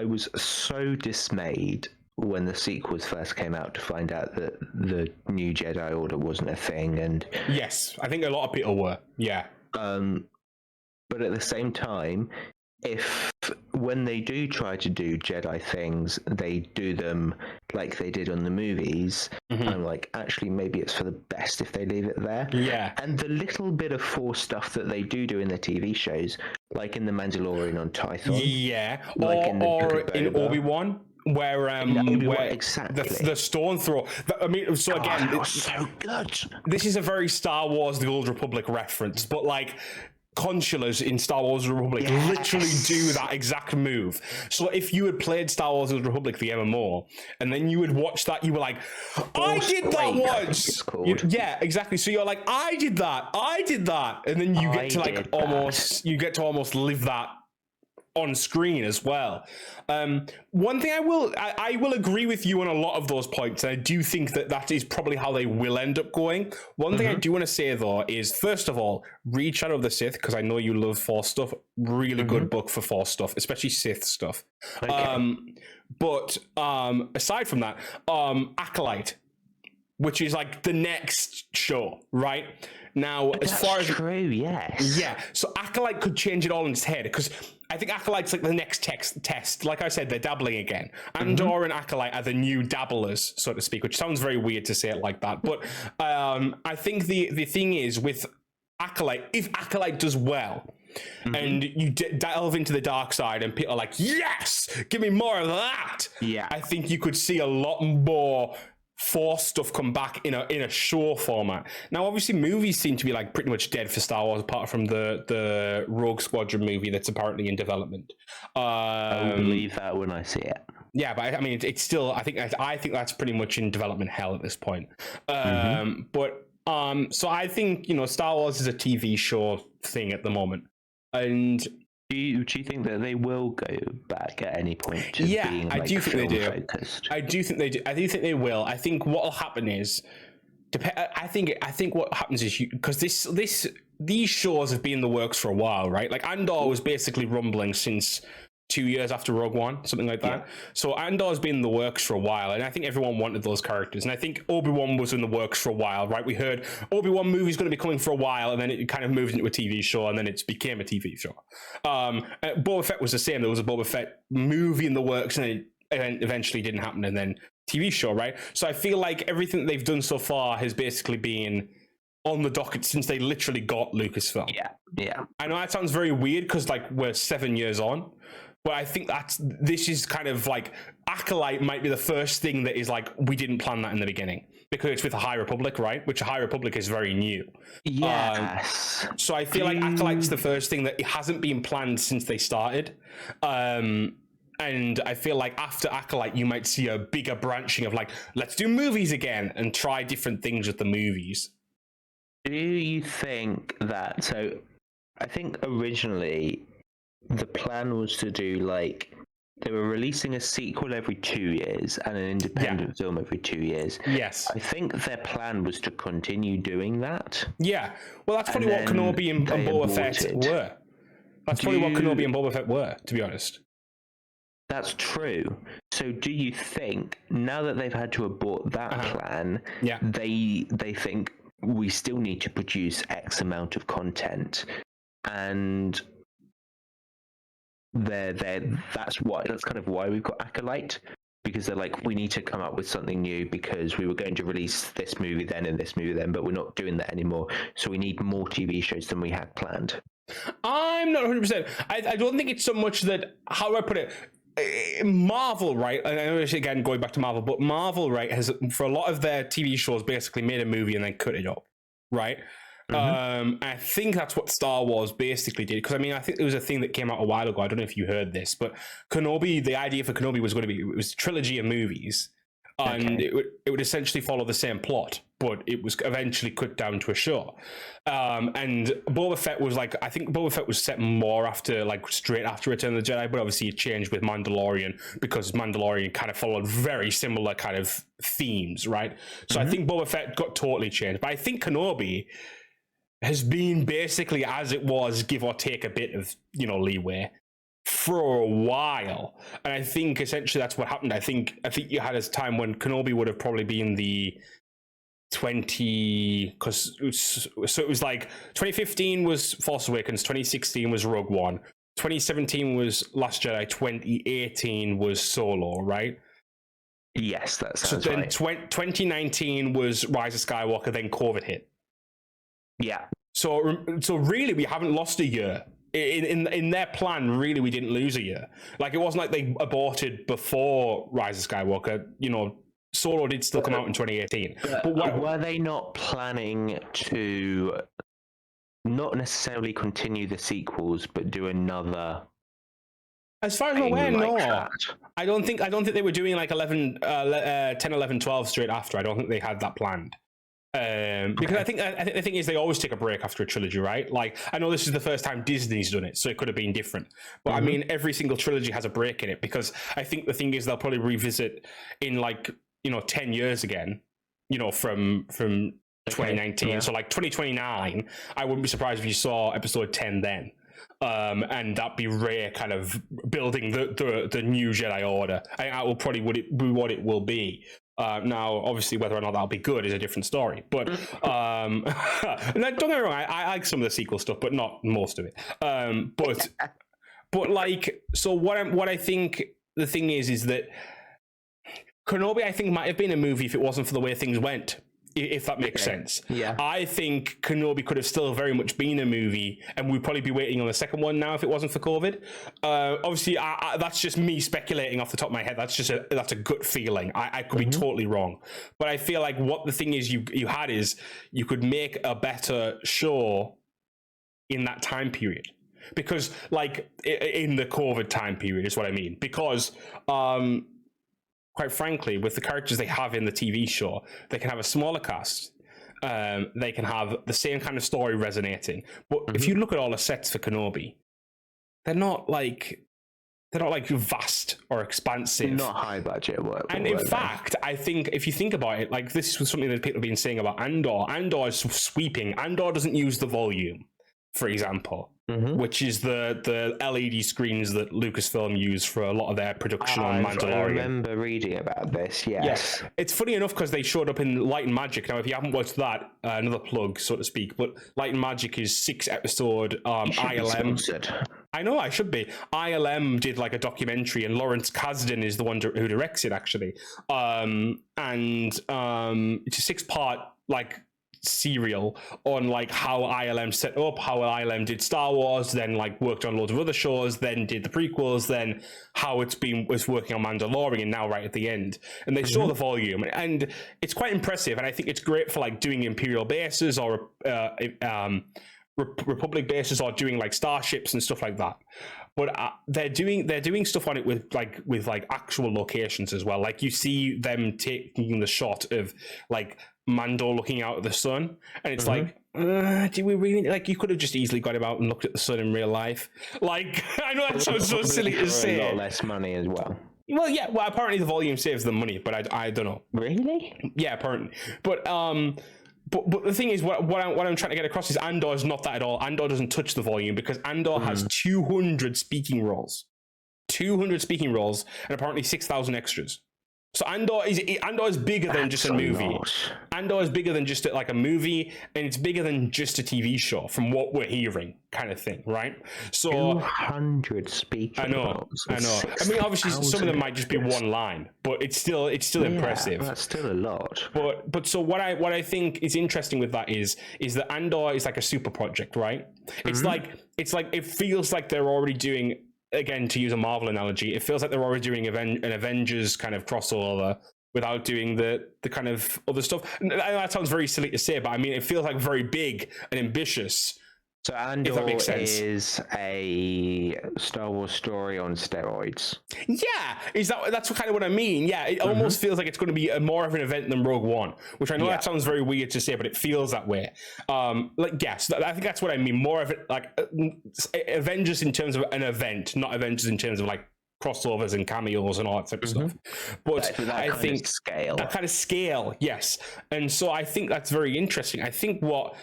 was so dismayed when the sequels first came out to find out that the new Jedi Order wasn't a thing, and yes, I think a lot of people were. Yeah. But at the same time, if when they do try to do Jedi things, they do them like they did on the movies, I'm like, actually, maybe it's for the best if they leave it there. Yeah. And the little bit of Force stuff that they do in the TV shows, like in The Mandalorian on Tython. Yeah. Like or in Obi-Wan. Where exactly the stone throw. I mean, so again, that was so good. This is a very Star Wars: The Old Republic reference, but like consulas in Star Wars: The Republic literally do that exact move. So if you had played Star Wars: The Old Republic, the MMO, and then you would watch that, you were like, I did that once. Yeah, exactly. So you're like, I did that, and then you get to almost live that on screen as well. One thing I will agree with you on a lot of those points, and I do think that is probably how they will end up going. One thing I do want to say though is, first of all, read Shadow of the Sith, because I know you love Force stuff. Really good book for Force stuff, especially Sith stuff. Okay. But aside from that, Acolyte, which is like the next show, right? Now, as far as true, yes. Yeah, so Acolyte could change it all in its head, because I think Acolyte's like the next test. Like I said, they're dabbling again. Andor and Acolyte are the new dabblers, so to speak, which sounds very weird to say it like that. But I think the thing is with Acolyte, if Acolyte does well, and you delve into the dark side and people are like, yes, give me more of that. Yeah, I think you could see a lot more Force stuff come back in a show format. Now, obviously, movies seem to be like pretty much dead for Star Wars, apart from the Rogue Squadron movie that's apparently in development. I'll believe that when I see it. Yeah, but I mean, it's still. I think that's pretty much in development hell at this point. But so I think Star Wars is a TV show thing at the moment, and. Do you think that they will go back at any point to being like, I do think they do. Focused? I do think they do. I do think they will. I think what will happen is, I think what happens is because these shows have been in the works for a while, right? Like Andor was basically rumbling since 2 years after Rogue One, something like that. Yeah. So Andor's been in the works for a while, and I think everyone wanted those characters. And I think Obi-Wan was in the works for a while, right? We heard Obi-Wan movie's going to be coming for a while, and then it kind of moved into a TV show, and then it became a TV show. Boba Fett was the same. There was a Boba Fett movie in the works, and it eventually didn't happen, and then TV show, right? So I feel like everything that they've done so far has basically been on the docket since they literally got Lucasfilm. Yeah. I know that sounds very weird because like we're 7 years on. But I think this is kind of like Acolyte might be the first thing that is like, we didn't plan that in the beginning because it's with the High Republic, right? Which the High Republic is very new. Yes. So I feel like Acolyte's the first thing that it hasn't been planned since they started. And I feel like after Acolyte, you might see a bigger branching of like, let's do movies again and try different things with the movies. Do you think that, so I think originally the plan was to do like they were releasing a sequel every 2 years and an independent film every 2 years. Yes. I think their plan was to continue doing that. Yeah. Well, that's probably what Kenobi and Boba Fett were. That's probably what Kenobi and Boba Fett were, to be honest. That's true. So do you think now that they've had to abort that plan, they think we still need to produce X amount of content, and that's kind of why we've got Acolyte, because they're like, we need to come up with something new because we were going to release this movie then and this movie then, but we're not doing that anymore, so we need more TV shows than we had planned. I'm not 100%. I don't think it's so much that, how do I put it? Marvel, right? And I know again going back to Marvel, but Marvel, right, has for a lot of their TV shows basically made a movie and then cut it up, right? I think that's what Star Wars basically did, because I mean, I think there was a thing that came out a while ago. I don't know if you heard this, but Kenobi, the idea for Kenobi was going to be, it was a trilogy of movies, and it would essentially follow the same plot, but it was eventually cut down to a show. And Boba Fett was like, I think Boba Fett was set more after, like, straight after Return of the Jedi, but obviously it changed with Mandalorian, because Mandalorian kind of followed very similar kind of themes, right? So I think Boba Fett got totally changed, but I think Kenobi has been basically as it was, give or take a bit of, you know, leeway for a while. And I think essentially that's what happened. I think you had a time when Kenobi would have probably been the 20, because it was like 2015 was Force Awakens, 2016 was Rogue One, 2017 was Last Jedi, 2018 was Solo, right? Yes, that sounds right. So then 2019 was Rise of Skywalker, then COVID hit. Yeah. So really, we haven't lost a year. In their plan, really, we didn't lose a year. Like, it wasn't like they aborted before Rise of Skywalker. You know, Solo did still come out in 2018. But were they not planning to not necessarily continue the sequels, but do another? As far as I'm aware, no. I don't think they were doing like 10, 11, 12 straight after. I don't think they had that planned. Because I think the thing is, they always take a break after a trilogy, right? Like, I know this is the first time Disney's done it, so it could have been different. But I mean, every single trilogy has a break in it, because I think the thing is, they'll probably revisit in, like, you know, 10 years again, you know, from 2019. Yeah. So like 2029, I wouldn't be surprised if you saw episode 10 then. And that'd be Rey kind of building the new Jedi Order. I think that will probably be what it will be. Now, obviously, whether or not that'll be good is a different story. But don't get me wrong, I like some of the sequel stuff, but not most of it. But like, so what I think the thing is that Kenobi, I think, might have been a movie if it wasn't for the way things went. If that makes sense. Yeah. I think Kenobi could have still very much been a movie, and we'd probably be waiting on the second one now if it wasn't for COVID. Obviously, that's just me speculating off the top of my head. That's a gut feeling. I could be totally wrong. But I feel like what the thing is you had is you could make a better show in that time period. Because, like, in the COVID time period is what I mean. Because... quite frankly, with the characters they have in the TV show, they can have a smaller cast. They can have the same kind of story resonating. But if you look at all the sets for Kenobi, they're not like vast or expansive. Not high budget. And in fact, I think if you think about it, like, this was something that people have been saying about Andor. Andor is sweeping. Andor doesn't use the volume, for example. Which is the LED screens that Lucasfilm used for a lot of their production on Mandalorian. I remember reading about this, yes. It's funny enough because they showed up in Light and Magic. Now, if you haven't watched that, another plug, so to speak, but Light and Magic is 6-episode ILM. I know, I should be. ILM did like a documentary, and Lawrence Kasdan is the one who directs it, actually. It's a 6-part, like, serial on like how ILM set up, how ILM did Star Wars, then like worked on loads of other shows, then did the prequels, then how was working on Mandalorian, now right at the end. And they show the volume, and it's quite impressive. And I think it's great for like doing Imperial bases or Republic bases, or doing like starships and stuff like that. But they're doing stuff on it with actual locations as well. Like, you see them taking the shot of like Mando looking out at the sun, and it's like, do we really, like, you could have just easily got him out and looked at the sun in real life. Like, I know that sounds so silly to say. A lot less money as well. Well, yeah. Well, apparently the volume saves them money, but I don't know. Really? Yeah, apparently. But the thing is, what I'm trying to get across is Andor is not that at all. Andor doesn't touch the volume, because Andor has 200 speaking roles. 200 speaking roles, and apparently 6,000 extras. So Andor is bigger than just a movie. Andor is bigger than just like a movie, and it's bigger than just a TV show, from what we're hearing, kind of thing, right? So 200 speaking. I know. I mean, obviously, some of them might just be one line, but it's still impressive. That's still a lot. But so what I think is interesting with that is that Andor is like a super project, right? It's like it feels like they're already doing again, to use a Marvel analogy, it feels like they're already doing an Avengers kind of crossover without doing the kind of other stuff. And that sounds very silly to say, but I mean, it feels like very big and ambitious. So Andor is a Star Wars story on steroids. Yeah, that's kind of what I mean. Yeah, it almost feels like it's going to be more of an event than Rogue One, which I know that sounds very weird to say, but it feels that way. Yes, I think that's what I mean. More of it, like Avengers in terms of an event, not Avengers in terms of like crossovers and cameos and all that type of stuff. But I think that kind of scale, yes. And so I think that's very interesting. I think what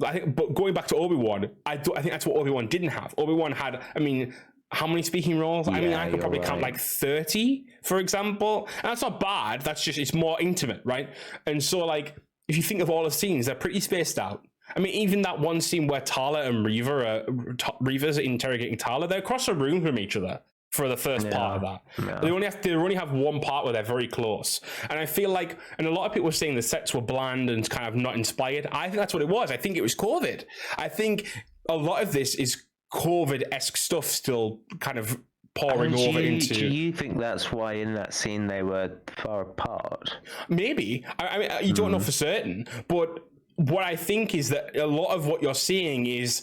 but going back to Obi-Wan, I think that's what Obi-Wan didn't have. Obi-Wan had, I mean, how many speaking roles? I mean, I could probably count like 30, for example. And that's not bad. That's just, it's more intimate, right? And so, like, if you think of all the scenes, they're pretty spaced out. I mean, even that one scene where Tala and Reva's interrogating Tala, they're across a room from each other for the first part of that. Yeah. They only have one part where they're very close. And I feel like, and a lot of people were saying the sets were bland and kind of not inspired. I think that's what it was. I think it was COVID. I think a lot of this is COVID-esque stuff still kind of pouring over into... Do you think that's why in that scene they were far apart? Maybe. I mean, you don't know for certain, but what I think is that a lot of what you're seeing is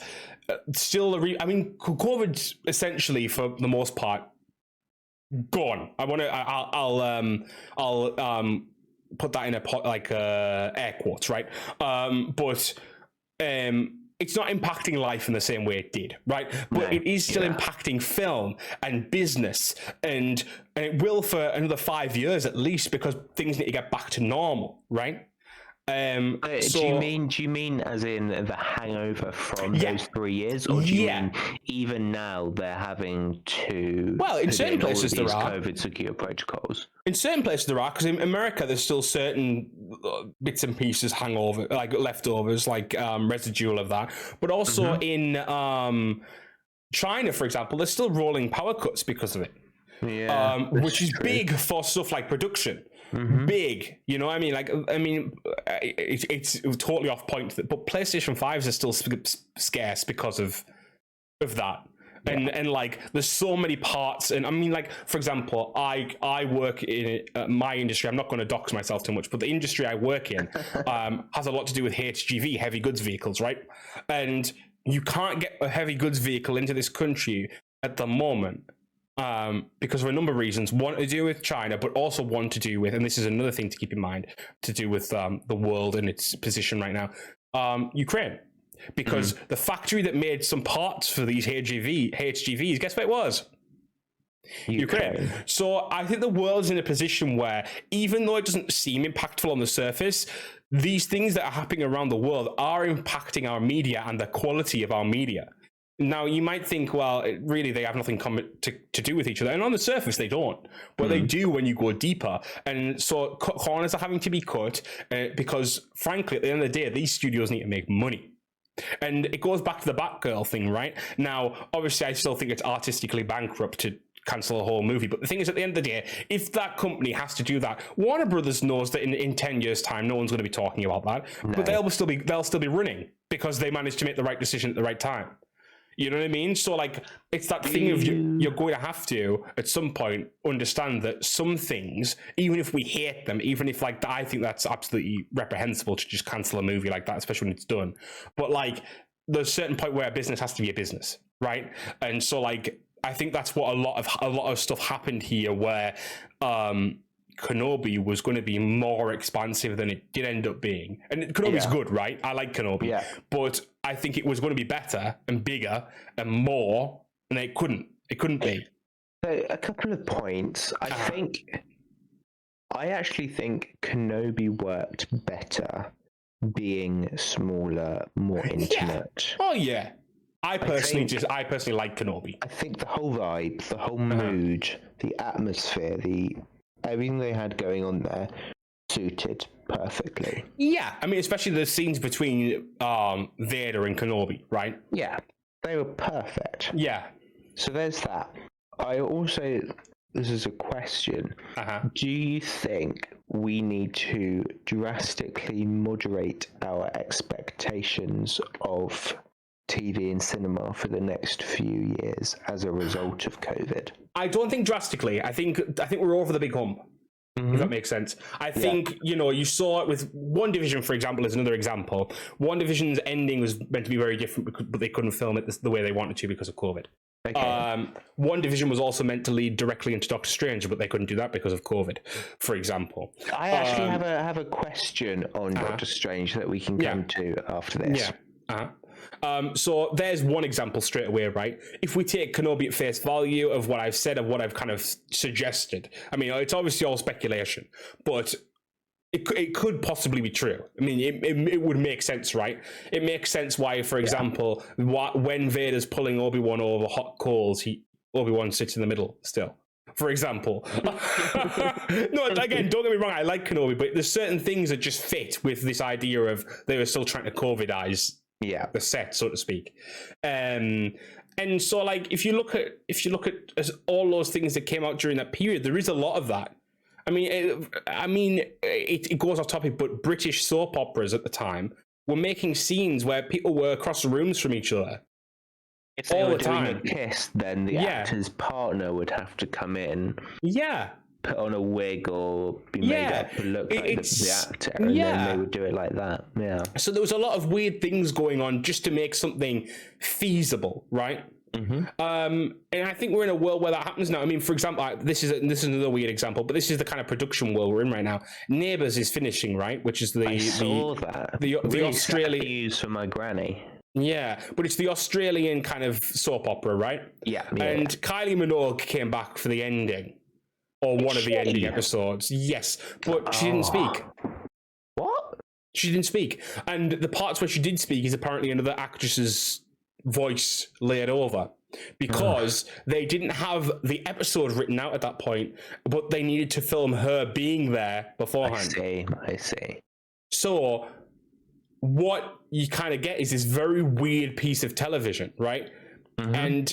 still I mean, COVID's essentially, for the most part, gone. I'll put that in a pot, like air quotes, right? But it's not impacting life in the same way it did, right? But it is still impacting film and business, and it will for another 5 years at least, because things need to get back to normal, right? Do you mean as in the hangover from those 3 years, or do you mean even now they're having to? Well, in certain places there are COVID secure protocols. In certain places there are, because in America there's still certain bits and pieces hangover, like leftovers, like residual of that. But also in China, for example, they're still rolling power cuts because of it. Yeah, which is big for stuff like production. Big, you know what I mean? Like, I mean, it's totally off point, but PlayStation 5s are still scarce because of that. And like, there's so many parts, and I mean, like, for example, I work in my industry. I'm not going to dox myself too much, but the industry I work in has a lot to do with HGV, heavy goods vehicles, right? And you can't get a heavy goods vehicle into this country at the moment. Because of a number of reasons, one to do with China, but also one to do with, and this is another thing to keep in mind, to do with the world and its position right now, Ukraine. Because the factory that made some parts for these HGVs, guess what it was? Ukraine. So I think the world's in a position where, even though it doesn't seem impactful on the surface, these things that are happening around the world are impacting our media and the quality of our media. Now, you might think, well, really, they have nothing to do with each other. And on the surface, they don't. But they do when you go deeper. And so corners are having to be cut because, frankly, at the end of the day, these studios need to make money. And it goes back to the Batgirl thing, right? Now, obviously, I still think it's artistically bankrupt to cancel a whole movie. But the thing is, at the end of the day, if that company has to do that, Warner Brothers knows that in 10 years' time, no one's going to be talking about that. No. But they'll still be running because they managed to make the right decision at the right time. You know what I mean? So, like, it's that thing of you're going to have to, at some point, understand that some things, even if we hate them, even if, like, I think that's absolutely reprehensible to just cancel a movie like that, especially when it's done. But, like, there's a certain point where a business has to be a business, right? And so, like, I think that's what a lot of stuff happened here, where Kenobi was going to be more expansive than it did end up being. And Kenobi's good, right? I like Kenobi. But I think it was going to be better and bigger and more, and it couldn't be. So a couple of points. I actually think Kenobi worked better being smaller, more intimate. Oh yeah. I personally like Kenobi. I think the whole vibe, the whole mood, the atmosphere, everything they had going on there suited perfectly. Yeah, I mean, especially the scenes between Vader and Kenobi, right? Yeah, they were perfect. Yeah. So there's that. This is a question. Do you think we need to drastically moderate our expectations of TV and cinema for the next few years as a result of COVID? I don't think drastically. I think we're over the big hump. If that makes sense. I think, you saw it with WandaVision, for example, as another example. WandaVision's ending was meant to be very different, but they couldn't film it the way they wanted to because of COVID. Okay. WandaVision was also meant to lead directly into Doctor Strange, but they couldn't do that because of COVID, for example. I actually have a question on Doctor Strange that we can come to after this. Yeah. So there's one example straight away, right? If we take Kenobi at face value of what I've said, of what I've kind of suggested, I mean, it's obviously all speculation, but it could possibly be true. I mean, it would make sense, right? It makes sense why, for example, when Vader's pulling Obi-Wan over hot coals, Obi-Wan sits in the middle still. For example. No, again, don't get me wrong, I like Kenobi, but there's certain things that just fit with this idea of they were still trying to COVIDize the set, so to speak. And so, like, if you look at all those things that came out during that period, there is a lot of that. I mean, it goes off topic, but British soap operas at the time were making scenes where people were across the rooms from each other. If they were doing a kiss, then the actor's partner would have to come in. Yeah. Put on a wig or be made up to look like the actor, and then they would do it like that. Yeah. So there was a lot of weird things going on just to make something feasible, right? And I think we're in a world where that happens now. I mean, for example, this is another weird example, but this is the kind of production world we're in right now. Neighbours is finishing, right? Which is the Australian use for my granny. Yeah, but it's the Australian kind of soap opera, right? Yeah. And Kylie Minogue came back for the ending. Or one of the ending episodes. Yes, but she didn't speak. What? She didn't speak. And the parts where she did speak is apparently another actress's voice laid over. Because they didn't have the episode written out at that point, but they needed to film her being there beforehand. I see. So what you kind of get is this very weird piece of television, right? And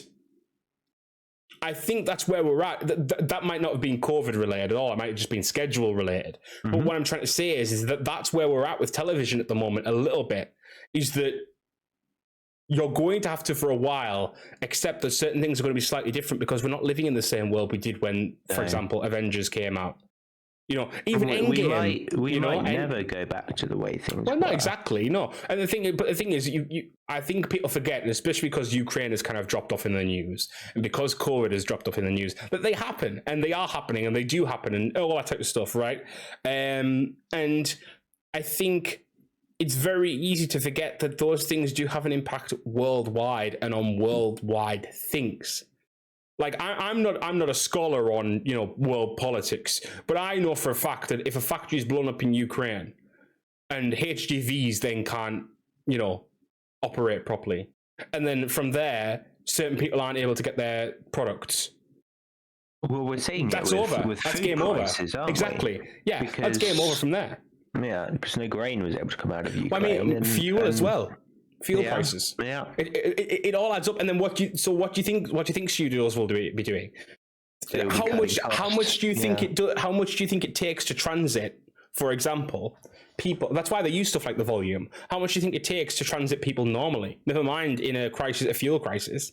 I think that's where we're at. That might not have been COVID related at all. It might have just been schedule related. But what I'm trying to say is that that's where we're at with television at the moment a little bit, is that you're going to have to, for a while, accept that certain things are going to be slightly different because we're not living in the same world we did when, for example, Avengers came out. Even Endgame. We might never go back to the way things were. Not exactly, no. And the thing is, I think people forget, and especially because Ukraine has kind of dropped off in the news, and because COVID has dropped off in the news, that they happen, and they are happening, and they do happen, and all that type of stuff, right? And I think it's very easy to forget that those things do have an impact worldwide and on worldwide things. Like I'm not a scholar on world politics, but I know for a fact that if a factory is blown up in Ukraine and HGVs then can't operate properly, and then from there certain people aren't able to get their products. Well, we're seeing that's over. That's game prices, over. Exactly. Yeah, that's game over from there. Yeah, because no grain was able to come out of Ukraine. Well, I mean, fuel as well. Fuel prices. Yeah, it all adds up. And then what do you think studios will be doing? How much do you think it takes to transit, for example, people? That's why they use stuff like the volume. How much do you think it takes to transit people normally? Never mind in a fuel crisis.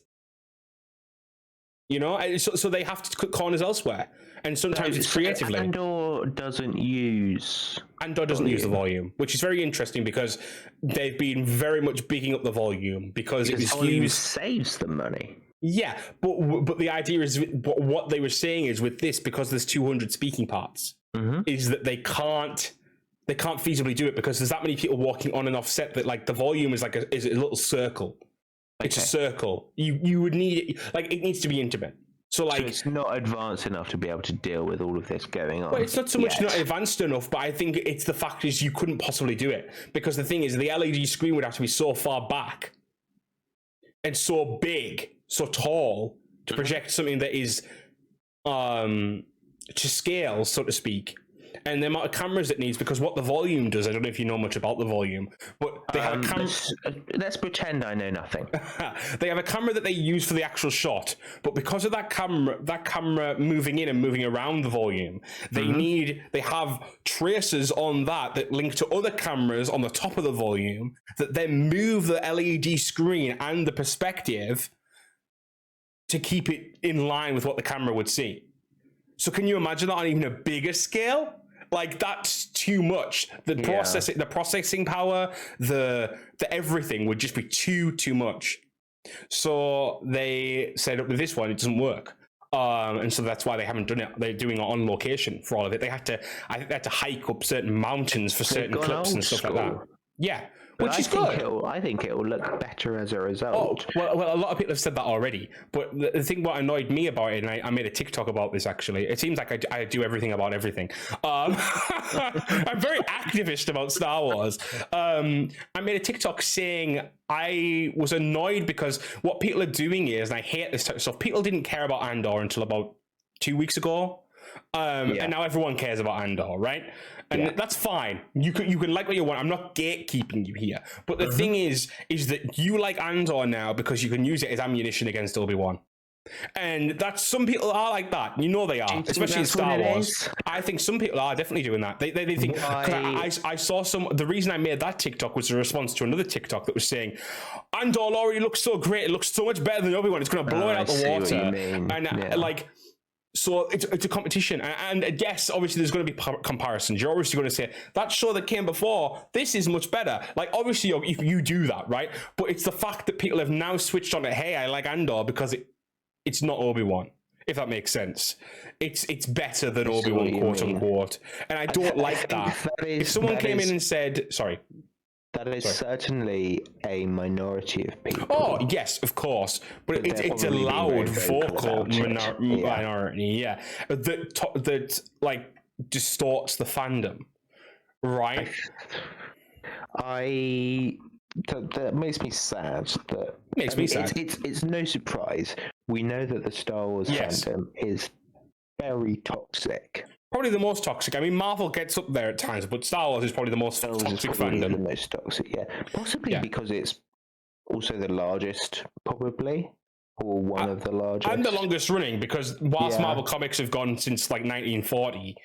So they have to cut corners elsewhere, and sometimes it's creatively. Andor doesn't use the volume, which is very interesting because they've been very much bigging up the volume because it was used. Saves them money. Yeah, but the idea is, what they were saying is with this, because there's 200 speaking parts, is that they can't feasibly do it because there's that many people walking on and off set that like the volume is is a little circle. It's a circle. You would need it needs to be intimate. So it's not advanced enough to be able to deal with all of this going on. Well, it's not so much not advanced enough, but I think it's the fact is you couldn't possibly do it because the thing is the LED screen would have to be so far back and so big, so tall to project something that is to scale, so to speak, and the amount of cameras it needs, because what the volume does, I don't know if you know much about the volume, but they have a camera. Let's pretend I know nothing. They have a camera that they use for the actual shot, but because of that camera moving in and moving around the volume, they have tracers on that link to other cameras on the top of the volume that then move the LED screen and the perspective to keep it in line with what the camera would see. So can you imagine that on even a bigger scale? Like, that's too much. The processing power, the everything would just be too much. So they said with this one, it doesn't work. And so that's why they haven't done it. They're doing it on location for all of it. I think they had to hike up certain mountains for certain clips and stuff like that. Yeah. Which is good. I think it will look better as a result. Oh, well, a lot of people have said that already. But the thing what annoyed me about it, and I made a TikTok about this actually. It seems like I do everything about everything. I'm very activist about Star Wars. I made a TikTok saying I was annoyed because what people are doing is, and I hate this type of stuff, people didn't care about Andor until about 2 weeks ago. And now everyone cares about Andor, right? And that's fine. You can like what you want. I'm not gatekeeping you here. But the thing is that you like Andor now because you can use it as ammunition against Obi-Wan. And that's, some people are like that. You know they are, especially in Star Wars. I think some people are definitely doing that. They think, I saw the reason I made that TikTok was a response to another TikTok that was saying, Andor already looks so great. It looks so much better than Obi-Wan. It's going to blow it out the water. And so it's a competition, and yes, obviously there's going to be comparisons. You're obviously going to say that show that came before, this is much better. Like, obviously you do that, right? But it's the fact that people have now switched on to, hey, I like Andor because it's not Obi-Wan, if that makes sense. It's better than Obi-Wan, quote unquote, and I don't like that. If someone came in and said, sorry. That is certainly a minority of people. Oh, yes, of course. But it's a loud vocal minority, that like distorts the fandom, right? That makes me sad. It's no surprise. We know that the Star Wars fandom is very toxic. Probably the most toxic. I mean, Marvel gets up there at times, but Star Wars is probably the most toxic fandom. The most toxic, possibly because it's also the largest, probably, or one of the largest, and the longest running. Because whilst Marvel comics have gone since like 1940,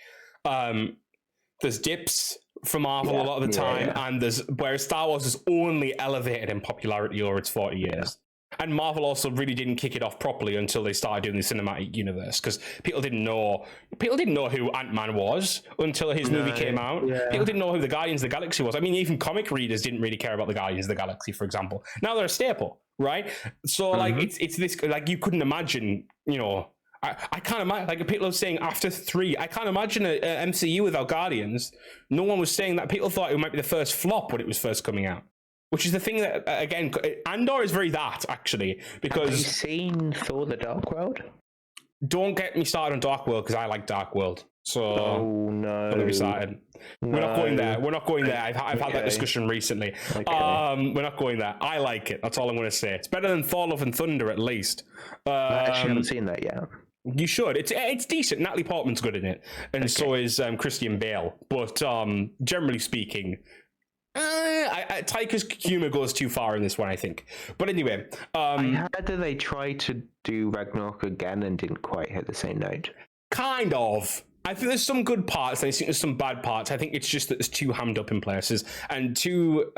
there's dips for Marvel a lot of the time, and whereas Star Wars has only elevated in popularity over its 40 years. And Marvel also really didn't kick it off properly until they started doing the cinematic universe, because people didn't know who Ant-Man was until his movie came out. Yeah. People didn't know who the Guardians of the Galaxy was. I mean, even comic readers didn't really care about the Guardians of the Galaxy, for example. Now they're a staple, right? So like it's this, like, you couldn't imagine, I can't imagine, like, people are saying after 3, I can't imagine a MCU without Guardians. No one was saying that. People thought it might be the first flop when it was first coming out. Which is the thing that, again, Andor is very that, actually, because... Have you seen Thor: The Dark World? Don't get me started on Dark World, because I like Dark World. So... Oh, no. Don't get me started. No. We're not going there. I've had that discussion recently. Okay. We're not going there. I like it. That's all I'm going to say. It's better than Thor: Love and Thunder, at least. I actually haven't seen that yet. You should. It's decent. Natalie Portman's good in it. And so is Christian Bale. But generally speaking... Taika's humor goes too far in this one, I think. But anyway, I heard that they tried to do Ragnarok again and didn't quite hit the same note. Kind of. I think there's some good parts, and I think there's some bad parts. I think it's just that it's too hammed up in places and too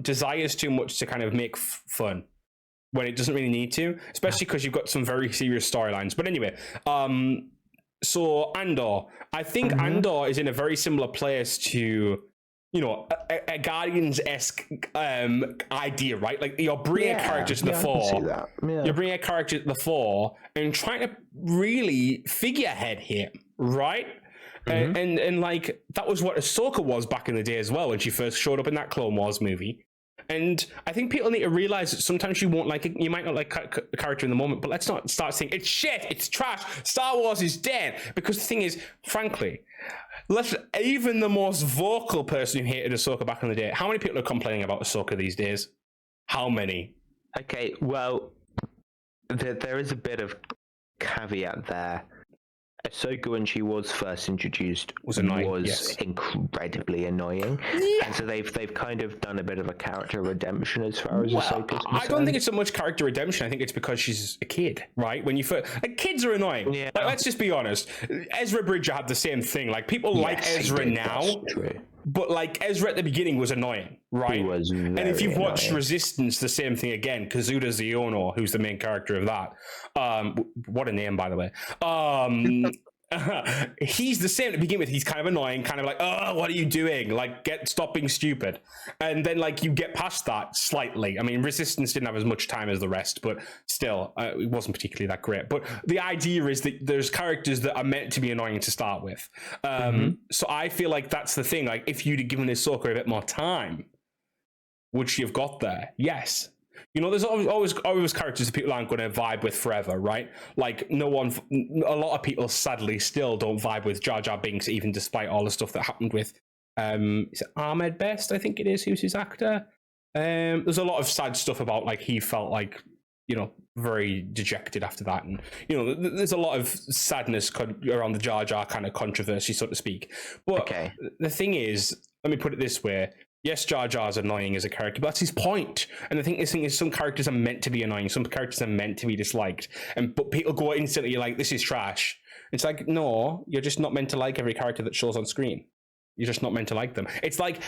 desires too much to kind of make fun when it doesn't really need to, especially because you've got some very serious storylines. But anyway, so Andor. I think Andor is in a very similar place to... a Guardians-esque idea, right? Like, you're bringing a character to the fore. You're bringing a character to the fore and trying to really figurehead him, right? And like, that was what Ahsoka was back in the day as well, when she first showed up in that Clone Wars movie. And I think people need to realize that sometimes you won't like it. You might not like a character in the moment, but let's not start saying it's shit, it's trash, Star Wars is dead. Because the thing is, frankly, even the most vocal person who hated Ahsoka back in the day, how many people are complaining about Ahsoka these days? How many? Okay, well, there is a bit of caveat there. Ahsoka, when she was first introduced, was annoying, yes. incredibly annoying. Yeah. And so they've kind of done a bit of a character redemption as far as Ahsoka's concerned. I don't think it's so much character redemption. I think it's because she's a kid, right? When you first, like, kids are annoying. Yeah. Like, let's just be honest. Ezra Bridger had the same thing. Like, people like Ezra now. That's true. But like Ezra at the beginning was annoying, right? He was very and if you've watched annoying. Resistance, the same thing again. Kazuda Xiono, who's the main character of that. What a name, by the way. He's the same to begin with. He's kind of annoying, kind of like, oh, what are you doing? Like, stop being stupid. And then like you get past that slightly. I mean, Resistance didn't have as much time as the rest, but still, it wasn't particularly that great. But the idea is that there's characters that are meant to be annoying to start with. So I feel like that's the thing. Like, if you'd have given Ahsoka a bit more time, would she have got there? Yes. You know, there's always characters that people aren't going to vibe with forever, right? Like, a lot of people sadly still don't vibe with Jar Jar Binks, even despite all the stuff that happened with, is it Ahmed Best, I think it is, who's his actor? There's a lot of sad stuff about, like, he felt like, you know, very dejected after that. And, you know, there's a lot of sadness around the Jar Jar kind of controversy, so to speak. But the thing is, let me put it this way. Yes, Jar Jar's annoying as a character, but that's his point. And I think this thing is, some characters are meant to be annoying, some characters are meant to be disliked. But people go instantly like, this is trash. It's like, no, you're just not meant to like every character that shows on screen. You're just not meant to like them. It's like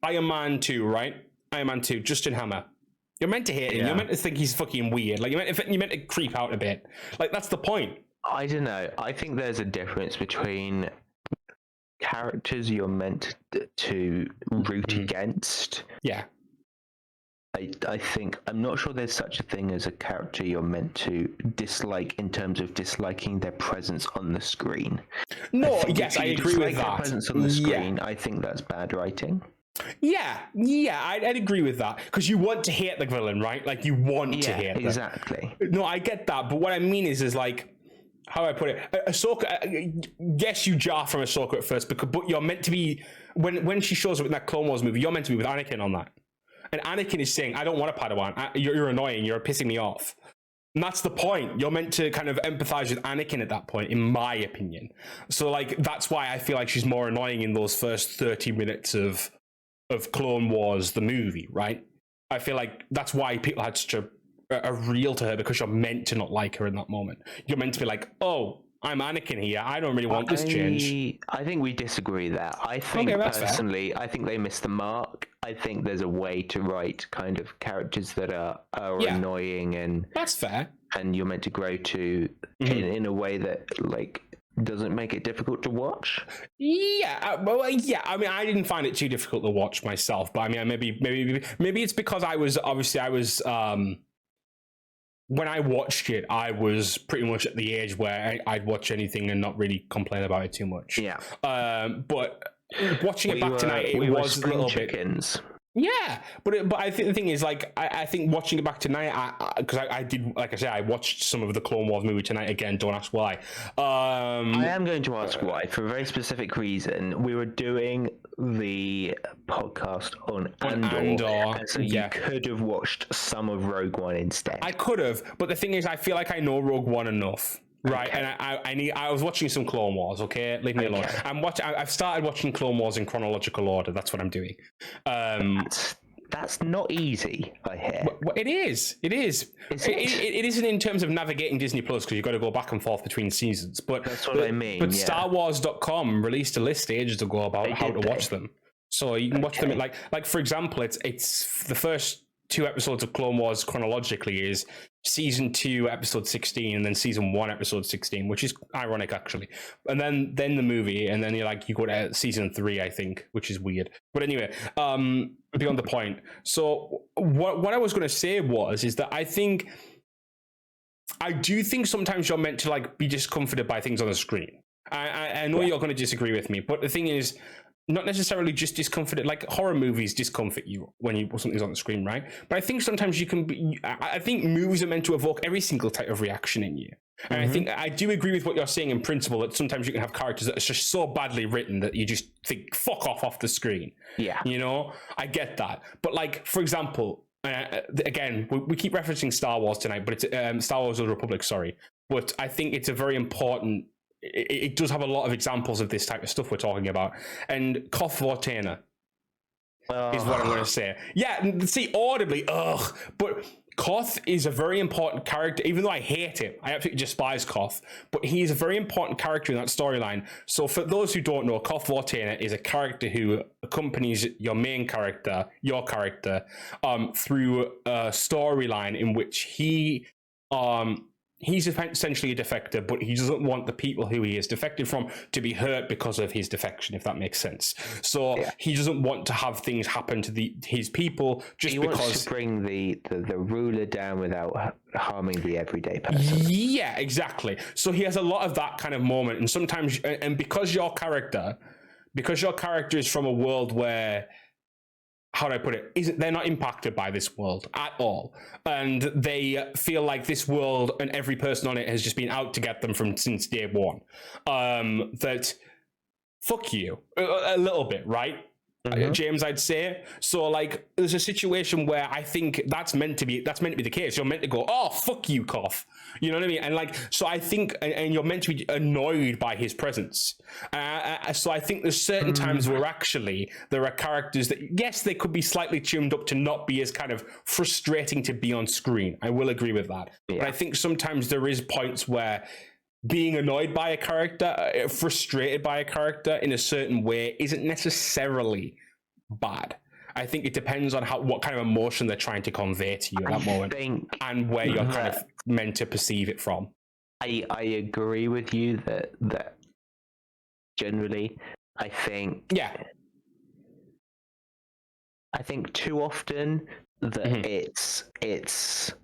Iron Man 2, right? Iron Man 2, Justin Hammer. You're meant to hate him. You're meant to think he's fucking weird. Like, you're meant to creep out a bit. Like, that's the point. I don't know. I think there's a difference between characters you're meant to root against. Yeah. I think, I'm not sure there's such a thing as a character you're meant to dislike in terms of disliking their presence on the screen. No, yes, I agree with that. Their presence on the screen, I think that's bad writing. Yeah, I'd agree with that, because you want to hate the villain, right? Like, you want to hate them. Exactly. No, I get that, but what I mean is like, how do I put it? Ahsoka, yes, you jar from Ahsoka at first, but you're meant to be, when she shows up in that Clone Wars movie, you're meant to be with Anakin on that. And Anakin is saying, I don't want a Padawan. You're annoying. You're pissing me off. And that's the point. You're meant to kind of empathize with Anakin at that point, in my opinion. So, like, that's why I feel like she's more annoying in those first 30 minutes of Clone Wars, the movie, right? I feel like that's why people had such a reel to her, because you're meant to not like her in that moment. You're meant to be like, oh, I'm Anakin here. I don't really want this change. I think we disagree there. I think personally, fair. I think they missed the mark. I think there's a way to write kind of characters that are annoying, and that's fair. And you're meant to grow to in a way that, like, doesn't make it difficult to watch. Yeah, I mean, I didn't find it too difficult to watch myself, but I mean, maybe it's because I was when I watched it, I was pretty much at the age where I'd watch anything and not really complain about it too much. Yeah. But watching it back tonight, it was a little bit. Yeah, but I think the thing is, like, I think watching it back tonight, because I did, like I said, I watched some of the Clone Wars movie tonight again. Don't ask why. I am going to ask why, for a very specific reason. We were doing the podcast on Andor, so you could have watched some of Rogue One instead. I could have, but the thing is, I feel like I know Rogue One enough. Right, okay. And I was watching some Clone Wars. Okay, leave me alone. I've started watching Clone Wars in chronological order. That's what I'm doing. That's not easy, I hear. It is. It is. It isn't in terms of navigating Disney Plus, because you've got to go back and forth between seasons. But that's what I mean. But StarWars.com released a list ages ago about how to watch them. So you can watch them at, like for example, it's the first 2 episodes of Clone Wars chronologically is season 2 episode 16 and then season 1 episode 16, which is ironic actually, and then the movie, and then you go to season 3, I think, which is weird. But anyway, beyond the point. So what I was going to say is that I do think sometimes you're meant to, like, be discomforted by things on the screen. I know you're going to disagree with me, but the thing is, not necessarily just discomforted. Like, horror movies discomfort you when something's on the screen, right? But I think sometimes you can be. I think movies are meant to evoke every single type of reaction in you. And I think I do agree with what you're saying in principle, that sometimes you can have characters that are just so badly written that you just think, fuck off the screen. Yeah. You know, I get that. But, like, for example, again, we keep referencing Star Wars tonight, but it's Star Wars: Old Republic, sorry. But I think it's a very important it does have a lot of examples of this type of stuff we're talking about. And Koth Vortainer is what I'm going to say. Yeah, see, audibly, ugh. But Koth is a very important character, even though I hate him. I absolutely despise Koth. But he is a very important character in that storyline. So for those who don't know, Koth Vortainer is a character who accompanies your main character, your character, through a storyline in which he's essentially a defector, but he doesn't want the people who he is defected from to be hurt because of his defection, if that makes sense. So he doesn't want to have things happen to his people just because... He wants to bring the ruler down without harming the everyday person. Yeah, exactly. So he has a lot of that kind of moment, and sometimes, and because your character is from a world where, how do I put it? They're not impacted by this world at all. And they feel like this world and every person on it has just been out to get them since day one. That, fuck you, a little bit, right? James, I'd say. So like, there's a situation where I think that's meant to be the case. You're meant to go, oh, fuck you, Koth. You know what I mean? And like, so I think, and you're meant to be annoyed by his presence. So I think there's certain times where actually there are characters that, yes, they could be slightly tuned up to not be as kind of frustrating to be on screen. I will agree with that. Yeah. But I think sometimes there is points where being annoyed by a character, frustrated by a character in a certain way isn't necessarily bad. I think it depends on what kind of emotion they're trying to convey to you at that moment and where you're kind of meant to perceive it from. I agree with you that generally, I think too often that it's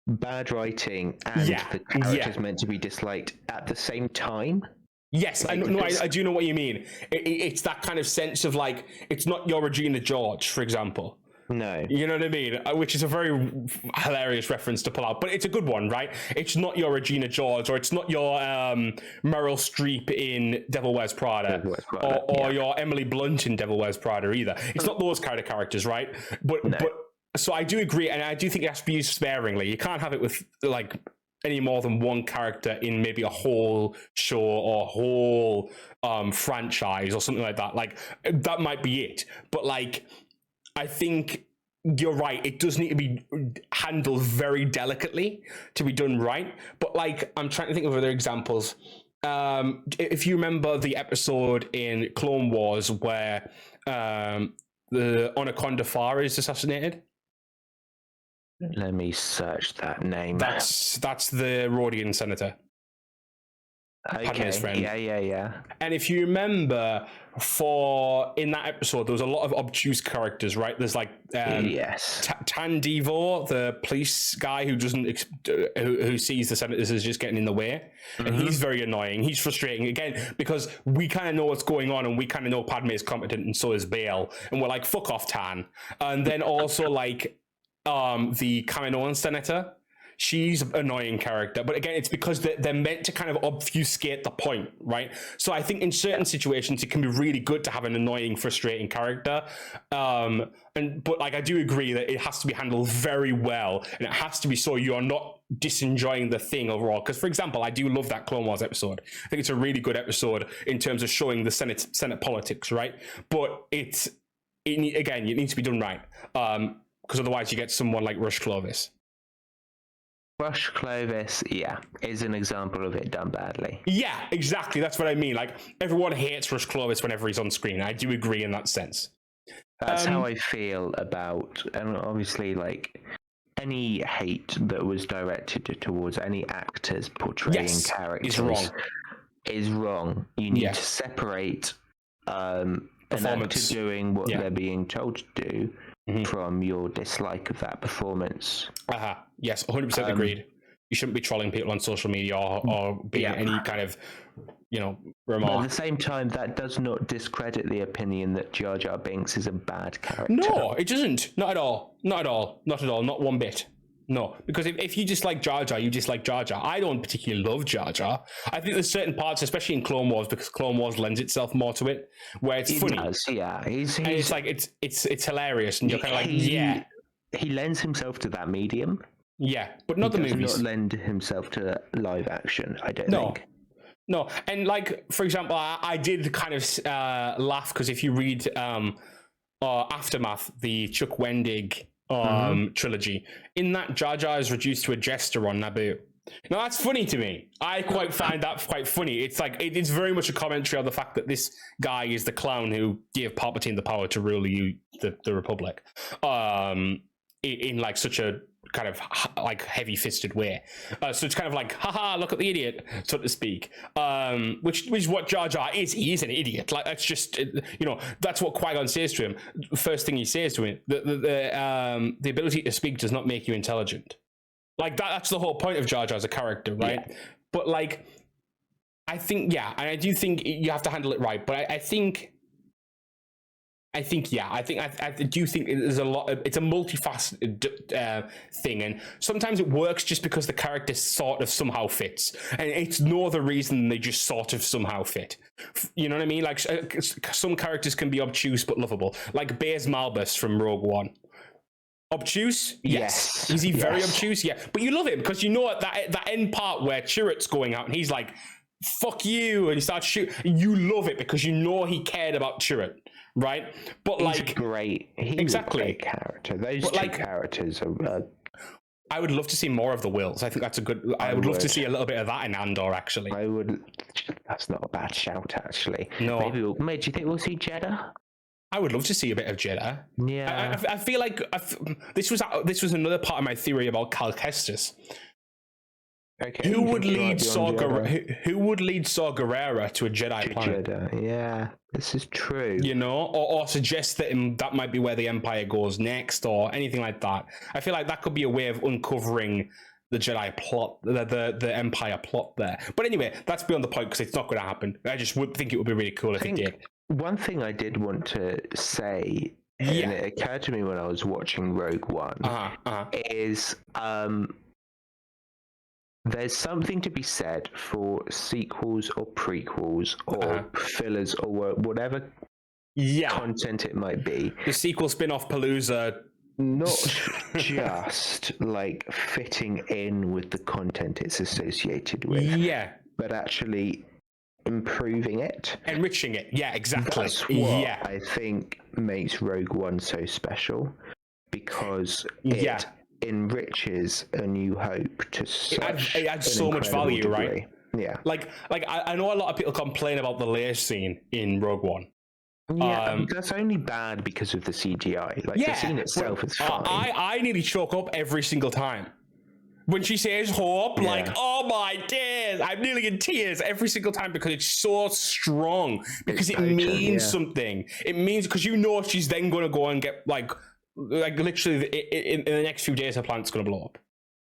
bad writing and the character's meant to be disliked at the same time. Yes, I do know what you mean. It's that kind of sense of like, it's not your Regina George, for example. No. You know what I mean? Which is a very hilarious reference to pull out, but it's a good one, right? It's not your Regina George, or it's not your Meryl Streep in Devil Wears Prada, or your Emily Blunt in Devil Wears Prada either. It's not those kind of characters, right? But so I do agree, and I do think it has to be used sparingly. You can't have it with like any more than one character in maybe a whole show or whole franchise or something like that. Like, that might be it. But like, I think you're right. It does need to be handled very delicately to be done right. But like, I'm trying to think of other examples. If you remember the episode in Clone Wars where the Anaconda Farr is assassinated. Let me search that name. That's the Rhodian senator. Okay. Friend. Yeah. And if you remember, in that episode, there was a lot of obtuse characters, right? There's like Tan Devo, the police guy who who sees the senators as just getting in the way, and he's very annoying. He's frustrating again because we kind of know what's going on, and we kind of know Padme is competent, and so is Bail, and we're like, fuck off, Tan. And then also like the Kaminoan senator. She's an annoying character, but again, it's because they're meant to kind of obfuscate the point, right? So I think in certain situations, it can be really good to have an annoying, frustrating character. But like, I do agree that it has to be handled very well, and it has to be so you're not disenjoying the thing overall. Because, for example, I do love that Clone Wars episode. I think it's a really good episode in terms of showing the Senate politics, right? But it needs to be done right, because otherwise you get someone like Rush Clovis. Rush Clovis, is an example of it done badly. Yeah, exactly. That's what I mean. Like, everyone hates Rush Clovis whenever he's on screen. I do agree in that sense. That's how I feel about, and obviously, like, any hate that was directed towards any actors portraying characters is wrong. You need to separate an actor doing what they're being told to do from your dislike of that performance. Yes, 100% agreed. You shouldn't be trolling people on social media or being any kind of, remark. But at the same time, that does not discredit the opinion that Jar Jar Binks is a bad character. No, it doesn't. Not at all. Not at all. Not at all. Not one bit. No, because if you dislike Jar Jar, you dislike Jar Jar. I don't particularly love Jar Jar. I think there's certain parts, especially in Clone Wars, because Clone Wars lends itself more to it, where it's funny. Does, yeah. And it's like it's hilarious, and you're kind of like, He lends himself to that medium. Yeah, but not the movies. He does not lend himself to live action. I don't think. No, and like for example, I did kind of laugh because if you read Aftermath, the Chuck Wendig trilogy, in that Jar Jar is reduced to a jester on Naboo. Now that's funny to me. I quite find that quite funny. It's like it's very much a commentary on the fact that this guy is the clown who gave Palpatine the power to rule the Republic, in like such a kind of like heavy-fisted way. So it's kind of like, haha, look at the idiot, so to speak. Which is what Jar Jar is. He is an idiot. Like that's just that's what Qui-Gon says to him. First thing he says to him, the ability to speak does not make you intelligent. Like that's the whole point of Jar Jar as a character, right? Yeah. But like, I think, and I do think you have to handle it right. But I do think there's a lot. It's a multifaceted thing, and sometimes it works just because the character sort of somehow fits, and it's no other reason than they just sort of somehow fit. You know what I mean? Like some characters can be obtuse but lovable, like Baze Malbus from Rogue One. Obtuse? Yes. Is he very obtuse? Yeah. But you love him because you know that end part where Chirrut's going out and he's like, fuck you, and he starts shooting. You love it because you know he cared about Chirrut, right? But he's a great character. Those two characters are... I would love to see more of the Wills. I think that's a good... I would love to see a little bit of that in Andor, actually. I would... That's not a bad shout, actually. No. Maybe do you think we'll see Jeddah? I would love to see a bit of Jeddah. Yeah, I feel like this was another part of my theory about Cal Kestis. Okay. Who would lead Saw Gerrera to a Jedi planet? Jeddah. Yeah, this is true. Or suggest that that might be where the Empire goes next, or anything like that. I feel like that could be a way of uncovering the Jedi plot, the Empire plot there. But anyway, that's beyond the point because it's not going to happen. I just would think it would be really cool if it did. One thing I did want to say, and it occurred to me when I was watching Rogue One, is there's something to be said for sequels or prequels or fillers or whatever content it might be. The sequel spin-off Palooza. Not just like fitting in with the content it's associated with. Yeah. But actually... improving it, enriching it. Yeah, exactly. That's what I think makes Rogue One so special, because it enriches A New Hope to such it adds so much value, degree. Right? Yeah. Like I know a lot of people complain about the Leia scene in Rogue One. Yeah, that's only bad because of the CGI. Like the scene itself is fine. I nearly choke up every single time. When she says hope, like, oh my days, I'm nearly in tears every single time because it's so strong. Because it means something. It means, because she's then going to go and get, like literally in the next few days, her planet's going to blow up.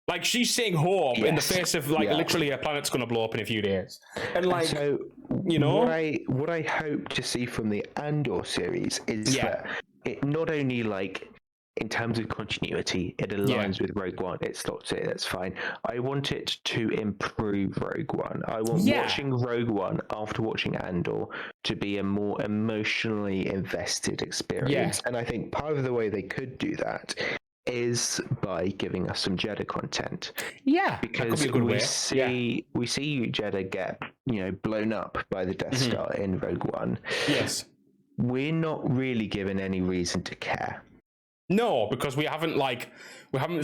Like, she's saying hope in the face of, like, literally her planet's going to blow up in a few days. And, like, so, what I hope to see from the Andor series is that it not only, like, in terms of continuity, it aligns with Rogue One. It stops it. That's fine. I want it to improve Rogue One. I want watching Rogue One after watching Andor to be a more emotionally invested experience. And I think part of the way they could do that is by giving us some Jeddah content. Yeah, because we see Jeddah get blown up by the Death Star in Rogue One. Yes, we're not really given any reason to care. No, because we haven't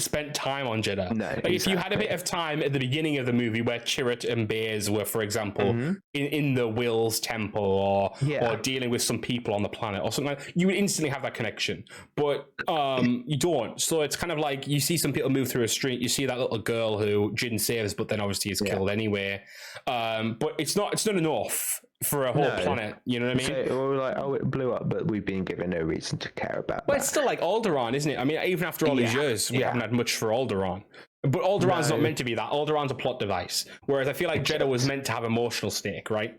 spent time on Jeddah. No, exactly. If you had a bit of time at the beginning of the movie where Chirrut and Baze were, for example, in the Will's temple or dealing with some people on the planet or something like that, you would instantly have that connection. But you don't. So it's kind of like you see some people move through a street, you see that little girl who Jyn saves, but then obviously is killed anyway. But it's not enough for a whole planet, you know what I mean? So we're like, it blew up, but we've been given no reason to care about that. Well, it's still like Alderaan, isn't it? I mean, even after all these years, we haven't had much for Alderaan. But Alderaan's not meant to be that. Alderaan's a plot device. Whereas I feel like Jeddah was meant to have emotional stake, right?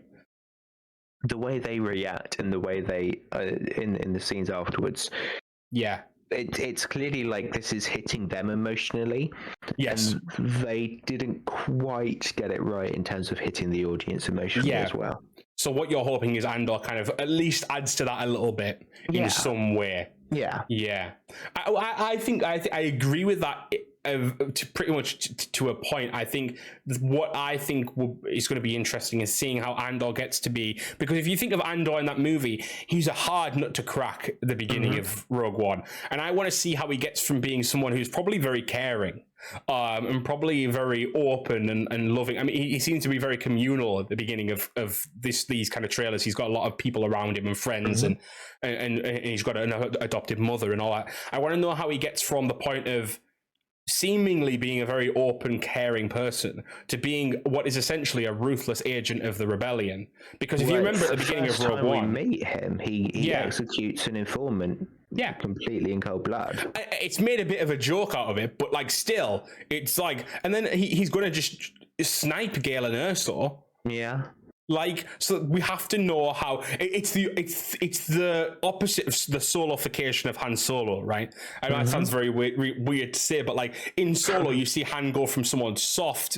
The way they react and the way they, in the scenes afterwards. Yeah. It's clearly like this is hitting them emotionally. Yes. And they didn't quite get it right in terms of hitting the audience emotionally as well. So what you're hoping is Andor kind of at least adds to that a little bit in some way. Yeah. Yeah. I think I agree with that to pretty much to a point. I think what I think is going to be interesting is seeing how Andor gets to be, because if you think of Andor in that movie, he's a hard nut to crack at the beginning of Rogue One, and I want to see how he gets from being someone who's probably very caring and probably very open and loving. I mean, he seems to be very communal at the beginning of these kind of trailers. He's got a lot of people around him and friends, and he's got an adopted mother and all that. I want to know how he gets from the point of seemingly being a very open, caring person to being what is essentially a ruthless agent of the rebellion. Because if you remember at the beginning of Rogue One, we meet him, he executes an informant completely in cold blood. It's made a bit of a joke out of it, but like still, it's like, and then he's going to just snipe Galen Erso. Yeah. Like, so we have to know how it's the opposite of the solofication of Han Solo, right? I know that sounds very weird to say, but like in Solo, you see Han go from someone soft.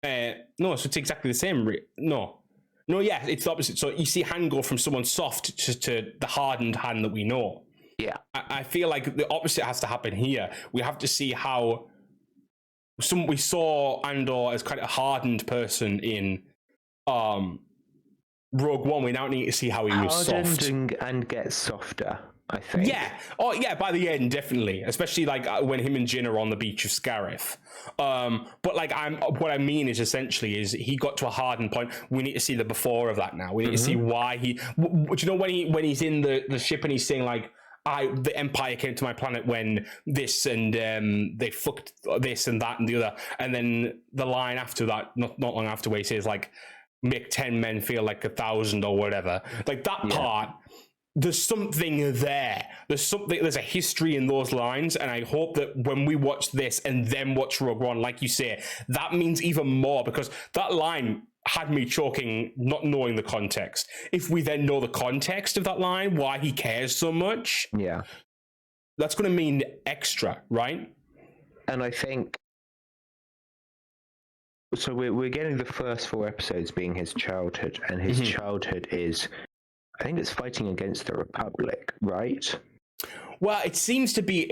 No, so it's exactly the same. No, yeah, it's the opposite. So you see Han go from someone soft to the hardened Han that we know. Yeah, I feel like the opposite has to happen here. We have to see how we saw Andor as quite a hardened person in Rogue One. We now need to see how he was soft and gets softer, I think. Yeah. Oh, yeah. By the end, definitely. Especially like when him and Jyn are on the beach of Scarif. But like, what I mean is essentially is he got to a hardened point. We need to see the before of that now. We need to see why he. Do you know when he's in the ship and he's saying like, the Empire came to my planet when this and they fucked this and that and the other, and then the line after that, not long after, where he says like, make 10 men feel like 1,000 or whatever. Like that part, there's something there. There's a history in those lines, and I hope that when we watch this and then watch Rogue One, like you say, that means even more, because that line had me choking, not knowing the context. If we then know the context of that line, why he cares so much, that's going to mean extra, right? And I think so. We're getting the first 4 episodes being his childhood, and his childhood is, I think it's fighting against the Republic, right? Well, it seems to be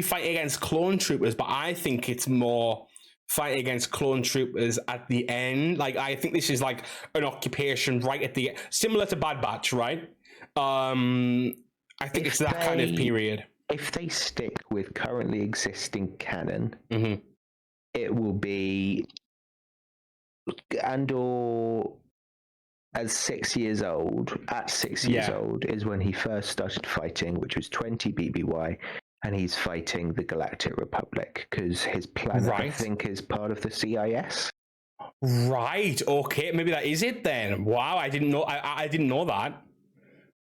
fighting against clone troopers, but I think it's more fighting against clone troopers at the end. Like, I think this is like an occupation right at the similar to Bad Batch, right? I think it's that kind of period. If they stick with currently existing canon, it will be Andor at 6 years old. At 6 years old is when he first started fighting, which was 20 BBY. And he's fighting the Galactic Republic because his planet, I think, is part of the CIS. Right. Okay. Maybe that is it then. Wow. I didn't know. I didn't know that.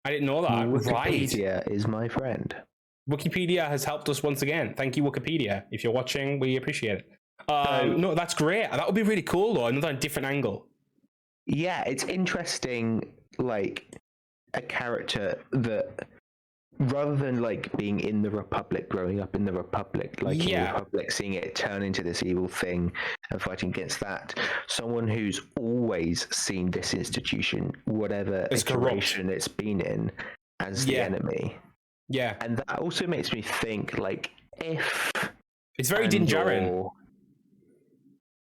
I didn't know that. Wikipedia is my friend. Wikipedia has helped us once again. Thank you, Wikipedia. If you're watching, we appreciate it. No, that's great. That would be really cool, though. Another different angle. Yeah, it's interesting. Like a character that, rather than like being in the Republic, growing up in the Republic, like in the Republic, seeing it turn into this evil thing and fighting against that, someone who's always seen this institution, whatever iteration it's been in, as the enemy. Yeah. And that also makes me think, like, if it's very Din Djarin.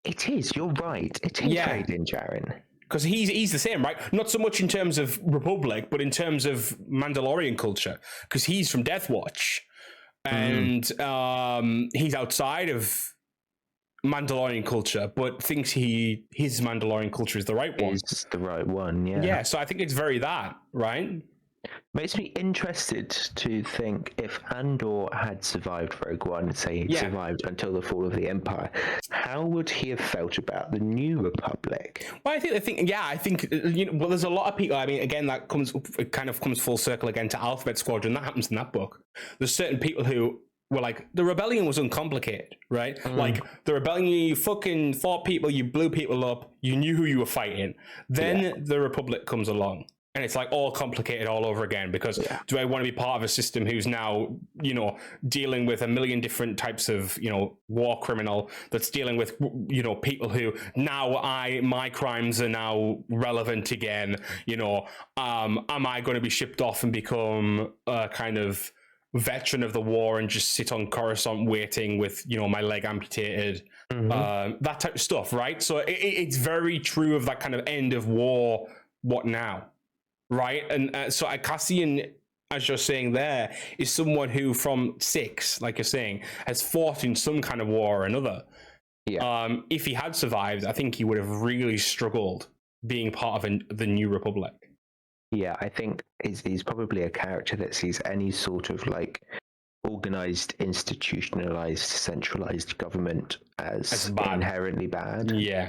It is, you're right. It is very Din Djarin. Because he's the same, right? Not so much in terms of Republic, but in terms of Mandalorian culture. Because he's from Death Watch, and he's outside of Mandalorian culture, but thinks his Mandalorian culture is the right one. Is the right one, yeah. Yeah, so I think it's very that, right? Makes me interested to think if Andor had survived Rogue One, say he'd survived until the fall of the Empire, how would he have felt about the New Republic? Well, I think well, there's a lot of people. I mean, again, it kind of comes full circle again to Alphabet Squadron. That happens in that book. There's certain people who were like, the rebellion was uncomplicated, right? Like, the rebellion, you fucking fought people, you blew people up, you knew who you were fighting. Then the Republic comes along. And it's like all complicated all over again, because do I want to be part of a system who's now, dealing with a million different types of, war criminal that's dealing with, people who now my crimes are now relevant again, am I going to be shipped off and become a kind of veteran of the war and just sit on Coruscant waiting with, you know, my leg amputated, that type of stuff, right? So it's very true of that kind of end of war, what now, right? And so Cassian, as you're saying there, is someone who from 6, like you're saying, has fought in some kind of war or another. Yeah. If he had survived, I think he would have really struggled being part of the New Republic. Yeah, I think he's probably a character that sees any sort of like organized, institutionalized, centralized government as inherently bad. Yeah.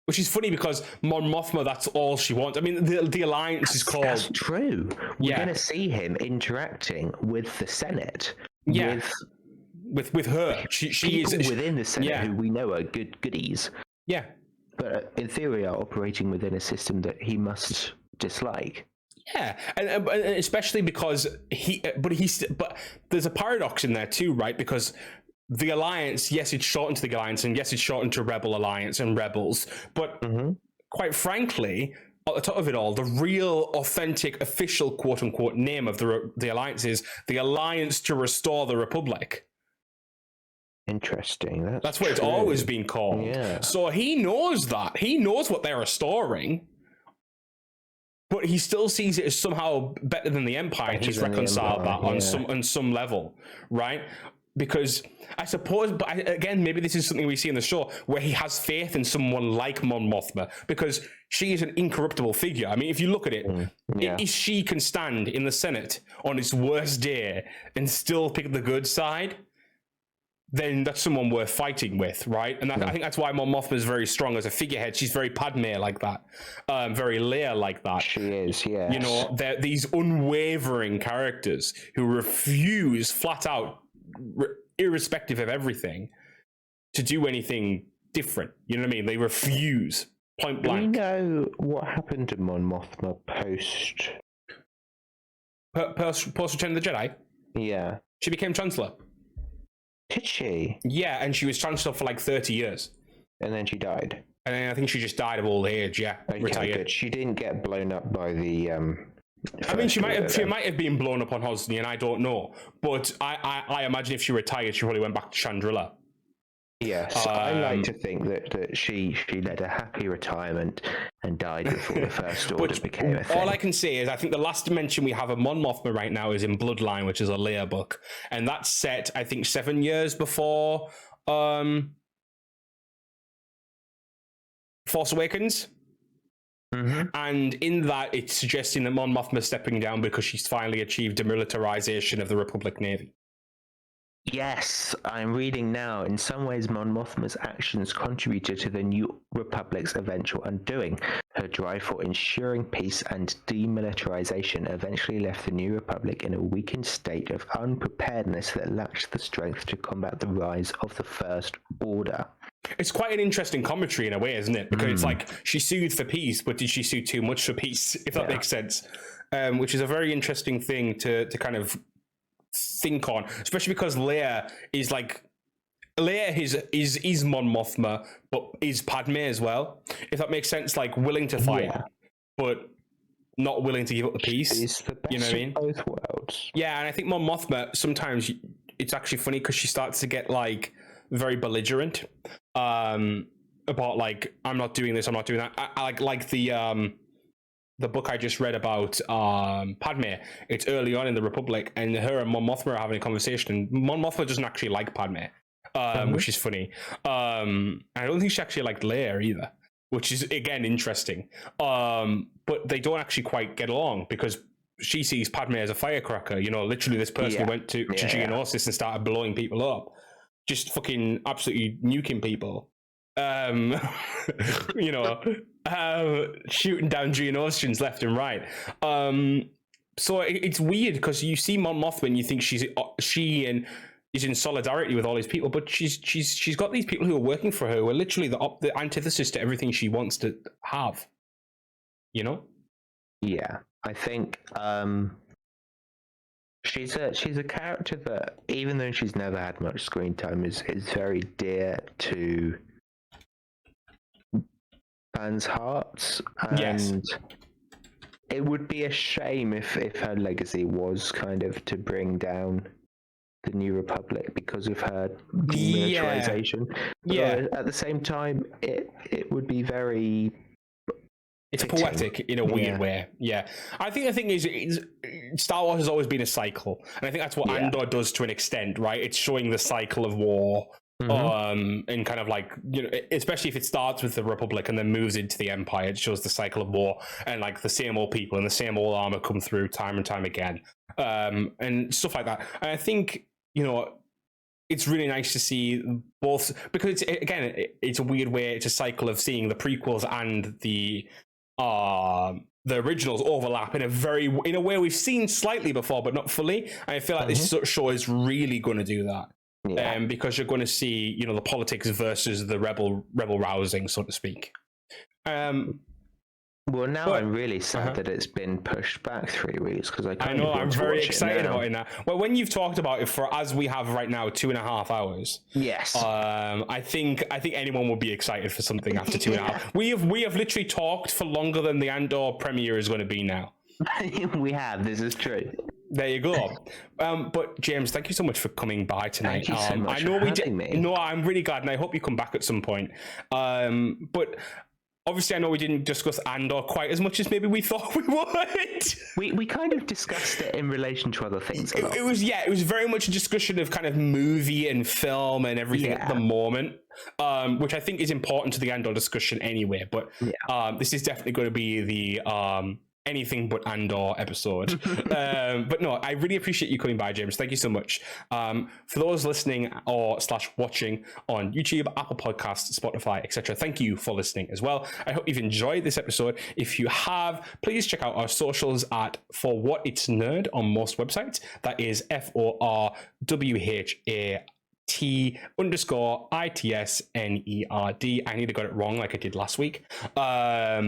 Which is funny because Mon Mothma, that's all she wants. I mean, the alliance is called... That's true. We're going to see him interacting with the Senate. Yeah. With her. She is within the Senate who we know are good-goodies. Yeah. But in theory are operating within a system that he must dislike. Yeah, and especially because but there's a paradox in there too, right? Because the Alliance, yes, it's shortened to the Alliance, and yes, it's shortened to Rebel Alliance and Rebels, but quite frankly, at the top of it all, the real, authentic, official, quote-unquote, name of the Alliance is the Alliance to Restore the Republic. Interesting. That's what it's always been called. Yeah. So he knows that. He knows what they're restoring, but he still sees it as somehow better than the Empire. He's reconciled that on some level, right? Because I suppose, but again, maybe this is something we see in the show where he has faith in someone like Mon Mothma because she is an incorruptible figure. I mean, if you look at it, if she can stand in the Senate on its worst day and still pick the good side, then that's someone worth fighting with, right? And I think that's why Mon Mothma is very strong as a figurehead. She's very Padme like that, very Leia like that. She is, yeah. You know, they're these unwavering characters who refuse flat out, irrespective of everything, to do anything different. You know what I mean? They refuse, point blank. Do we know what happened to Mon Mothma post Return of the Jedi? Yeah. She became Chancellor. Did she? Yeah, and she was Chancellor for like 30 years. And then she died. And then I think she just died of old age, retired. Good. She didn't get blown up by the... I mean, she might have been blown up on Hosnian, I don't know. But I imagine if she retired, she probably went back to Chandrila. Yes, I like to think that she led a happy retirement and died before the First Order became a thing. All I can say is I think the last mention we have of Mon Mothma right now is in Bloodline, which is a Leia book. And that's set, I think, 7 years before Force Awakens. And in that, it's suggesting that Mon Mothma is stepping down because she's finally achieved demilitarization of the Republic Navy. Yes, I'm reading now. In some ways, Mon Mothma's actions contributed to the New Republic's eventual undoing. Her drive for ensuring peace and demilitarization eventually left the New Republic in a weakened state of unpreparedness that lacked the strength to combat the rise of the First Order. It's quite an interesting commentary in a way, isn't it? Because it's like she sued for peace, but did she sue too much for peace, if that makes sense? Which is a very interesting thing to kind of think on, especially because Leia is Mon Mothma, but is Padme as well, if that makes sense. Like willing to fight, but not willing to give up the peace. She's the best, you know what I mean? Both worlds. Yeah, and I think Mon Mothma sometimes it's actually funny because she starts to get like very belligerent about like I'm not doing this, I'm not doing that. I like the book I just read about Padme. It's early on in the Republic, and her and Mon Mothma are having a conversation. And Mon Mothma doesn't actually like Padme, which is funny. I don't think she actually liked Leia either, which is again interesting. But they don't actually quite get along because she sees Padme as a firecracker. You know, literally this person who went to Geonosis and started blowing people up, just fucking absolutely nuking people. You know, shooting down Geonosians left and right. So it's weird because you see Mon Mothma and you think she is in solidarity with all these people, but she's got these people who are working for her who are literally the antithesis to everything she wants to have. You know? Yeah, I think she's a character that, even though she's never had much screen time, is very dear to fans' hearts, and it would be a shame if her legacy was kind of to bring down the New Republic because of her demilitarization. Yeah. But at the same time, it would be very... It's poetic in a weird way. Yeah. I think the thing is, Star Wars has always been a cycle. And I think that's what Andor does to an extent, right? It's showing the cycle of war. And kind of like, you know, especially if it starts with the Republic and then moves into the Empire, it shows the cycle of war and like the same old people and the same old armor come through time and time again. And stuff like that. And I think, you know, it's really nice to see both, because it's a weird way, it's a cycle of seeing the prequels and the originals overlap in a way we've seen slightly before, but not fully. And I feel like this show is really going to do that. Because you're going to see, you know, the politics versus the rebel rousing, so to speak. Well, now I'm really sad that it's been pushed back 3 weeks because I know I'm very excited about it now. Well, when you've talked about it for, as we have right now, 2.5 hours. Yes. I think anyone would be excited for something after 2.5. We have literally talked for longer than the Andor premiere is going to be now. We have. This is true. There you go. But James, thank you so much for coming by tonight. Thank you so much I know for having me. No, I'm really glad, and I hope you come back at some point. But obviously, I know we didn't discuss Andor quite as much as maybe we thought we would. We kind of discussed it in relation to other things. It was very much a discussion of kind of movie and film and everything at the moment, which I think is important to the Andor discussion anyway. But this is definitely going to be the anything but Andor episode. But no, I really appreciate you coming by, James. Thank you so much. For those listening or /watching on YouTube, Apple Podcasts, Spotify, etc., thank you for listening as well. I hope you've enjoyed this episode. If you have, please check out our socials at For What It's Nerd on most websites. That is FORWHAT_ITSNERD. I nearly got it wrong like I did last week. But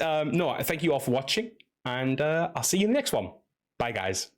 no, thank you all for watching, and I'll see you in the next one. Bye, guys.